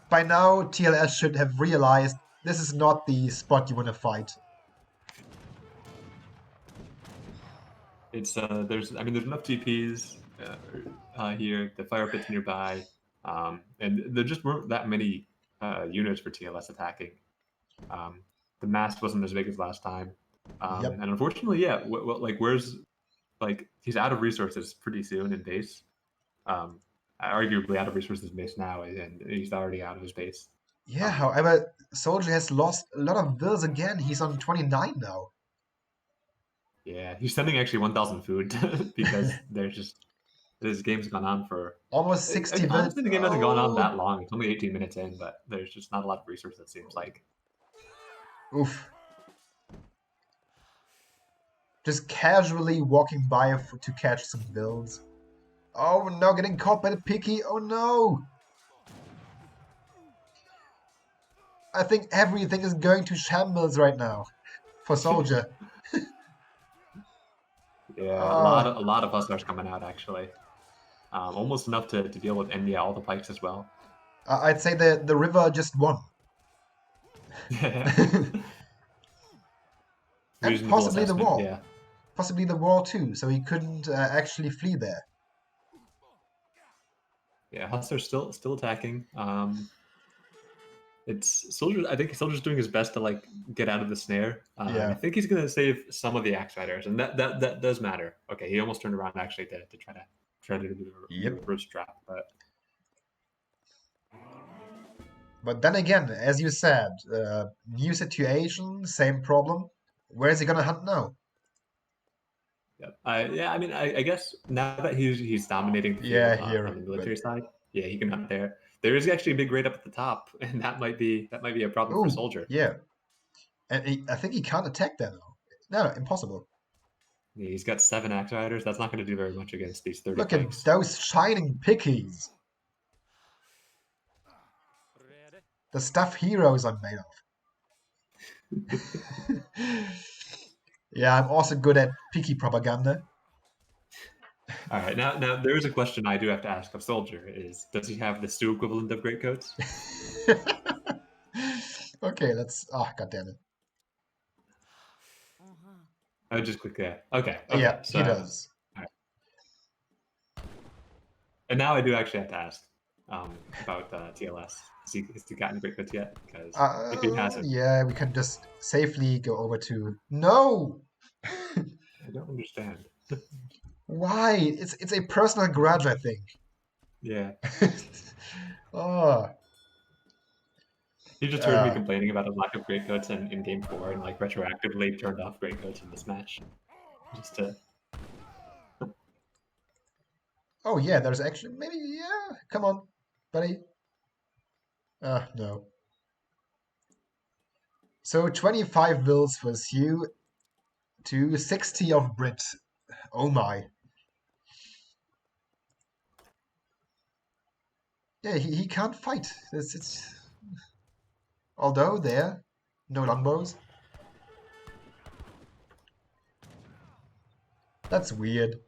by now TLS should have realized this is not the spot you want to fight. It's there's enough TPs here. The fire pit's nearby, and there just weren't that many units for TLS attacking. The mass wasn't as big as last time, Yep. and unfortunately, yeah, where's like he's out of resources pretty soon in base. Arguably out of resources in base now, and he's already out of his base. Yeah, however, Soldier has lost a lot of vills again. He's on 29 now. Yeah, he's sending actually 1,000 food because there's just this game's gone on for Almost 60 vills. honestly the game hasn't gone on that long. It's only 18 minutes in, but there's just not a lot of resources. It seems like. Oof. Just casually walking by to catch some vills. Oh no, getting caught by the picky. Oh no. I think everything is going to shambles right now for Soldier. Yeah, a lot of hussars coming out actually. Almost enough to deal with all the pikes as well. I'd say the river just won. And possibly the wall. Yeah. Possibly the wall too, so he couldn't actually flee there. Yeah, hussars still attacking. It's Soldier. I think Soldier's doing his best to like get out of the snare. Yeah. I think he's gonna save some of the axe riders, and that does matter. Okay, he almost turned around actually to try to do the reverse trap, But then again, as you said, new situation, same problem. Where is he gonna hunt now? yeah. I guess now that he's dominating the field here on the military side, yeah, he can hunt there. There is actually a big raid up at the top, and that might be a problem for Soldier. Yeah, and I think he can't attack there now. No, impossible. Yeah, he's got 7 axe riders. That's not going to do very much against these 30 Look pikes. at those shining pickies. The stuff heroes are made of. Yeah, I'm also good at picky propaganda. All right, now there is a question I do have to ask of SoldieR: is does he have the stew equivalent of greatcoats? Okay, let's. Oh, God damn it. I would just click there. Okay, Yeah, okay. he So, does. all right. And now I do actually have to ask about TLS. Has he gotten greatcoats yet? Because if he hasn't, Yeah, we can just safely go over to. No! I don't understand. Why? It's a personal grudge, I think. Yeah, Oh, he just heard me complaining about a lack of greatcoats in Game 4 and like retroactively turned off greatcoats in this match. Just to oh yeah. There's actually maybe yeah. Come on, buddy. No. So 25 bills for Sue to 60 of Brit. Oh my. Yeah, he can't fight. It's although there, no longbows. That's weird.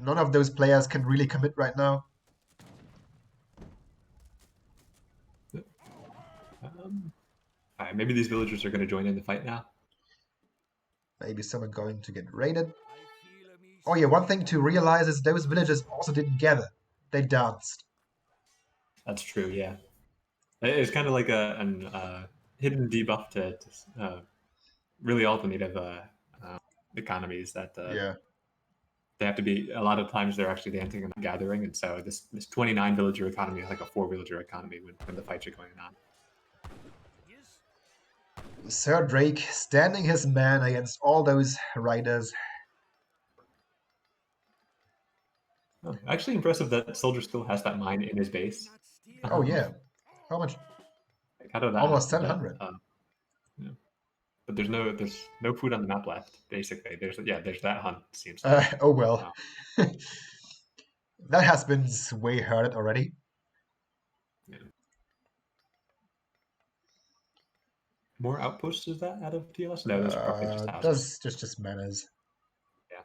None of those players can really commit right now. all right, maybe these villagers are going to join in the fight now. Maybe some are going to get raided. Oh yeah, one thing to realize is those villagers also didn't gather. They danced. That's true. Yeah, it's kind of like an hidden debuff to really alternative economies that Yeah. they have to be. A lot of times they're actually dancing and not gathering, and so this 29 villager economy is like a 4 villager economy when the fights are going on. Sir Drake standing his man against all those riders. Oh, actually, impressive that SoldieR still has that mine in his base. Oh yeah. How much? Like, how did that Almost happen? 700. Yeah. But there's no food on the map left. Basically, there's that hunt. Seems like. Oh well. Uh, That has been way heard already. yeah. More outposts is that out of TLS? No, those are probably just houses. Does just manners. Yeah.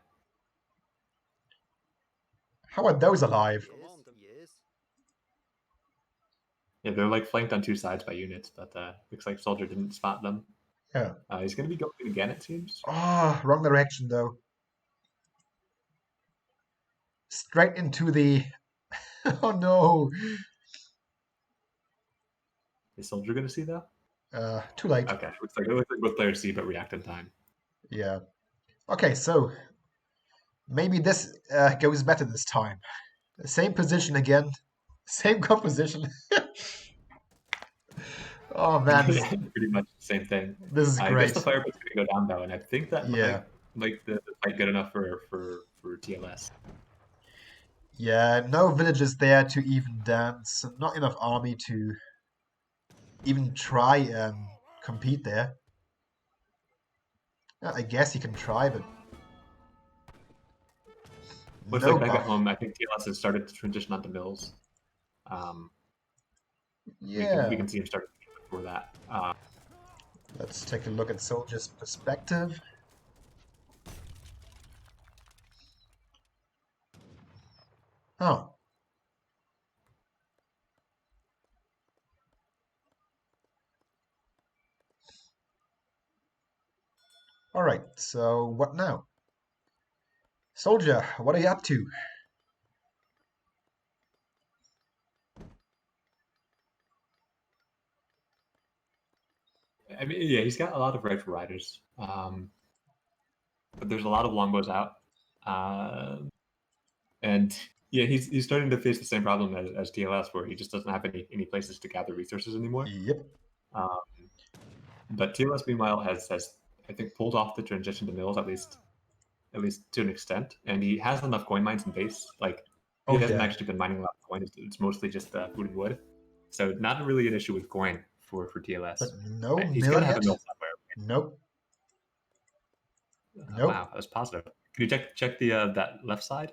How are those alive? Yeah, they're like flanked on two sides by units, but looks like SoldieR didn't spot them. Yeah. He's going to be going again, it seems. Oh, wrong direction though. Straight into the. Oh no. Is SoldieR going to see that? Too late. Okay, it looks like both players see, but react in time. Yeah. Okay, so maybe this goes better this time. Same position again. Same composition. Oh man, Pretty much the same thing. this is I guess the great. fire pit's going to go down though, and I think that Yeah. might make the fight good enough for TLS. Yeah, no villages there to even dance. Not enough army to even try and compete there. Yeah, I guess he can try, but Looks no like back at buff. home, I think TLS has started to transition onto mills. Um, we Yeah. can see him start for that. Let's take a look at SoldieR's perspective. Oh. Alright, so what now? SoldieR, what are you up to? I mean, yeah, he's got a lot of rifle riders, but there's a lot of longbows out, and yeah, he's starting to face the same problem as TLS, where he just doesn't have any places to gather resources anymore. Yep. Um, but TLS meanwhile has I think pulled off the transition to mills at least to an extent, and he has enough coin mines in base. Like he Oh hasn't yeah. actually been mining a lot of coin. It's mostly just food and wood, so not really an issue with coin for TLS. But no He's mill got to have a yet? mill somewhere. Nope. Wow, Nope. that was positive. Can you check the that left side?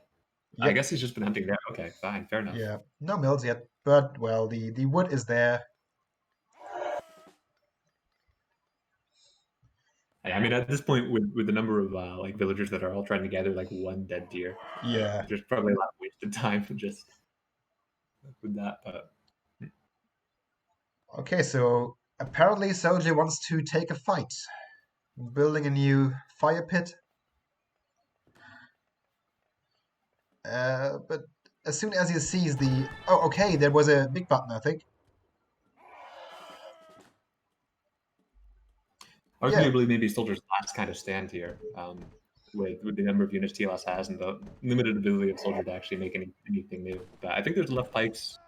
I Yep. guess he's just been hunting there. Okay, fine, fair enough. Yeah. No mills yet. But well, the wood is there. I mean, at this point, with the number of like villagers that are all trying to gather like one dead deer, Yeah. there's probably a lot of wasted time just with that. But Okay, so apparently SoldieR wants to take a fight. Building a new fire pit. But as soon as he sees the... Oh, okay, there was a big button, I think. Yeah, arguably, maybe Soldier's last kind of stand here, with the number of units TLS has and the limited ability of Soldier to actually make anything new. But I think there's enough pikes,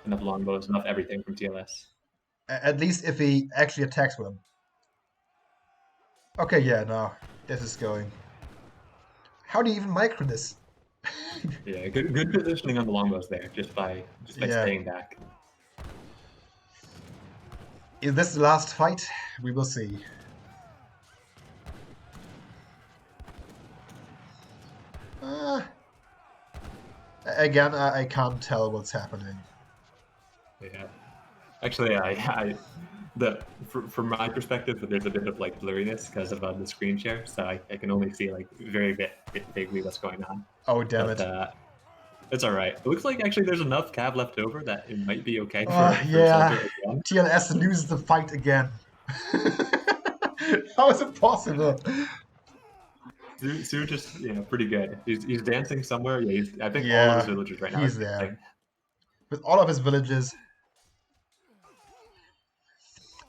enough longbows, enough everything from TLS. at least if he actually attacks with him. Okay, yeah, no, this is going. How do you even micro this? Yeah, good positioning on the longbows there, just by Yeah. staying back. Is this the last fight? We will see. Again, I can't tell what's happening. Yeah, actually, from my perspective, there's a bit of like blurriness because of the screen share, so I can only see like very bit vaguely what's going on. Oh, damn it. It's all right. It looks like actually there's enough cav left over that it might be okay for yeah, Soldier again. TLS loses the fight again. How is it possible? Sue just pretty good. He's dancing somewhere. Yeah, I think all of his Yeah, villagers right now. he's there. With all of his villages.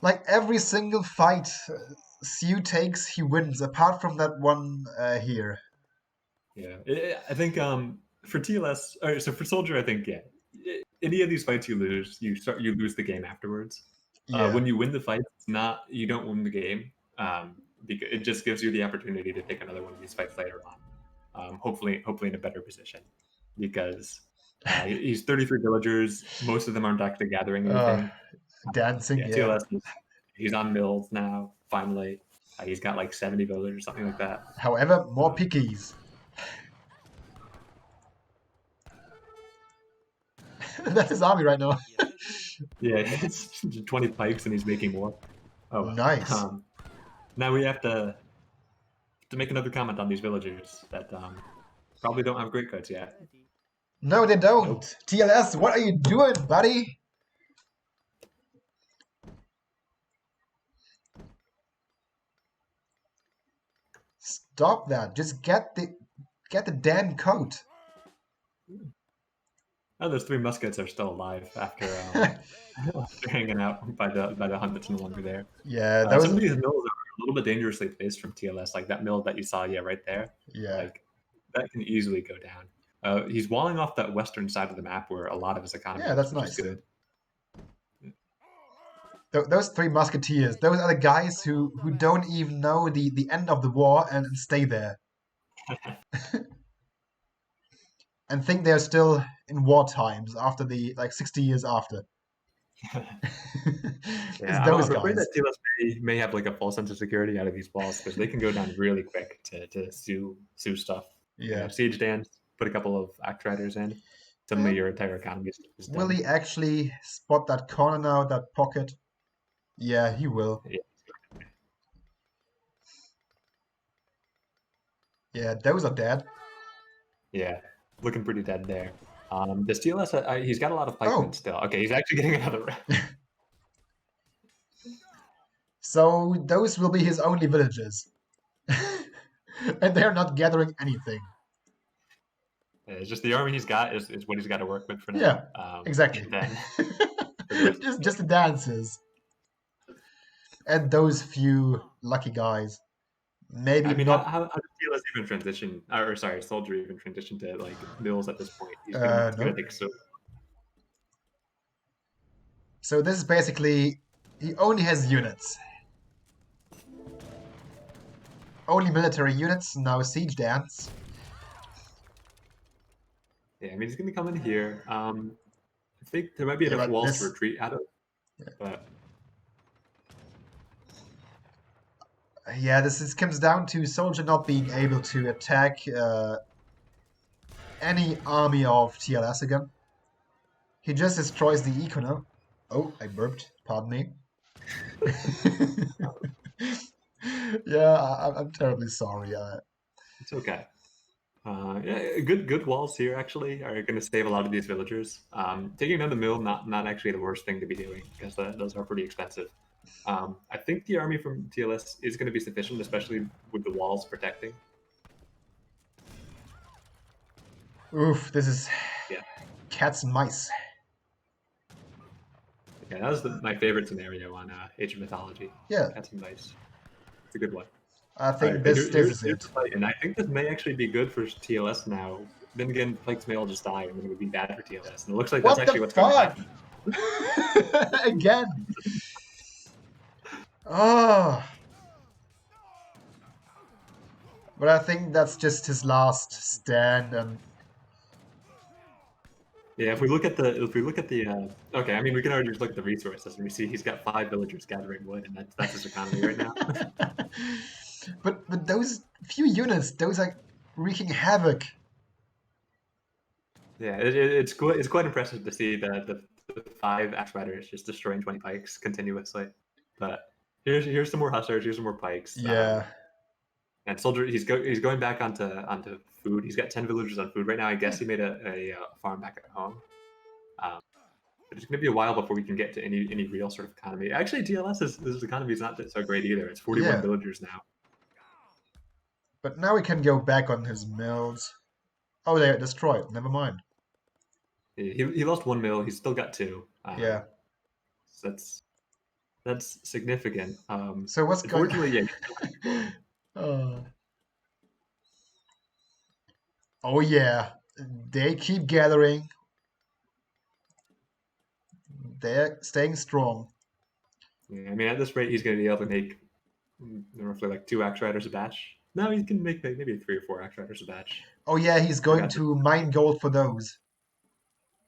Like every single fight Sue takes, he wins, apart from that one here. Yeah, I think for TLS, or so for Soldier, I think any of these fights you lose, you lose the game afterwards. Yeah. When you win the fight, it's not you don't win the game. Because it just gives you the opportunity to take another one of these fights later on. Hopefully in a better position, because he's 33 villagers. Most of them aren't actually gathering anything. Dancing, yeah. TLS, he's on mills now. Finally, he's got like 70 villagers, something like that. However, more pickies. That's his army right now. Yeah, it's 20 pikes and he's making more. Oh, nice. Now we have to make another comment on these villagers that probably don't have great codes yet. No, they don't. Nope. TLS, what are you doing, buddy? Stop that. Just get the damn coat. Oh, those 3 muskets are still alive after hanging out by the hunt that's no longer there. Yeah, some of these mills are a little bit dangerously placed from TLS, like that mill that you saw, right there. Yeah, like that can easily go down. He's walling off that western side of the map where a lot of his economy. Yeah, that's which nice. Is good. Those 3 musketeers, those are the guys who don't even know the end of the war and stay there. And think they're still in war times after 60 years after. Yeah, I'm afraid that TLS may have like a false sense of security out of these walls because they can go down really quick to sue stuff. Yeah. Siege dance, put a couple of act riders in, suddenly your entire economy is done. Will he actually spot that corner now, that pocket? Yeah, he will. Yeah, those are dead. Yeah, looking pretty dead there. Does TLS, he's got a lot of pikemen still. Okay, he's actually getting another round. So those will be his only villages. And they're not gathering anything. It's just the army he's got is what he's got to work with for now. Yeah, exactly. just the dances. And those few lucky guys. Maybe I mean, not. How does TLS even transition? Or sorry, Soldier even transition to like mills at this point? He's gonna take so. So this is basically he only has units. Only military units, now siege dance. Yeah, I mean he's gonna come in here. I think there might be enough walls to retreat out of. Yeah. But yeah, this comes down to SoldieR not being able to attack any army of TLS again. He just destroys the eco now. Oh, I burped. Pardon me. Yeah, I'm terribly sorry. It's okay. Yeah, good walls here actually are going to save a lot of these villagers. Taking down the mill, not actually the worst thing to be doing because those are pretty expensive. I think the army from TLS is going to be sufficient, especially with the walls protecting. Oof, this is Yeah, cats and mice. yeah, that was my favorite scenario on Age of Mythology. Yeah, Cats and mice. It's a good one. I All think right, this is here's it. the fight, and I think this may actually be good for TLS now. Then again, fights may all just die, and then it would be bad for TLS. And it looks like that's What the actually what's going to fuck? happen. Again. Oh. But I think that's just his last stand, and Yeah, if we look at the okay, I mean we can already just look at the resources and we see he's got 5 villagers gathering wood, and that's his economy right now. but those few units, those are wreaking havoc. Yeah, it's quite impressive to see the 5 axe riders just destroying 20 pikes continuously. But here's some more hussars, here's some more pikes. Yeah. And SoldieR he's going back onto food. He's got 10 villagers on food right now. I guess he made a farm back at home. Um, but it's going to be a while before we can get to any real sort of economy. Actually, TLS's economy is not so great either. It's 41 Yeah. villagers now. But now we can go back on his mills. Oh, they're destroyed. Never mind. He lost 1 mill. He's still got 2. Yeah. So that's significant. So what's going Unfortunately, yeah. uh, Oh yeah. They keep gathering. They're staying strong. Yeah, I mean, at this rate, he's going to be able to make roughly like 2 axe riders a batch. No, he can make maybe 3 or 4 axe riders a batch. Oh yeah, he's going to mine gold for those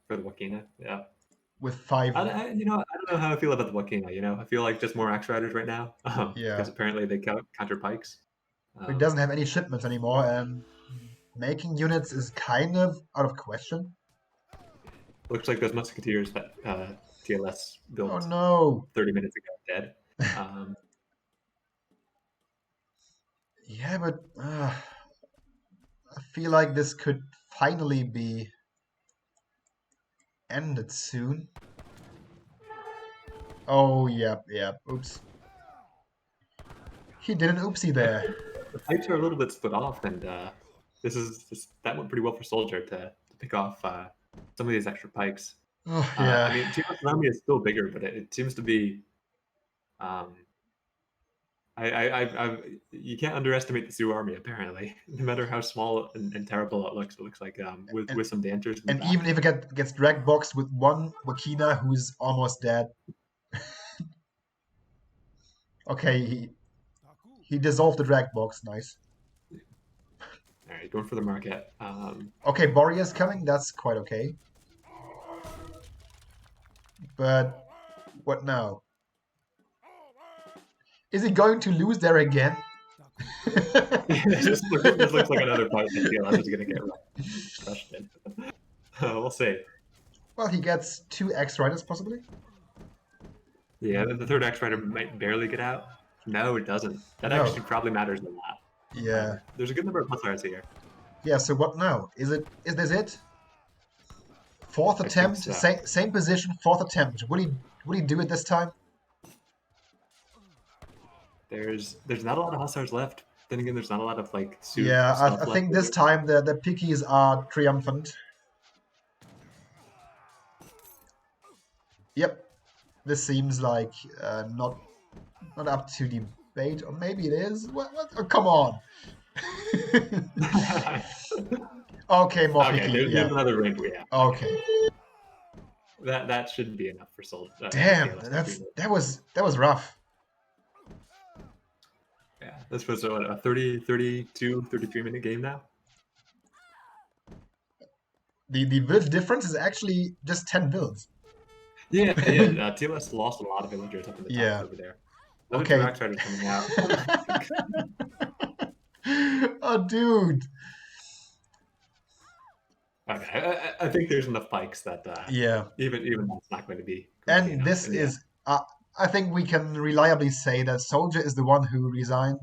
For the Wakina, yeah. with 5. I don't know how I feel about the Wakina. I feel like just more axe riders right now Yeah. because apparently they counter pikes. He doesn't have any shipments anymore, and making units is kind of out of question. Looks like those musketeers that TLS built Oh no. 30 minutes ago dead. Yeah, but I feel like this could finally be ended soon. Oh, yep. Oops. He did an oopsie there. The pikes are a little bit split off, and that went pretty well for SoldieR to pick off some of these extra pikes. Oh, yeah. I mean, TLS army is still bigger, but it seems to be. You can't underestimate the Sioux army. Apparently, no matter how small and terrible it looks like with some dancers. And even if it gets drag boxed with one Wakina who's almost dead. Okay, he dissolved the drag box. Nice. All right, going for the market. Okay, Borea's coming. That's quite okay. But what now? Is he going to lose there again? This looks like another fight that TLS is going to get crushed in. We'll see. Well, he gets 2 axe riders possibly. Yeah, the third axe rider might barely get out. No, it doesn't. That No. actually probably matters a lot. Yeah. There's a good number of hussars here. Yeah. So what now? Is this it? Fourth attempt, so. same position, 4th attempt. Will he do it this time? There's not a lot of hussars left. Then again, there's not a lot of like suit. Yeah, I think this time the pickies are triumphant. Yep, this seems like not up to debate, or maybe it is. What? Oh, come on. Okay, more picky. There's another rank we have. Okay. That shouldn't be enough for Sold. Damn, that was rough. Yeah, this was a 30, 32, 33-minute game now. The build difference is actually just 10 builds. Yeah. TLS lost a lot of villagers up in the top over there. Okay. Axe riders coming out. Oh, dude. Okay, I think there's enough pikes that yeah, even that's not going to be. And this is I think we can reliably say that SoldieR is the one who resigned.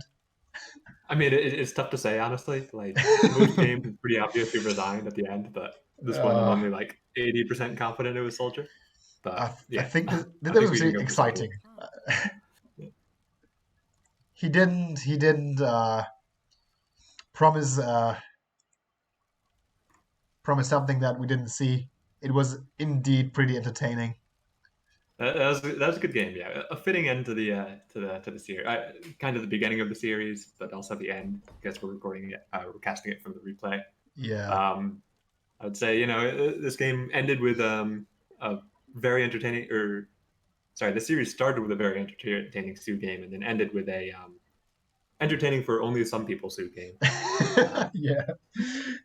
I mean, it's tough to say honestly. Like most games, it's pretty obvious who resigned at the end, but this one I'm Uh, only like 80% confident it was SoldieR. But I yeah, think I that think was we can really go for SoldieR. exciting. Yeah. He didn't promise promise something that we didn't see. It was indeed pretty entertaining. That was a good game. Yeah, a fitting end to the series. Kind of the beginning of the series, but also the end because we're recording it. We're casting it from the replay. Yeah. Um, I would say this game ended with a very entertaining, or sorry, the series started with a very entertaining Sue game, and then ended with a entertaining for only some people Sue game. Yeah.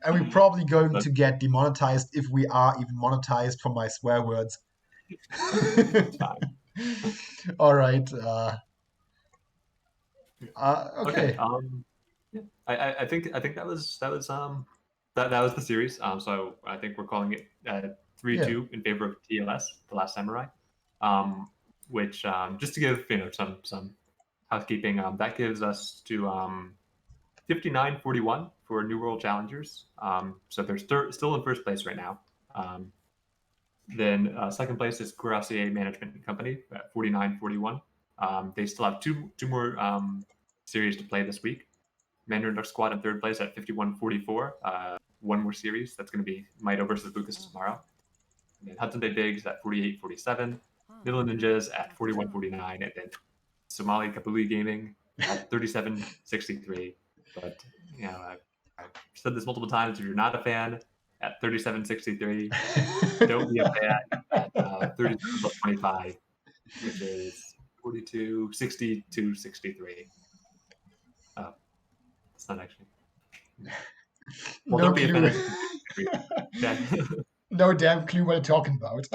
And we're probably going But to get demonetized if we are even monetized for my swear words. it's fine. All right. Okay. Okay. Yeah. I think that was the series. So I think we're calling it Yeah. 3-2 in favor of TLS, The Last Samurai. Um, which just to give some housekeeping, that gives us to 59-41 for New World Challengers. So they're still in first place right now. Then second place is Cuirassier Management Company at 49-41. They still have two more series to play this week. Mandarin Duck Squad in third place at 51-44. One more series. That's going to be Mito versus Lucas tomorrow. And then Hudson Bay Bigs at 48-47. Middle Ninjas at 41-49. And then Somali Kabuli Gaming at 37-63. But, I've said this multiple times. If you're not a fan at 37-63, don't be a fan at 37 plus 25, which is 42, 62, 63. It's not actually. Well, No don't be a fan clue. at 62, 63. Okay. No damn clue what you're talking about.